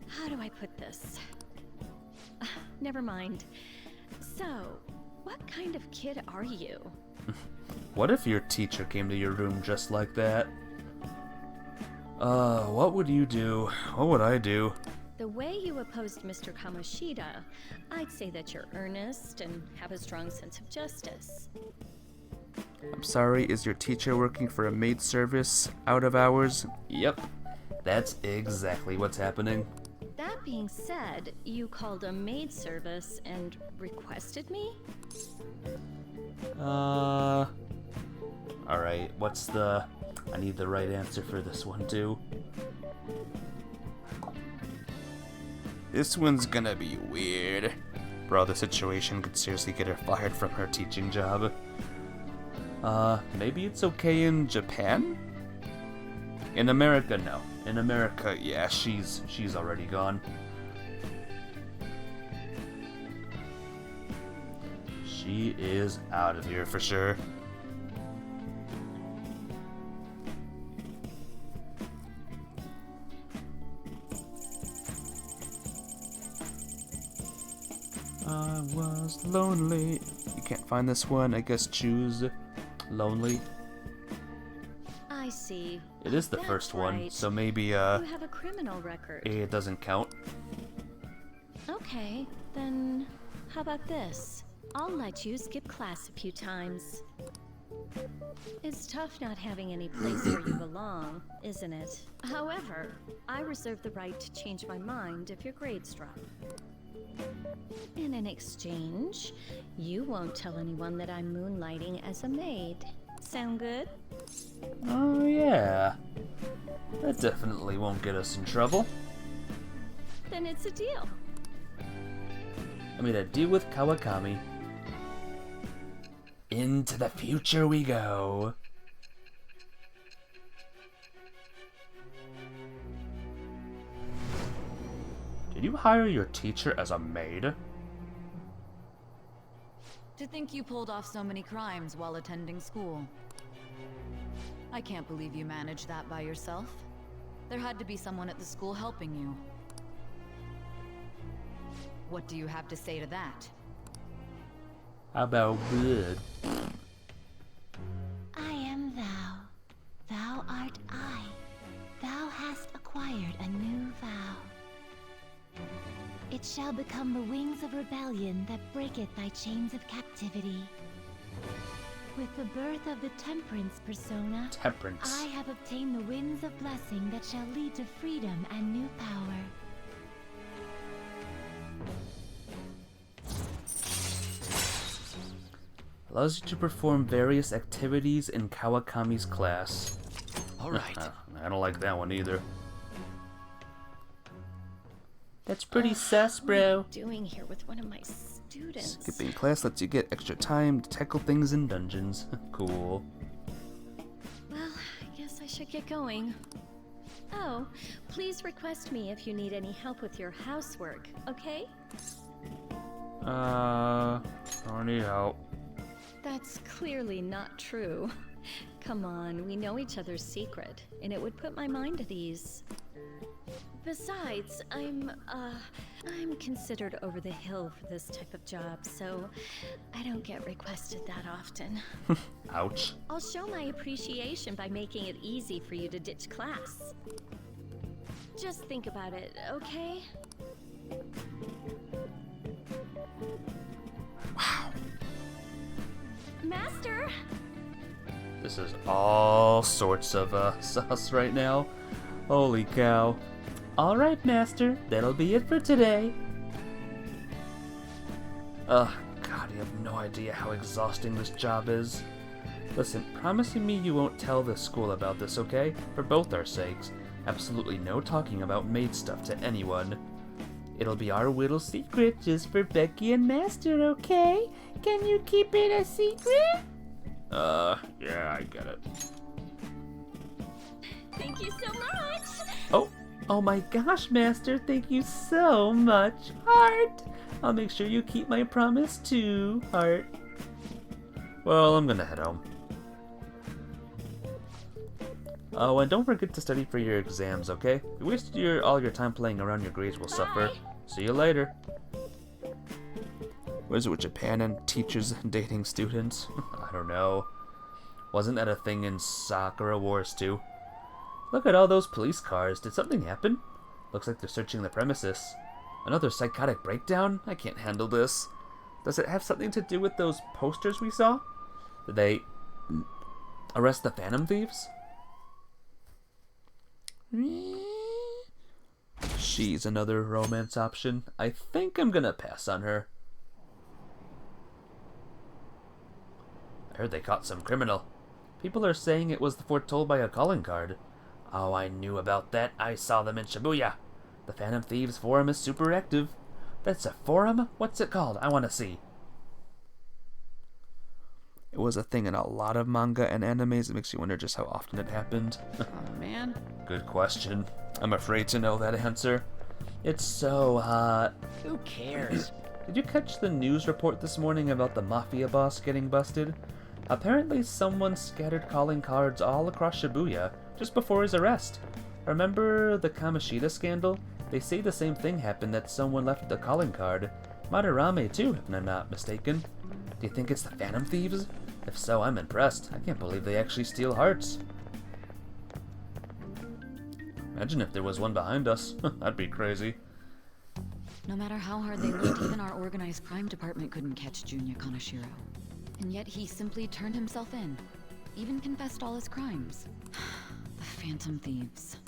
How do I put this? Never mind. So, what kind of kid are you? What if your teacher came to your room just like that? What would you do? What would I do? The way you opposed Mr. Kamoshida, I'd say that you're earnest and have a strong sense of justice. I'm sorry, is your teacher working for a maid service out of hours? Yep, that's exactly what's happening. That being said, you called a maid service and requested me? Alright, what's the... I need the right answer for this one too. This one's gonna be weird. Bro, the situation could seriously get her fired from her teaching job. Maybe it's okay in Japan? In America, no. In America, yeah, she's already gone. She is out of here for sure. I was lonely. You can't find this one. I guess choose lonely. I see. It is the That's first one, right. so maybe You have a criminal record. it doesn't count. Okay, then How about this? I'll let you skip class a few times. It's tough not having any place where you belong, isn't it? However, I reserve the right to change my mind if your grades drop. And in exchange, you won't tell anyone that I'm moonlighting as a maid. Sound good? Oh, yeah. That definitely won't get us in trouble. Then it's a deal. I made a deal with Kawakami. Into the future we go. Did you hire your teacher as a maid? To think you pulled off so many crimes while attending school. I can't believe you managed that by yourself. There had to be someone at the school helping you. What do you have to say to that? How about good? I am thou. Thou art I. Thou hast acquired a new vow. It shall become the wings of rebellion that breaketh thy chains of captivity. With the birth of the Temperance persona, Temperance. I have obtained the winds of blessing that shall lead to freedom and new power. Allows you to perform various activities in Kawakami's class. Alright. I don't like that one either. That's pretty sus, bro. Doing here with one of my students. Skipping class lets you get extra time to tackle things in dungeons. Cool. Well, I guess I should get going. Oh, please request me if you need any help with your housework, okay? I don't need help. That's clearly not true. Come on, we know each other's secret, and it would put my mind at ease. Besides, I'm considered over the hill for this type of job, so I don't get requested that often. Ouch. I'll show my appreciation by making it easy for you to ditch class. Just think about it, okay? Wow. Master! This is all sorts of sus right now. Holy cow. Alright, Master, that'll be it for today. Ugh, God, you have no idea how exhausting this job is. Listen, promising me you won't tell the school about this, okay? For both our sakes. Absolutely no talking about maid stuff to anyone. It'll be our little secret just for Becky and Master, okay? Can you keep it a secret? Yeah, I get it. Thank you so much! Oh my gosh, Master, thank you so much, Heart! I'll make sure you keep my promise too, Heart. Well, I'm gonna head home. Oh, and don't forget to study for your exams, okay? If you wasted all your time playing around, your grades will suffer. See you later. What is it with Japan and teachers dating students? I don't know. Wasn't that a thing in Sakura Wars too? Look at all those police cars. Did something happen? Looks like they're searching the premises. Another psychotic breakdown? I can't handle this. Does it have something to do with those posters we saw? Did they arrest the Phantom Thieves? She's another romance option. I think I'm gonna pass on her. I heard they caught some criminal. People are saying it was foretold by a calling card. Oh, I knew about that. I saw them in Shibuya. The Phantom Thieves forum is super active. That's a forum? What's it called? I want to see. It was a thing in a lot of manga and animes. It makes you wonder just how often it happened. Oh, man. Good question. I'm afraid to know that answer. It's so hot. Who cares? Did you catch the news report this morning about the mafia boss getting busted? Apparently someone scattered calling cards all across Shibuya just before his arrest. Remember the Kamoshida scandal? They say the same thing happened, that someone left the calling card. Madarame too, if I'm not mistaken. Do you think it's the Phantom Thieves? If so, I'm impressed. I can't believe they actually steal hearts. Imagine if there was one behind us. That'd be crazy. No matter how hard they looked, even our organized crime department couldn't catch Junya Kaneshiro. And yet he simply turned himself in. Even confessed all his crimes. The Phantom Thieves.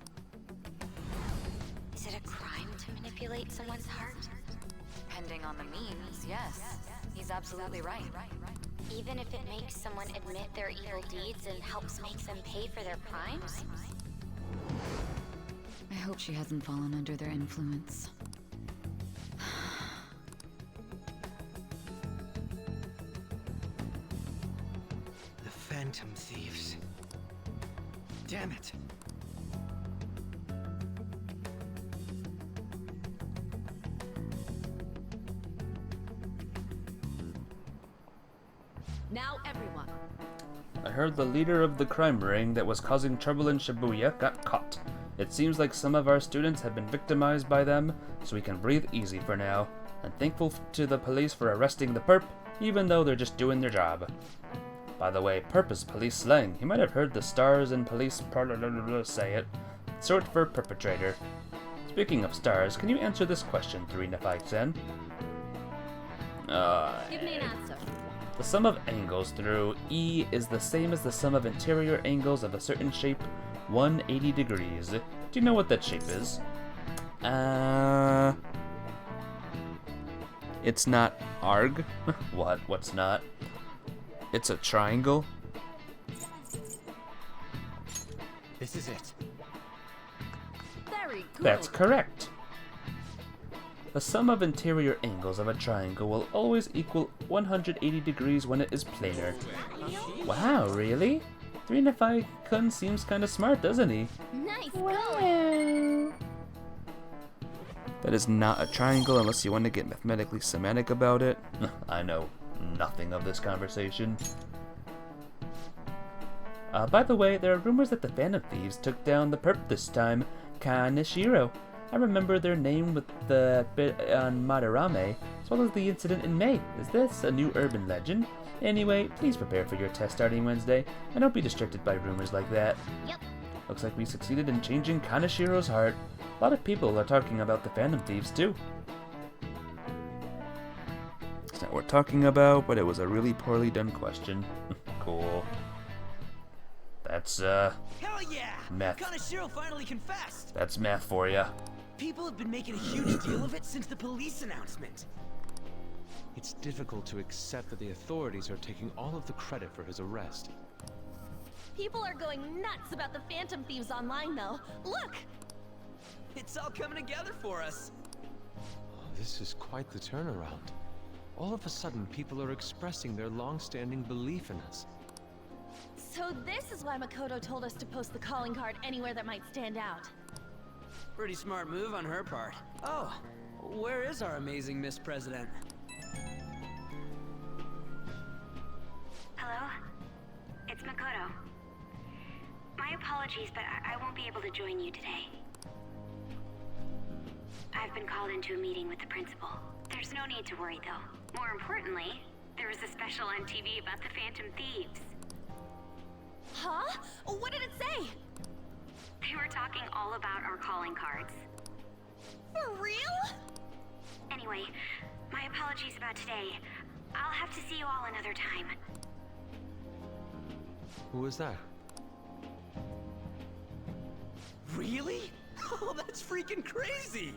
Is it a crime to manipulate someone's heart? Depending on the means, yes. He's absolutely right. Even if it makes someone admit their evil deeds and helps make them pay for their crimes? I hope she hasn't fallen under their influence. The Phantom Thieves. Damn it. Now everyone. I heard the leader of the crime ring that was causing trouble in Shibuya got caught. It seems like some of our students have been victimized by them, so we can breathe easy for now. I'm thankful to the police for arresting the perp, even though they're just doing their job. By the way, perp is police slang. You might have heard the stars in police say it. It's short for perpetrator. Speaking of stars, can you answer this question, 3-5-10? Give me an answer. The sum of angles through E is the same as the sum of interior angles of a certain shape, 180 degrees. Do you know what that shape is? It's not arg? What? What's not? It's a triangle? This is it. Very good. That's correct. The sum of interior angles of a triangle will always equal 180 degrees when it is planar. Wow, really? 3-5-kun seems kinda smart, doesn't he? Nice Wow. That is not a triangle unless you want to get mathematically semantic about it. I know nothing of this conversation. By the way, there are rumors that the Phantom Thieves took down the perp this time, Kaneshiro. I remember their name with the bit on Madarame, as well as the incident in May. Is this a new urban legend? Anyway, please prepare for your test starting Wednesday, and don't be distracted by rumors like that. Yep. Looks like we succeeded in changing Kaneshiro's heart. A lot of people are talking about the Phantom Thieves too. It's not what we're talking about, but it was a really poorly done question. Cool. That's, Hell yeah! math. Kaneshiro finally confessed! That's math for ya. People have been making a huge deal of it since the police announcement. It's difficult to accept that the authorities are taking all of the credit for his arrest. People are going nuts about the Phantom Thieves online, though. Look! It's all coming together for us. Oh, this is quite the turnaround. All of a sudden, people are expressing their long-standing belief in us. So this is why Makoto told us to post the calling card anywhere that might stand out. Pretty smart move on her part. Oh, where is our amazing Miss President? Hello? It's Makoto. My apologies, but I won't be able to join you today. I've been called into a meeting with the principal. There's no need to worry, though. More importantly, there was a special on TV about the Phantom Thieves. Huh? What did it say? They were talking all about our calling cards. For real? Anyway, my apologies about today. I'll have to see you all another time. Who was that? Really? Oh, that's freaking crazy!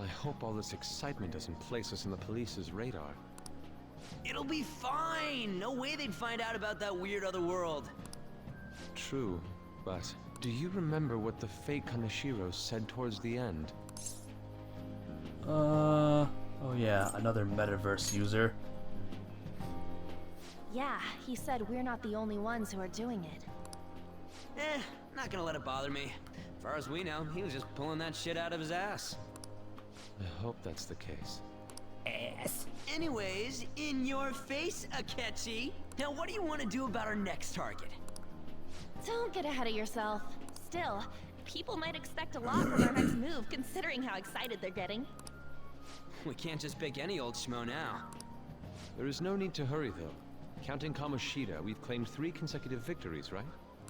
I hope all this excitement doesn't place us in the police's radar. It'll be fine! No way they'd find out about that weird other world. True, but do you remember what the fake Kaneshiro said towards the end? Oh yeah, another metaverse user. Yeah, he said we're not the only ones who are doing it. Not gonna let it bother me. As far as we know, he was just pulling that shit out of his ass. I hope that's the case. Ass. Anyways, in your face, Akechi. Now what do you want to do about our next target? Don't get ahead of yourself. Still, people might expect a lot from our next move, considering how excited they're getting. We can't just pick any old schmo now. There is no need to hurry, though. Counting Kamoshida, we've claimed 3 consecutive victories, right?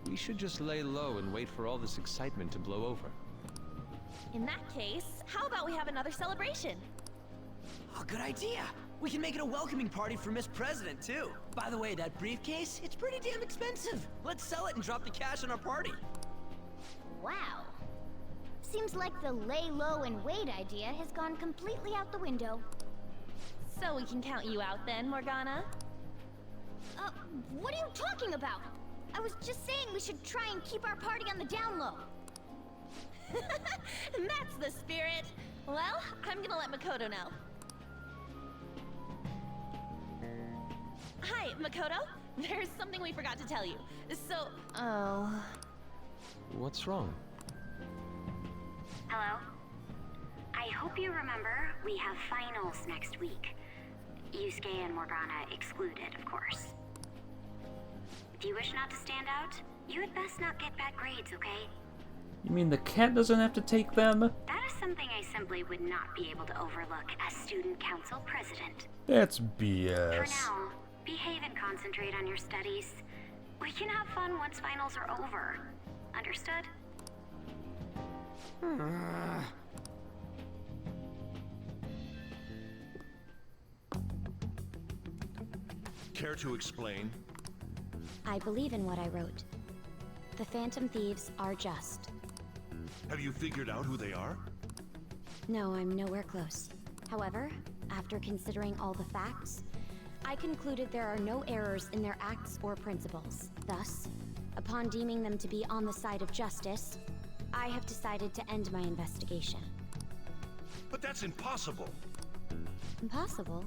We should just lay low and wait for all this excitement to blow over. In that case, how about we have another celebration? Oh, good idea. We can make it a welcoming party for Miss President, too. By the way, that briefcase, it's pretty damn expensive. Let's sell it and drop the cash on our party. Wow. Seems like the lay low and wait idea has gone completely out the window. So we can count you out then, Morgana? What are you talking about? I was just saying we should try and keep our party on the down low. That's the spirit. Well, I'm gonna let Makoto know. Hi, Makoto. There's something we forgot to tell you. So, Oh. What's wrong? Hello? I hope you remember we have finals next week. Yusuke and Morgana excluded, of course. If you wish not to stand out, you had best not get bad grades, okay? You mean the cat doesn't have to take them? That is something I simply would not be able to overlook as student council president. That's For BS. now, behave and concentrate on your studies. We can have fun once finals are over. Understood? Care to explain? I believe in what I wrote. The Phantom Thieves are just. Have you figured out who they are? No, I'm nowhere close. However, after considering all the facts, I concluded there are no errors in their acts or principles. Thus, upon deeming them to be on the side of justice, I have decided to end my investigation. But that's impossible. Impossible?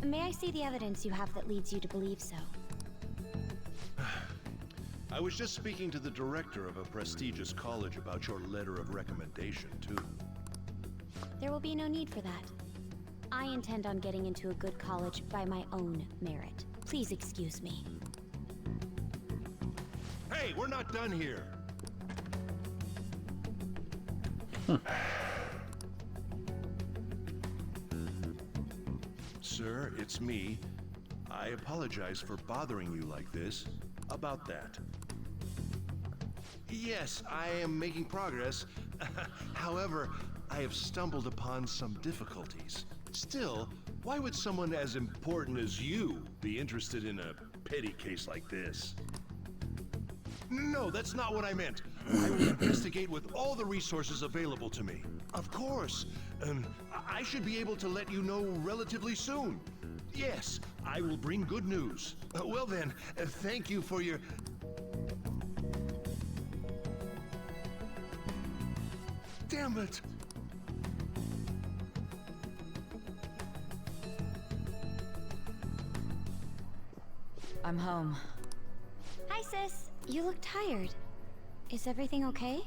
May I see the evidence you have that leads you to believe so? I was just speaking to the director of a prestigious college about your letter of recommendation, too. There will be no need for that. I intend on getting into a good college by my own merit. Please excuse me. Hey, we're not done here. Sir, it's me. I apologize for bothering you like this. About that. Yes, I am making progress. However, I have stumbled upon some difficulties. Still, why would someone as important as you be interested in a petty case like this? No, that's not what I meant. I will investigate with all the resources available to me. Of course. I should be able to let you know relatively soon. Yes, I will bring good news. Well then, thank you for your... Damn it! I'm home. Hi, sis. You look tired. Is everything okay?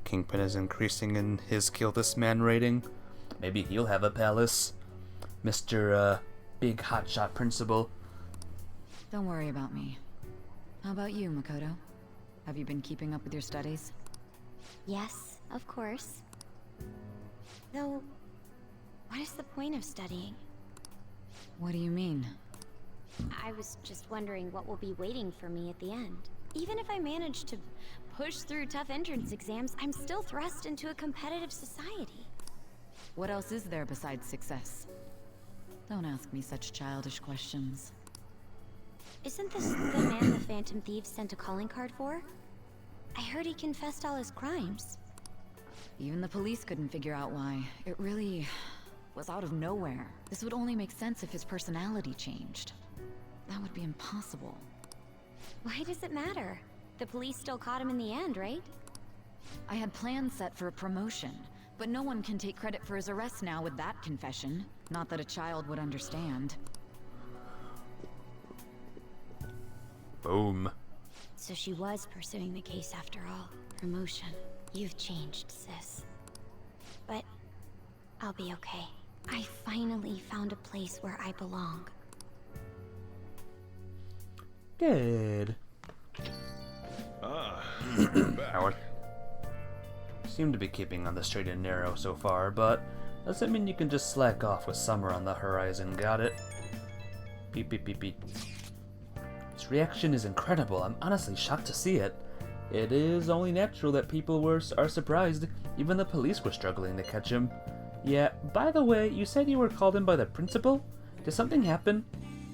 Kingpin is increasing in his kill this man rating. Maybe he'll have a palace. Mr. Big Hotshot Principal. Don't worry about me. How about you, Makoto? Have you been keeping up with your studies? Yes, of course. Though, what is the point of studying? What do you mean? I was just wondering what will be waiting for me at the end. Even if I manage to push through tough entrance exams, I'm still thrust into a competitive society. What else is there besides success? Don't ask me such childish questions. Isn't this the man the Phantom Thieves sent a calling card for? I heard he confessed all his crimes. Even the police couldn't figure out why. It really was out of nowhere. This would only make sense if his personality changed. That would be impossible. Why does it matter? The police still caught him in the end, right? I had plans set for a promotion, but no one can take credit for his arrest now with that confession. Not that a child would understand. Boom. So she was pursuing the case after all. Promotion. You've changed, sis. But I'll be okay. I finally found a place where I belong. Good. You're back. Howard. Seem to be keeping on the straight and narrow so far, but doesn't mean you can just slack off with summer on the horizon, got it? Beep beep beep beep. His reaction is incredible. I'm honestly shocked to see it. It is only natural that people are surprised. Even the police were struggling to catch him. Yeah, by the way, you said you were called in by the principal? Did something happen?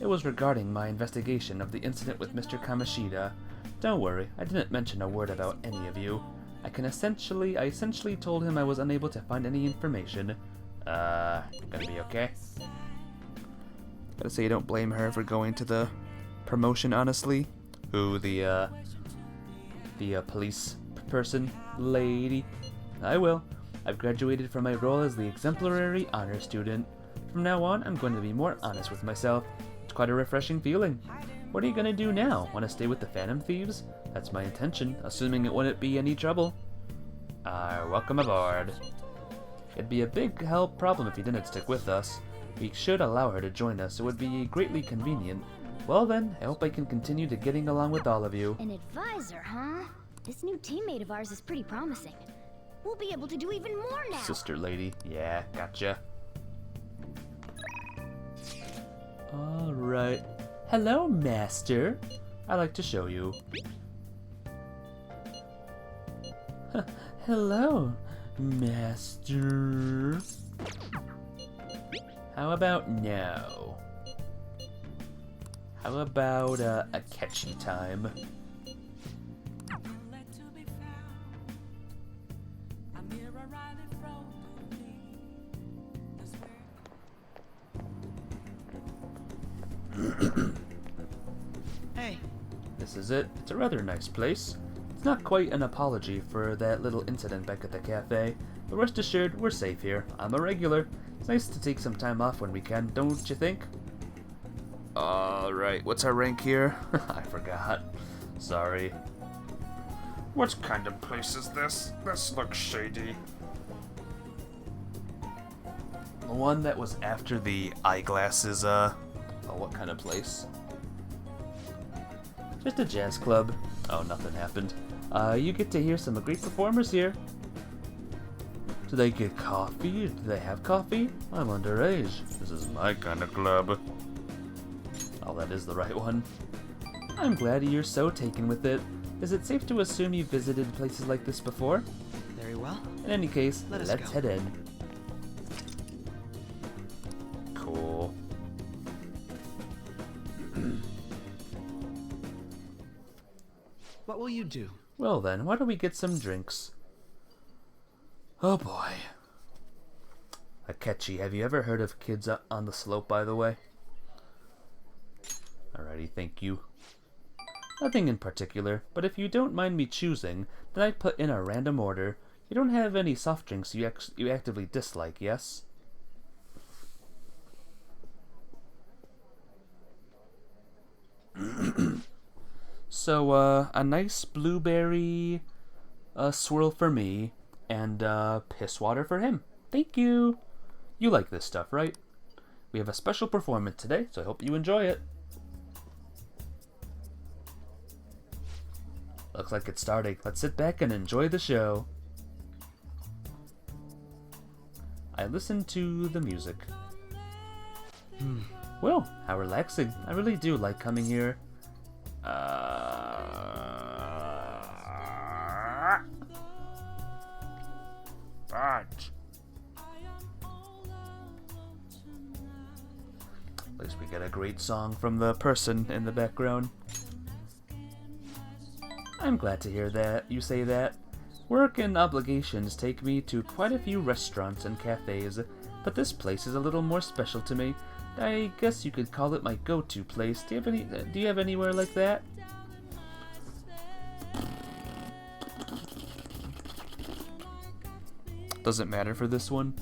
It was regarding my investigation of the incident with Mr. Kamishita. Don't worry, I didn't mention a word about any of you. I essentially told him I was unable to find any information. Gonna be okay? Gotta say, you don't blame her for going to the promotion, honestly. Who, the police person lady? I will. I've graduated from my role as the exemplary honor student. From now on, I'm going to be more honest with myself. It's quite a refreshing feeling. What are you gonna do now? Want to stay with the Phantom Thieves? That's my intention, assuming it wouldn't be any trouble. Welcome aboard. It'd be a big problem if you didn't stick with us. We should allow her to join us. It would be greatly convenient. Well then, I hope I can continue to getting along with all of you. An advisor, huh? This new teammate of ours is pretty promising. We'll be able to do even more now. Sister lady. Yeah, gotcha. Alright. Hello, Master. I'd like to show you. Hello, Master. How about no? How about a catchy time? Hey. This is it. It's a rather nice place. It's not quite an apology for that little incident back at the cafe, but rest assured, we're safe here. I'm a regular. It's nice to take some time off when we can, don't you think? Alright, what's our rank here? I forgot. Sorry. What kind of place is this? This looks shady. The one that was after the eyeglasses, what kind of place? Just a jazz club. Oh, nothing happened. You get to hear some great performers here. Do they get coffee? Do they have coffee? I'm underage. This is my kind of club. Oh, that is the right one. I'm glad you're so taken with it. Is it safe to assume you've visited places like this before? Very well. In any case, Let's let's go. head in. Cool. What will you do? Well then, why don't we get some drinks? Oh boy. Akechi, have you ever heard of Kids on the Slope, by the way? Alrighty, thank you. Nothing in particular, but if you don't mind me choosing, then I'd put in a random order. You don't have any soft drinks you actively dislike, yes? So, a nice blueberry swirl for me, and piss water for him. Thank you! You like this stuff, right? We have a special performance today, so I hope you enjoy it. Looks like it's starting. Let's sit back and enjoy the show. I listen to the music. Well, how relaxing. I really do like coming here. But At least we get a great song from the person in the background. I'm glad to hear that you say that. Work and obligations take me to quite a few restaurants and cafes, but this place is a little more special to me. I guess you could call it my go-to place. Do you have anywhere like that? Doesn't matter for this one.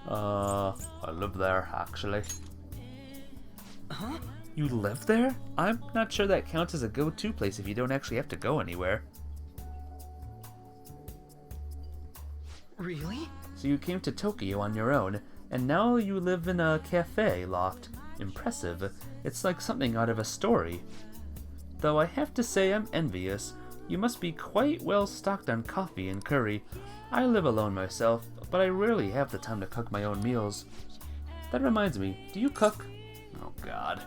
I live there, actually. Huh? You live there? I'm not sure that counts as a go-to place if you don't actually have to go anywhere. Really? So you came to Tokyo on your own, and now you live in a cafe loft. Impressive. It's like something out of a story. Though I have to say I'm envious. You must be quite well stocked on coffee and curry. I live alone myself, but I rarely have the time to cook my own meals. That reminds me, do you cook? Oh god.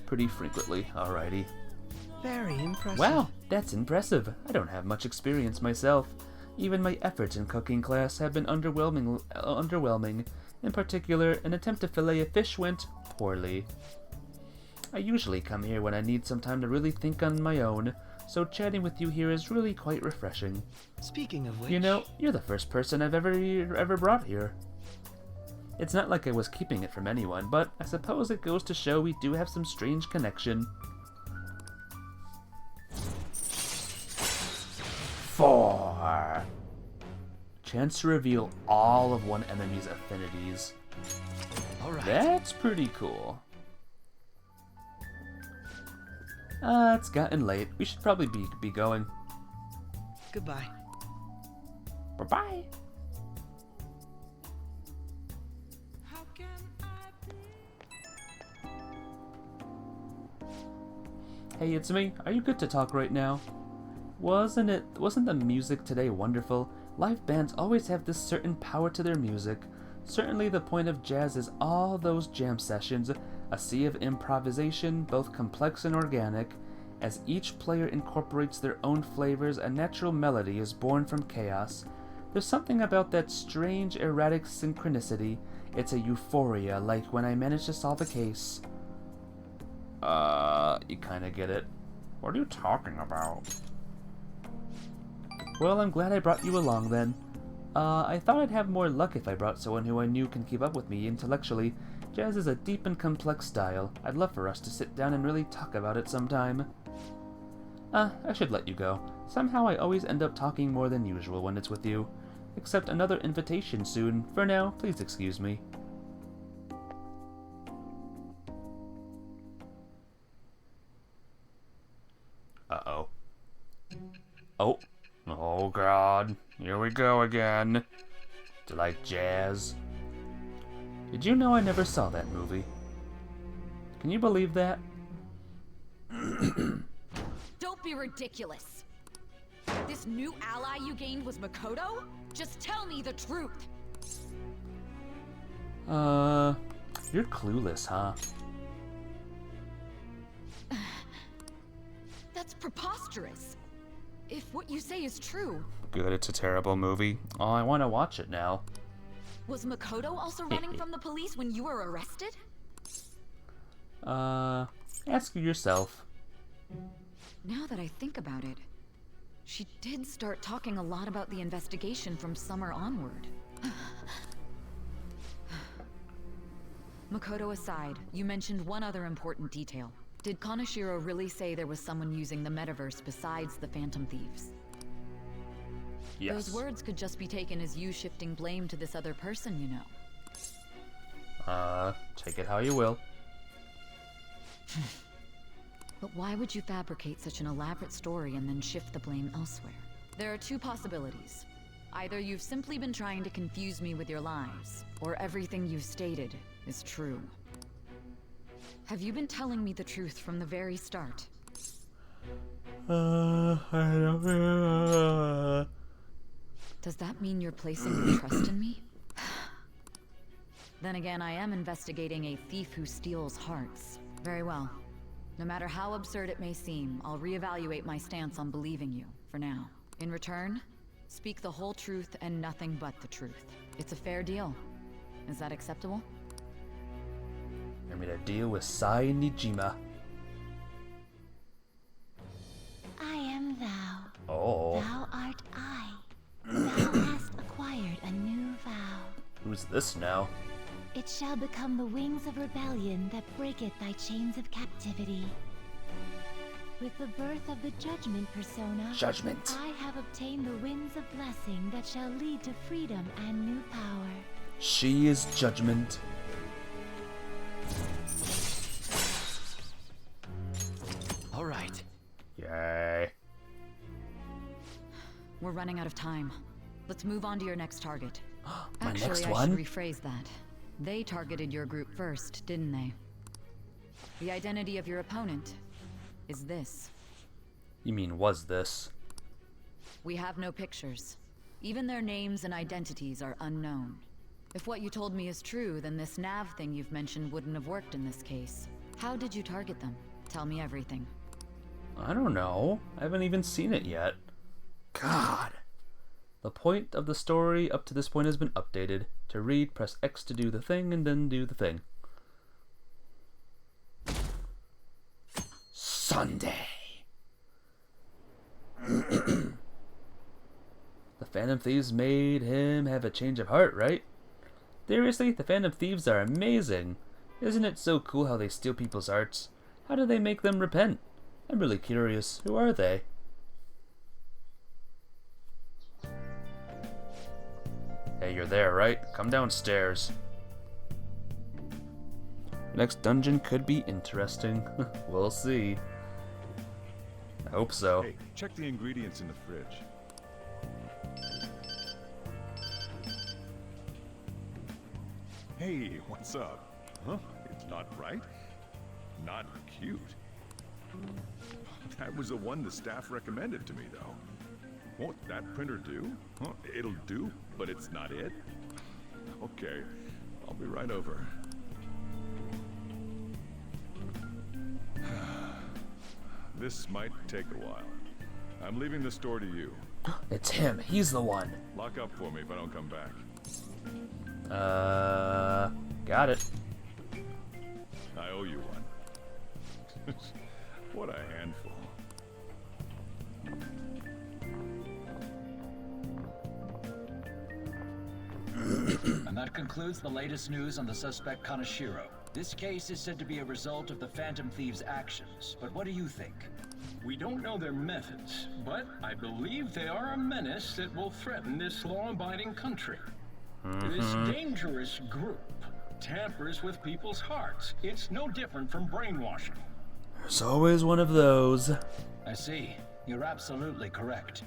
Pretty frequently, alrighty. Very impressive. Wow, that's impressive. I don't have much experience myself. Even my efforts in cooking class have been underwhelming. In particular, an attempt to fillet a fish went poorly. I usually come here when I need some time to really think on my own, so chatting with you here is really quite refreshing. Speaking of which... You know, you're the first person I've ever brought here. It's not like I was keeping it from anyone, but I suppose it goes to show we do have some strange connection. 4. Chance to reveal all of one enemy's affinities. Alright. That's pretty cool. It's gotten late. We should probably be going. Goodbye. Bye-bye. Hey, it's me. Are you good to talk right now? Wasn't the music today wonderful? Live bands always have this certain power to their music. Certainly the point of jazz is all those jam sessions, a sea of improvisation, both complex and organic. As each player incorporates their own flavors, a natural melody is born from chaos. There's something about that strange, erratic synchronicity. It's a euphoria, like when I manage to solve a case. You kinda get it. What are you talking about? Well, I'm glad I brought you along then. I thought I'd have more luck if I brought someone who I knew can keep up with me intellectually. Jazz is a deep and complex style. I'd love for us to sit down and really talk about it sometime. I should let you go. Somehow I always end up talking more than usual when it's with you. Accept another invitation soon. For now, please excuse me. Uh-oh. Oh. Oh god, here we go again. Do you like jazz? Did you know I never saw that movie? Can you believe that? Don't be ridiculous. This new ally you gained was Makoto? Just tell me the truth. You're clueless, huh? That's preposterous. If what you say is true, Good, it's a terrible movie. Oh, I want to watch it now. was Makoto also running from the police when you were arrested? Ask yourself. Now that I think about it, she did start talking a lot about the investigation from summer onward. Makoto aside, you mentioned one other important detail. Did Kaneshiro really say there was someone using the metaverse besides the Phantom Thieves? Yes. Those words could just be taken as you shifting blame to this other person, you know. Take it how you will. But why would you fabricate such an elaborate story and then shift the blame elsewhere? There are two possibilities. Either you've simply been trying to confuse me with your lies, or everything you've stated is true. Have you been telling me the truth from the very start? I don't know. Does that mean you're placing your trust in me? Then again, I am investigating a thief who steals hearts. Very well. No matter how absurd it may seem, I'll reevaluate my stance on believing you, for now. In return, speak the whole truth and nothing but the truth. It's a fair deal. Is that acceptable? I made a deal with Sai Nijima. I am thou. Oh. Thou art I. Thou hast acquired a new vow. Who's this now? It shall become the wings of rebellion that breaketh thy chains of captivity. With the birth of the Judgment persona, Judgment. I have obtained the winds of blessing that shall lead to freedom and new power. She is Judgment. All right. Yay. We're running out of time. Let's move on to your next target. My Actually, next I one? should rephrase that. They targeted your group first, didn't they? The identity of your opponent is this. You mean was this? We have no pictures. Even their names and identities are unknown. If what you told me is true, then this nav thing you've mentioned wouldn't have worked in this case. How did you target them? Tell me everything. I don't know. I haven't even seen it yet. God. The point of the story up to this point has been updated. To read, press X to do the thing, and then do the thing. Sunday. The Phantom Thieves made him have a change of heart, right? Seriously, the Phantom Thieves are amazing. Isn't it so cool how they steal people's hearts? How do they make them repent? I'm really curious. Who are they? Hey, you're there, right? Come downstairs. Next dungeon could be interesting. We'll see. I hope so. Hey, check the ingredients in the fridge. Hey, what's up? Huh? It's not right? Not cute. That was the one the staff recommended to me, though. Won't that printer do? Huh? It'll do, but it's not it? Okay, I'll be right over. This might take a while. I'm leaving the store to you. It's him. He's the one. Lock up for me if I don't come back. Got it. I owe you one. What a handful. And that concludes the latest news on the suspect Kaneshiro. This case is said to be a result of the Phantom Thieves' actions, but what do you think? We don't know their methods, but I believe they are a menace that will threaten this law-abiding country. This dangerous group tampers with people's hearts. It's no different from brainwashing. There's always one of those. I see. You're absolutely correct.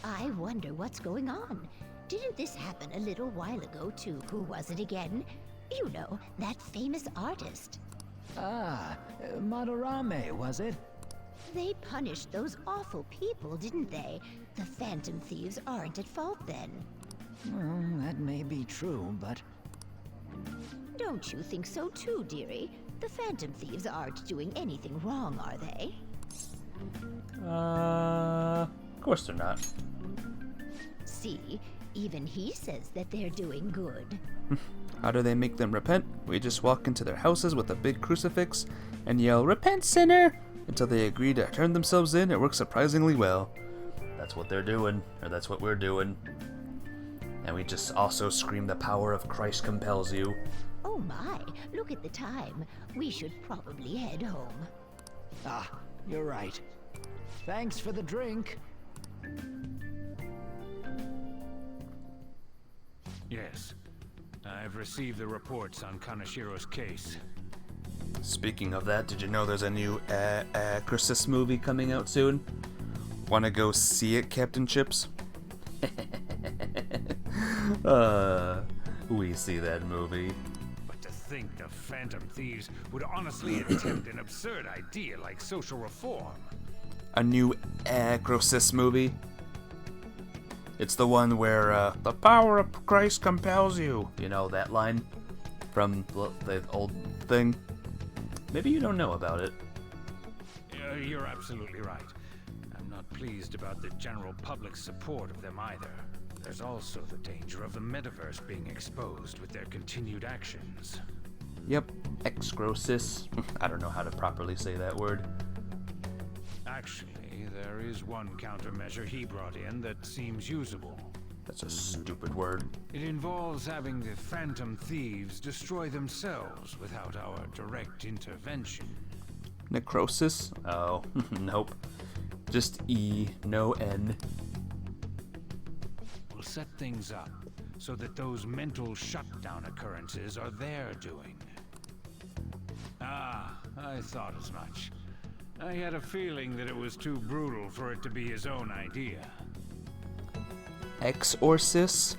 I wonder what's going on. Didn't this happen a little while ago to, who was it again? You know, that famous artist. Ah, Madarame, was it? They punished those awful people, didn't they? The Phantom Thieves aren't at fault then. Well, that may be true, but... Don't you think so too, dearie? The Phantom Thieves aren't doing anything wrong, are they? Of course they're not. See, even he says that they're doing good. How do they make them repent? We just walk into their houses with a big crucifix and yell, "Repent, sinner!" until they agree to turn themselves in. It works surprisingly well. That's what they're doing, or that's what we're doing. And we just also scream, "The power of Christ compels you." Oh my, look at the time. We should probably head home. Ah, you're right. Thanks for the drink. Yes. I've received the reports on Kaneshiro's case. Speaking of that, did you know there's a new Exorcist movie coming out soon? Wanna go see it, Captain Chips? We see that movie. But to think the Phantom Thieves would honestly attempt an absurd idea like social reform. A new Exorcist movie? It's the one where, "The power of Christ compels you." You know, that line from the old thing? Maybe you don't know about it. You're absolutely right. I'm not pleased about the general public's support of them either. There's also the danger of the metaverse being exposed with their continued actions. Yep, Exorcist. I don't know how to properly say that word. Actually, there is one countermeasure he brought in that seems usable. That's a stupid word. It involves having the Phantom Thieves destroy themselves without our direct intervention. Necrosis? Oh, nope. Just E, no N. We'll set things up so that those mental shutdown occurrences are their doing. Ah, I thought as much. I had a feeling that it was too brutal for it to be his own idea. Exorcist?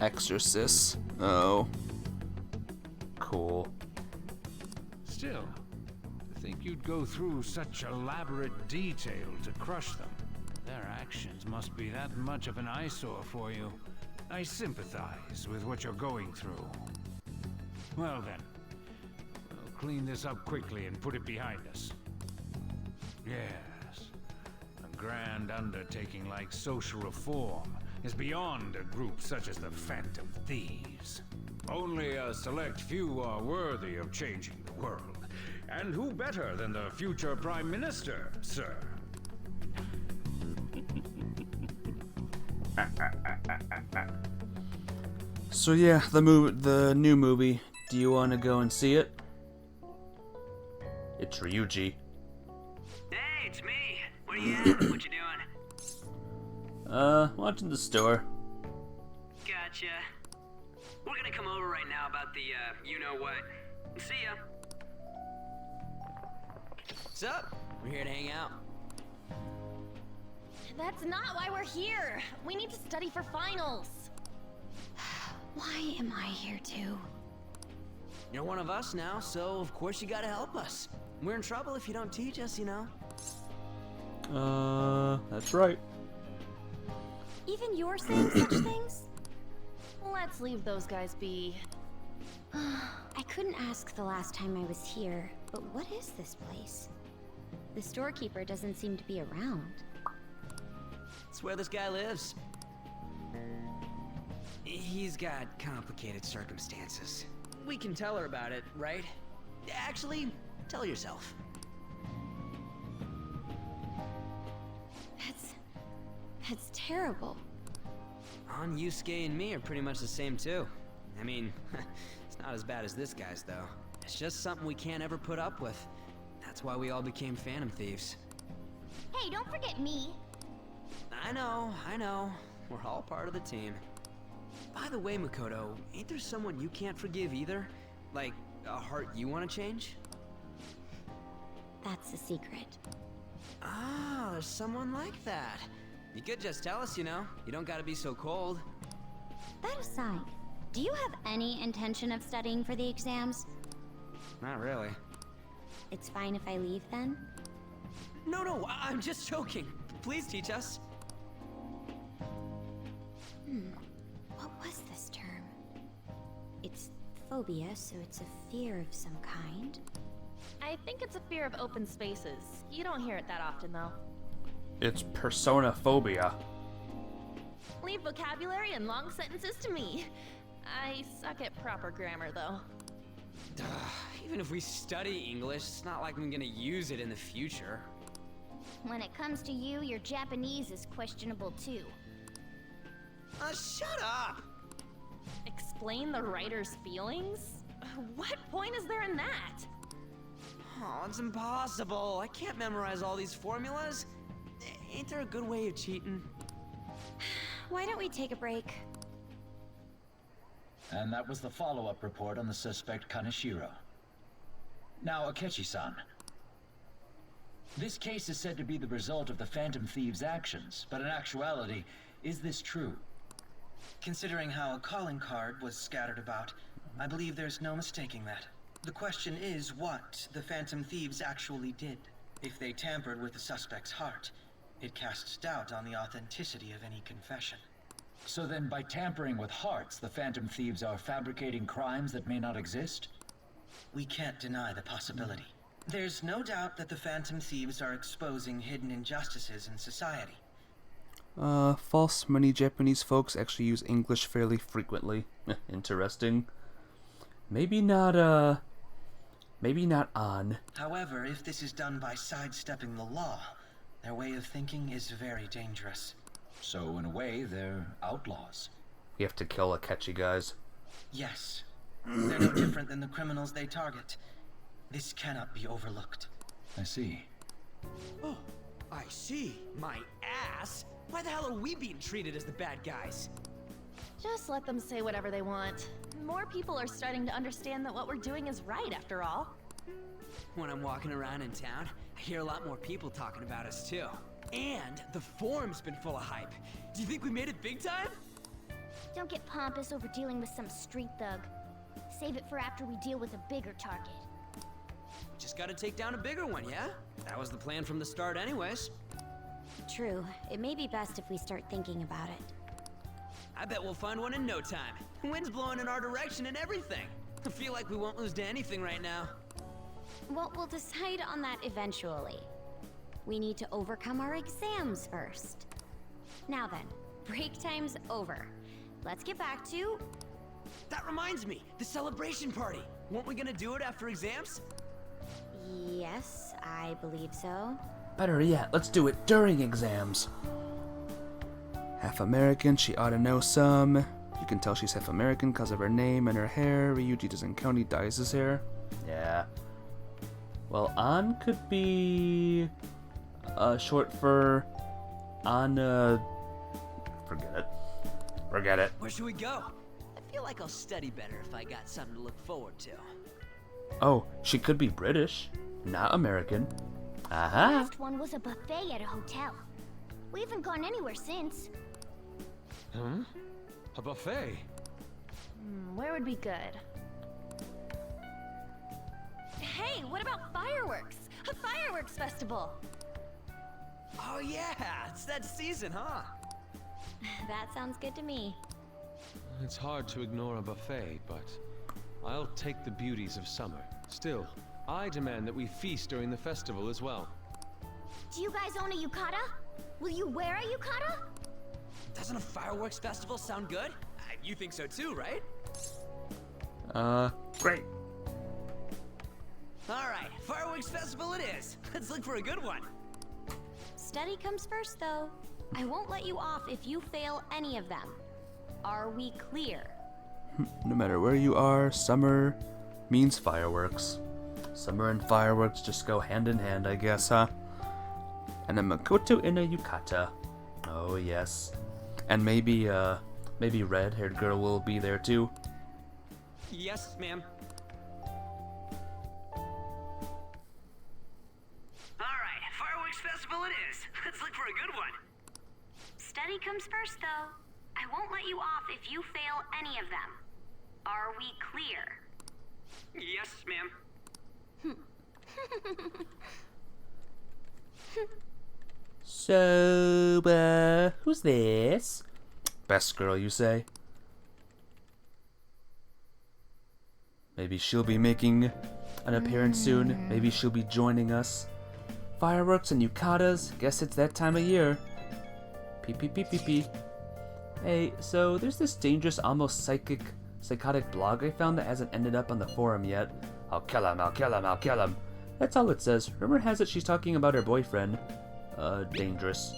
Exorcist. Oh. Cool. Still, to think you'd go through such elaborate detail to crush them. Their actions must be that much of an eyesore for you. I sympathize with what you're going through. Well then, we'll clean this up quickly and put it behind us. Yes, grand undertaking like social reform is beyond a group such as the Phantom Thieves. Only a select few are worthy of changing the world. And who better than the future Prime Minister, sir? So yeah, the new movie. Do you want to go and see it? It's Ryuji. Hey, it's me. Where you at? What you doing? Watching the store. Gotcha. We're gonna come over right now about the, you-know-what. See ya. What's up? We're here to hang out. That's not why we're here. We need to study for finals. Why am I here too? You're one of us now, so of course you gotta help us. We're in trouble if you don't teach us, you know. That's right. Even you're saying such things? Let's leave those guys be. I couldn't ask the last time I was here, but what is this place? The storekeeper doesn't seem to be around. It's where this guy lives. He's got complicated circumstances. We can tell her about it, right? Actually, tell yourself. That's terrible. On Yusuke and me are pretty much the same too. I mean, it's not as bad as this guy's though. It's just something we can't ever put up with. That's why we all became Phantom Thieves. Hey, don't forget me. I know. We're all part of the team. By the way, Makoto, ain't there someone you can't forgive either? Like, a heart you want to change? That's a secret. Ah, there's someone like that. You could just tell us, you know. You don't gotta be so cold. That aside, do you have any intention of studying for the exams? Not really. It's fine if I leave then? No, I'm just joking. Please teach us. What was this term? It's phobia, so it's a fear of some kind. I think it's a fear of open spaces. You don't hear it that often, though. It's persona phobia. Leave vocabulary and long sentences to me. I suck at proper grammar, though. Even if we study English, it's not like I'm gonna use it in the future. When it comes to you, your Japanese is questionable, too. Shut up! Explain the writer's feelings? What point is there in that? Oh, it's impossible. I can't memorize all these formulas. Ain't there a good way of cheating? Why don't we take a break? And that was the follow-up report on the suspect Kaneshiro. Now, Akechi-san. This case is said to be the result of the Phantom Thieves' actions, but in actuality, is this true? Considering how a calling card was scattered about, I believe there's no mistaking that. The question is what the Phantom Thieves actually did. If they tampered with the suspect's heart, it casts doubt on the authenticity of any confession. So then, by tampering with hearts, the Phantom Thieves are fabricating crimes that may not exist? We can't deny the possibility. There's no doubt that the Phantom Thieves are exposing hidden injustices in society. False. Many Japanese folks actually use English fairly frequently. Interesting. Maybe not on. However, if this is done by sidestepping the law, their way of thinking is very dangerous. So, in a way, they're outlaws. We have to kill Akechi, guys. Yes. They're no different than the criminals they target. This cannot be overlooked. I see. Oh, I see. My ass? Why the hell are we being treated as the bad guys? Just let them say whatever they want. More people are starting to understand that what we're doing is right, after all. When I'm walking around in town, I hear a lot more people talking about us too. And the forum's been full of hype. Do you think we made it big time? Don't get pompous over dealing with some street thug. Save it for after we deal with a bigger target. Just gotta take down a bigger one, yeah? That was the plan from the start anyways. True. It may be best if we start thinking about it. I bet we'll find one in no time. Wind's blowing in our direction and everything. I feel like we won't lose to anything right now. Well, we'll decide on that eventually. we need to overcome our exams first. Now then, break time's over. Let's get back to... That reminds me, the celebration party. Weren't we gonna do it after exams? Yes, I believe so. Better yet, let's do it during exams. Half American, she ought to know some. You can tell she's half American because of her name and her hair. Ryuji doesn't count, he dyes his hair. Yeah. Well, An could be short for Anna. Forget it. Forget it. Where should we go? I feel like I'll study better if I got something to look forward to. Oh, she could be British, not American. Aha! Last one was a buffet at a hotel. We haven't gone anywhere since. Huh? A buffet? Where would be good? Hey, what about fireworks? A fireworks festival! Oh yeah, it's that season, huh? That sounds good to me. It's hard to ignore a buffet, but I'll take the beauties of summer. Still, I demand that we feast during the festival as well. Do you guys own a yukata? Will you wear a yukata? Doesn't a fireworks festival sound good? You think so too, right? Great. Alright, fireworks festival it is. Let's look for a good one. Study comes first, though. I won't let you off if you fail any of them. Are we clear? No matter where you are, summer means fireworks. Summer and fireworks just go hand in hand, I guess, huh? And a Makoto in a yukata. Oh, yes. And maybe red-haired girl will be there, too. Yes, ma'am. Alright, fireworks festival it is. Let's look for a good one. Study comes first, though. I won't let you off if you fail any of them. Are we clear? Yes, ma'am. So, who's this? Best girl, you say? Maybe she'll be making an appearance soon. Maybe she'll be joining us. Fireworks and yukatas. Guess it's that time of year. Pee pee pee pee pee. Hey, so there's this dangerous, almost psychotic blog I found that hasn't ended up on the forum yet. I'll kill him, I'll kill him, I'll kill him. That's all it says. Rumor has it she's talking about her boyfriend. Dangerous.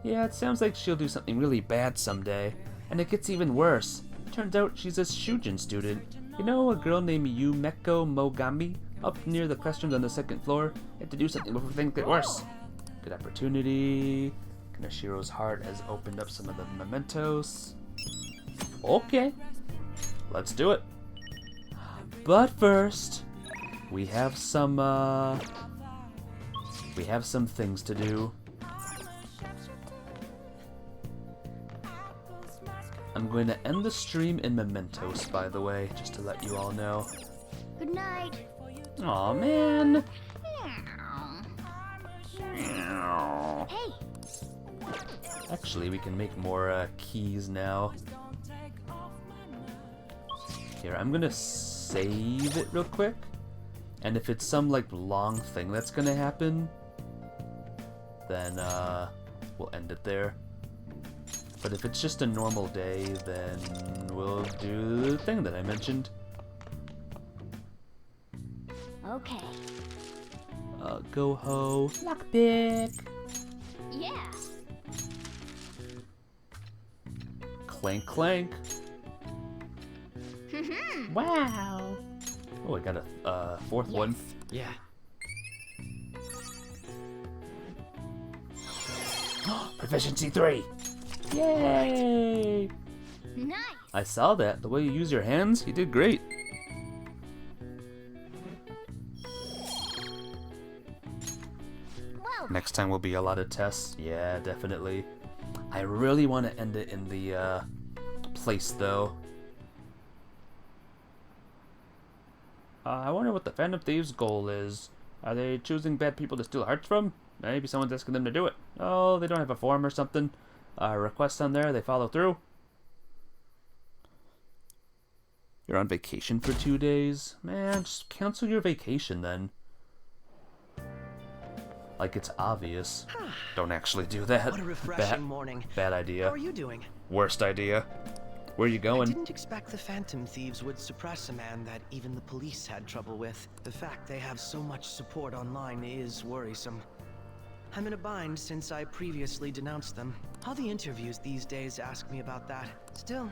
Yeah, it sounds like she'll do something really bad someday. And it gets even worse. Turns out she's a Shujin student. You know, a girl named Yumeko Mogami? Up near the classrooms on the second floor. Had to do something before things get worse. Good opportunity. Kanashiro's heart has opened up some of the mementos. Okay. Let's do it. But first, we have some things to do. I'm going to end the stream in mementos, by the way, just to let you all know. Good night. Aw, man. Hey. Actually, we can make more keys now. Here, I'm gonna save it real quick. And if it's some, like, long thing that's gonna happen, then, we'll end it there. But if it's just a normal day, then we'll do the thing that I mentioned. Okay. Go ho. Lockpick. Yeah. Clank clank. Wow. Oh, I got a fourth one. Yeah. Proficiency 3. Yay! Nice. I saw that. The way you use your hands, you did great. Well, Next time will be a lot of tests. Yeah, definitely. I really want to end it in the place, though. I wonder what the Phantom Thieves' goal is. Are they choosing bad people to steal hearts from? Maybe someone's asking them to do it. Oh, they don't have a form or something. Requests on there, they follow through. You're on vacation for 2 days? Man, just cancel your vacation then. Like it's obvious. Don't actually do that. What a refreshing morning. Bad idea. How are you doing? Worst idea. Where are you going? I didn't expect the Phantom Thieves would suppress a man that even the police had trouble with. The fact they have so much support online is worrisome. I'm in a bind since I previously denounced them. All the interviews these days ask me about that. Still,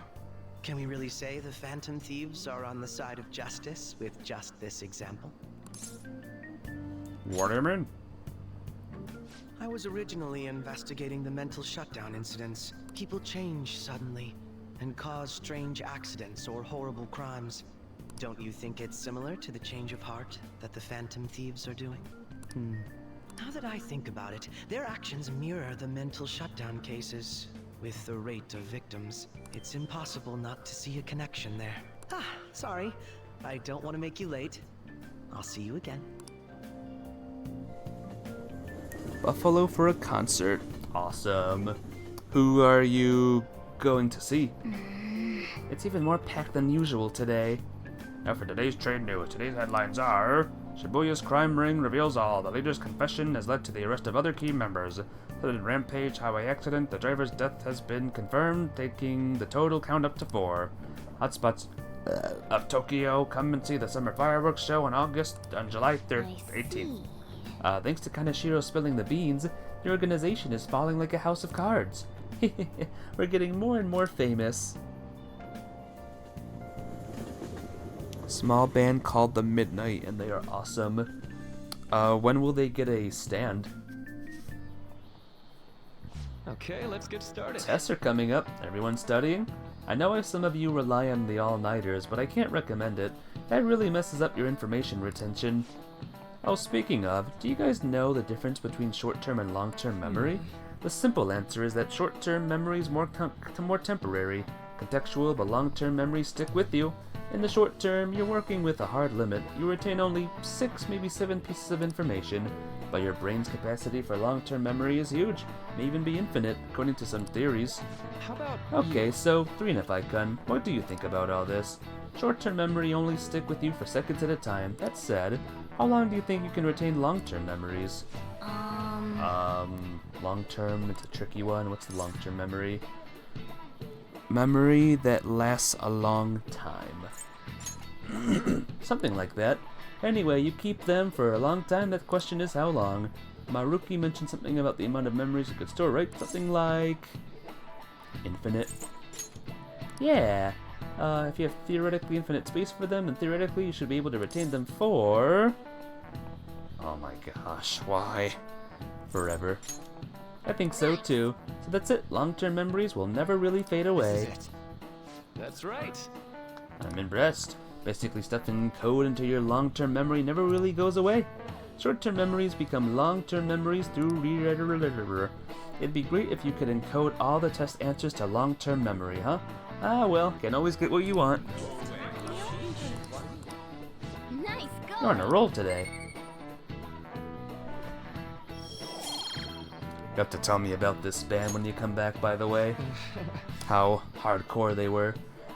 can we really say the Phantom Thieves are on the side of justice with just this example? What do you mean? I was originally investigating the mental shutdown incidents. People change suddenly and cause strange accidents or horrible crimes. Don't you think it's similar to the change of heart that the Phantom Thieves are doing? Now that I think about it, their actions mirror the mental shutdown cases. With the rate of victims, it's impossible not to see a connection there. Sorry. I don't want to make you late. I'll see you again. Buffalo for a concert. Awesome. Who are you going to see? It's even more packed than usual today. Now for today's trade news, today's headlines are: Shibuya's crime ring reveals all. The leader's confession has led to the arrest of other key members. Sudden rampage, highway accident, the driver's death has been confirmed, taking the total count up to 4. Hotspots of Tokyo, come and see the summer fireworks show on July 18th. Thanks to Kaneshiro spilling the beans, the organization is falling like a house of cards. We're getting more and more famous. Small band called The Midnight, and they are awesome. When will they get a stand? Okay, let's get started. Tests are coming up. Everyone studying? I know some of you rely on the all-nighters, but I can't recommend it. That really messes up your information retention. Oh, speaking of, do you guys know the difference between short-term and long-term memory? The simple answer is that short-term memory is more temporary, contextual, but long-term memories stick with you. In the short term, you're working with a hard limit. You retain only 6, maybe 7 pieces of information, but your brain's capacity for long-term memory is huge, may even be infinite, according to some theories. How about Okay, so 3-Kun, what do you think about all this? Short-term memory only stick with you for seconds at a time. That said, how long do you think you can retain long-term memories? Long-term, it's a tricky one. What's the long-term memory? Memory that lasts a long time. Something like that. Anyway, you keep them for a long time. The question is how long. Maruki mentioned something about the amount of memories you could store, right? Something like infinite. Yeah. If you have theoretically infinite space for them, then theoretically you should be able to retain them for... Oh my gosh, why? Forever. I think so too. So that's it. Long-term memories will never really fade away. This is it. That's right. I'm impressed. Basically, stuffing code into your long-term memory never really goes away. Short-term memories become long-term memories through It'd be great if you could encode all the test answers to long-term memory, huh? Ah, well, can always get what you want. Nice go. You're on a roll today. You have to tell me about this band when you come back, by the way. How hardcore they were.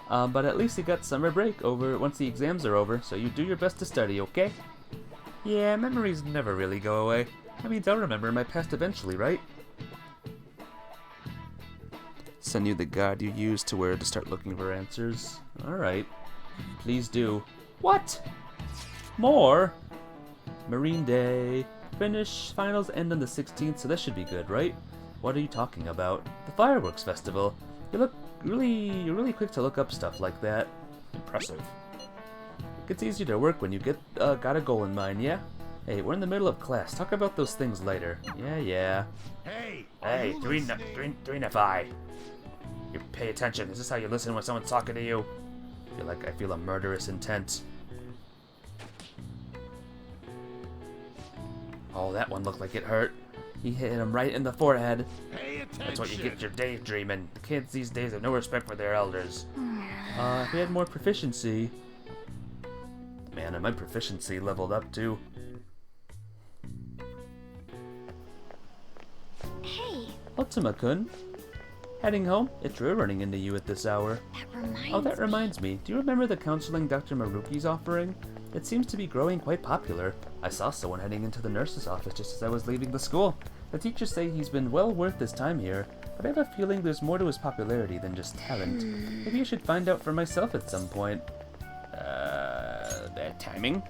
But at least you got summer break over once the exams are over, so you do your best to study, okay? Yeah, memories never really go away. That means I'll remember my past eventually, right? Send you the guide you use to where to start looking for answers. Alright. Please do. What? More? Marine Day. Finals end on the 16th, so that should be good, right? What are you talking about? The fireworks festival. You're really quick to look up stuff like that. Impressive. It gets easier to work when you got a goal in mind, yeah? Hey, we're in the middle of class. Talk about those things later. Yeah. Hey, 3-Fi. You pay attention. Is this how you listen when someone's talking to you? I feel a murderous intent. Oh, that one looked like it hurt. He hit him right in the forehead. Pay attention. That's what you get your daydreaming. Kids these days have no respect for their elders. If we had more proficiency... Man, and my proficiency leveled up too. Hey. Otsuma-kun. Heading home? It's Drew running into you at this hour. That reminds me. Do you remember the counseling Dr. Maruki's offering? It seems to be growing quite popular. I saw someone heading into the nurse's office just as I was leaving the school. The teachers say he's been well worth his time here, but I have a feeling there's more to his popularity than just talent. Maybe I should find out for myself at some point. That timing?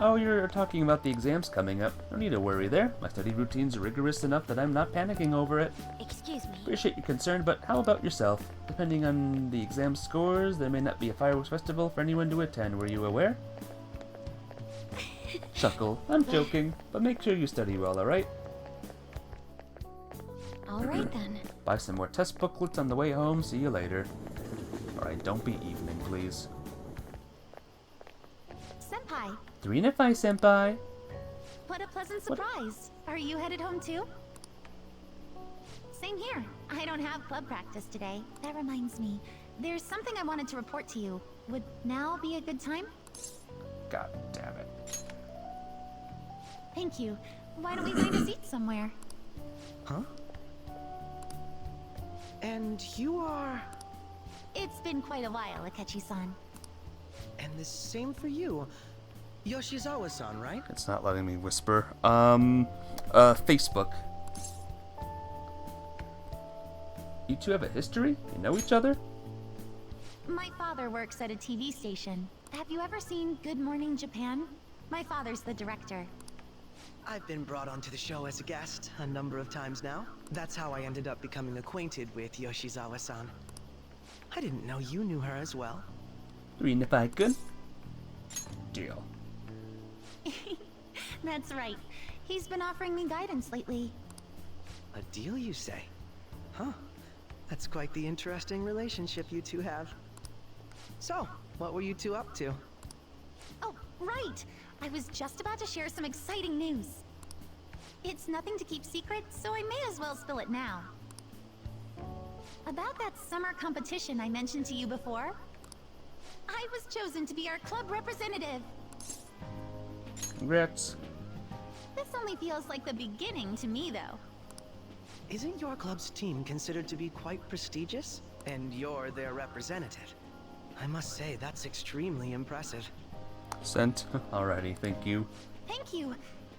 Oh, you're talking about the exams coming up. No need to worry there. My study routine's rigorous enough that I'm not panicking over it. Excuse me. Appreciate your concern, but how about yourself? Depending on the exam scores, there may not be a fireworks festival for anyone to attend. Were you aware? Chuckle. I'm joking, but make sure you study well, alright? Alright then. Buy some more test booklets on the way home. See you later. Alright, don't be evening, please. Senpai, 3 and a 5, senpai. what a pleasant surprise. Are you headed home too? Same here. I don't have club practice today. That reminds me. There's something I wanted to report to you. Would now be a good time? God damn it. Thank you. Why don't we find a seat somewhere? Huh? And you are... It's been quite a while, Akechi-san. And the same for you. Yoshizawa-san, right? It's not letting me whisper. Facebook. You two have a history? You know each other? My father works at a TV station. Have you ever seen Good Morning Japan? My father's the director. I've been brought onto the show as a guest a number of times now. That's how I ended up becoming acquainted with Yoshizawa-san. I didn't know you knew her as well. 3 and a 5, good? Deal. That's right. He's been offering me guidance lately. A deal, you say? Huh. That's quite the interesting relationship you two have. So, what were you two up to? Oh, right! I was just about to share some exciting news. It's nothing to keep secret, so I may as well spill it now. About that summer competition I mentioned to you before, I was chosen to be our club representative. Congrats. This only feels like the beginning to me, though. Isn't your club's team considered to be quite prestigious? And you're their representative. I must say, that's extremely impressive. Sent. Alrighty, thank you. Thank you.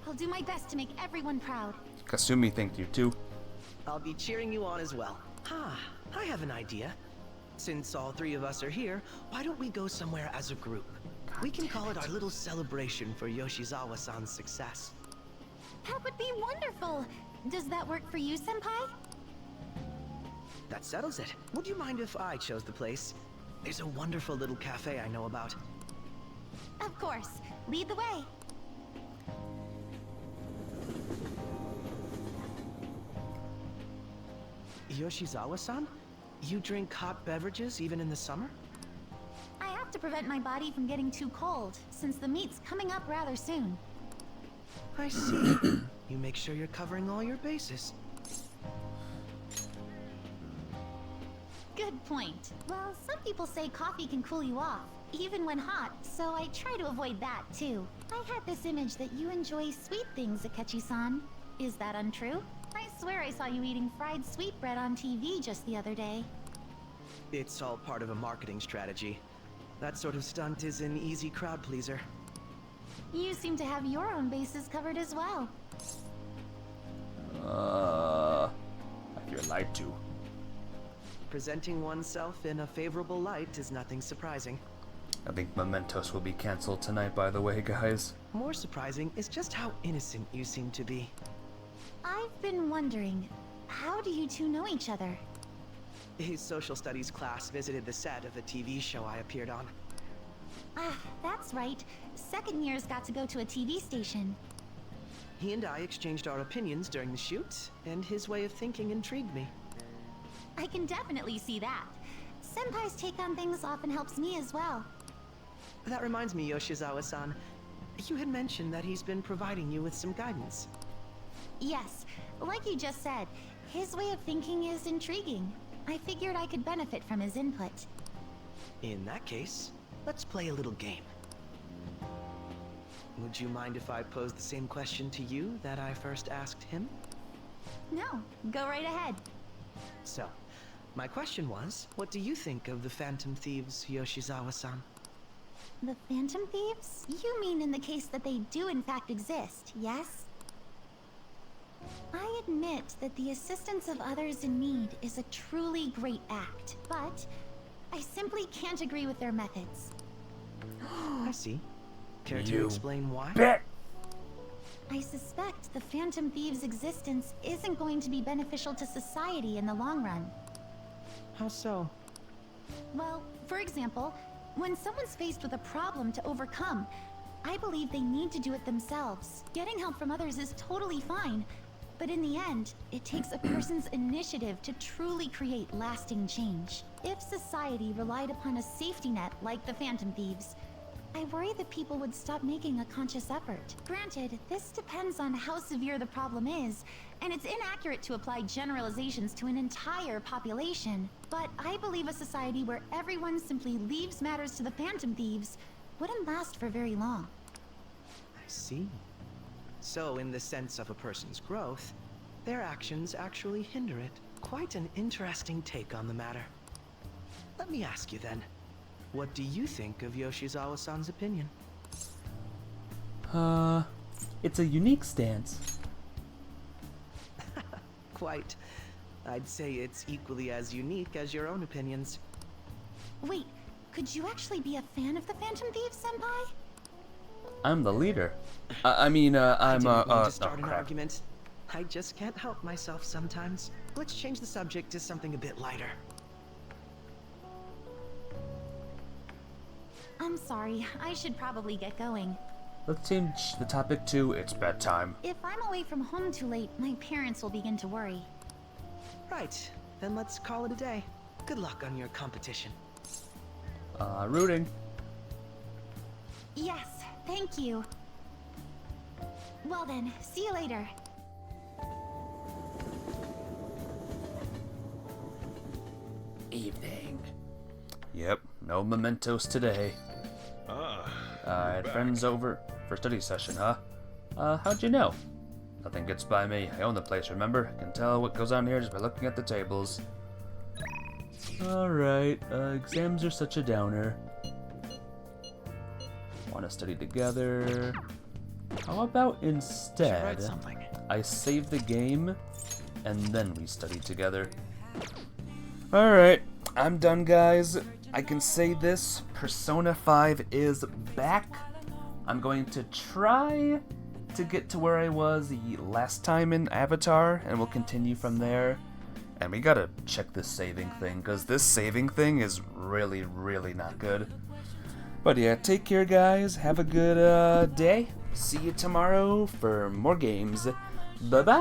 I'll do my best to make everyone proud. Kasumi thanked you too. I'll be cheering you on as well. I have an idea. Since all three of us are here, why don't we go somewhere as a group? We can call it our little celebration for Yoshizawa-san's success. That would be wonderful. Does that work for you, Senpai? That settles it. Would you mind if I chose the place? There's a wonderful little cafe I know about. Of course. Lead the way. Yoshizawa-san? You drink hot beverages even in the summer? I have to prevent my body from getting too cold, since the meet's coming up rather soon. I see. You make sure you're covering all your bases. Good point. Well, some people say coffee can cool you off, even when hot, so I try to avoid that too. I had this image that you enjoy sweet things, Akechi-san. Is that untrue? I swear I saw you eating fried sweetbread on TV just the other day. It's all part of a marketing strategy. That sort of stunt is an easy crowd pleaser. You seem to have your own bases covered as well. I feel lied to. Presenting oneself in a favorable light is nothing surprising. I think Mementos will be cancelled tonight, by the way, guys. More surprising is just how innocent you seem to be. I've been wondering, how do you two know each other? His social studies class visited the set of a TV show I appeared on. Ah, that's right. Second years got to go to a TV station. He and I exchanged our opinions during the shoot, and his way of thinking intrigued me. I can definitely see that. Senpai's take on things often helps me as well. That reminds me, Yoshizawa-san. You had mentioned that he's been providing you with some guidance. Yes, like you just said, his way of thinking is intriguing. I figured I could benefit from his input. In that case, let's play a little game. Would you mind if I pose the same question to you that I first asked him? No, go right ahead. So, my question was, what do you think of the Phantom Thieves, Yoshizawa-san? The Phantom Thieves? You mean in the case that they do in fact exist, yes? I admit that the assistance of others in need is a truly great act, but I simply can't agree with their methods. I see. Care to explain why? I suspect the Phantom Thieves' existence isn't going to be beneficial to society in the long run. How so? Well, for example, when someone's faced with a problem to overcome, I believe they need to do it themselves. Getting help from others is totally fine, but in the end, it takes a person's initiative to truly create lasting change. If society relied upon a safety net like the Phantom Thieves, I worry that people would stop making a conscious effort. Granted, this depends on how severe the problem is, and it's inaccurate to apply generalizations to an entire population. But I believe a society where everyone simply leaves matters to the Phantom Thieves wouldn't last for very long. I see. So, in the sense of a person's growth, their actions actually hinder it. Quite an interesting take on the matter. Let me ask you then. What do you think of Yoshizawa-san's opinion? It's a unique stance. Quite. I'd say it's equally as unique as your own opinions. Wait, could you actually be a fan of the Phantom Thieves, Senpai? I'm the leader. I didn't mean to oh start an crap. argument. I just can't help myself sometimes. Let's change the subject to something a bit lighter. I'm sorry, I should probably get going. Let's change the topic to it's bedtime. If I'm away from home too late, my parents will begin to worry. Right, then let's call it a day. Good luck on your competition. Rooting. Yes, thank you. Well then, see you later. Evening. Yep, no mementos today. Alright, friends over for study session, huh? How'd you know? Nothing gets by me. I own the place, remember? I can tell what goes on here just by looking at the tables. Alright, exams are such a downer. Want to study together. How about instead, I save the game, and then we study together. Alright, I'm done, guys. I can say this, Persona 5 is back. I'm going to try to get to where I was the last time in Avatar, and we'll continue from there. And we gotta check this saving thing, because this saving thing is really, really not good. But yeah, take care, guys. Have a good day. See you tomorrow for more games. Bye-bye!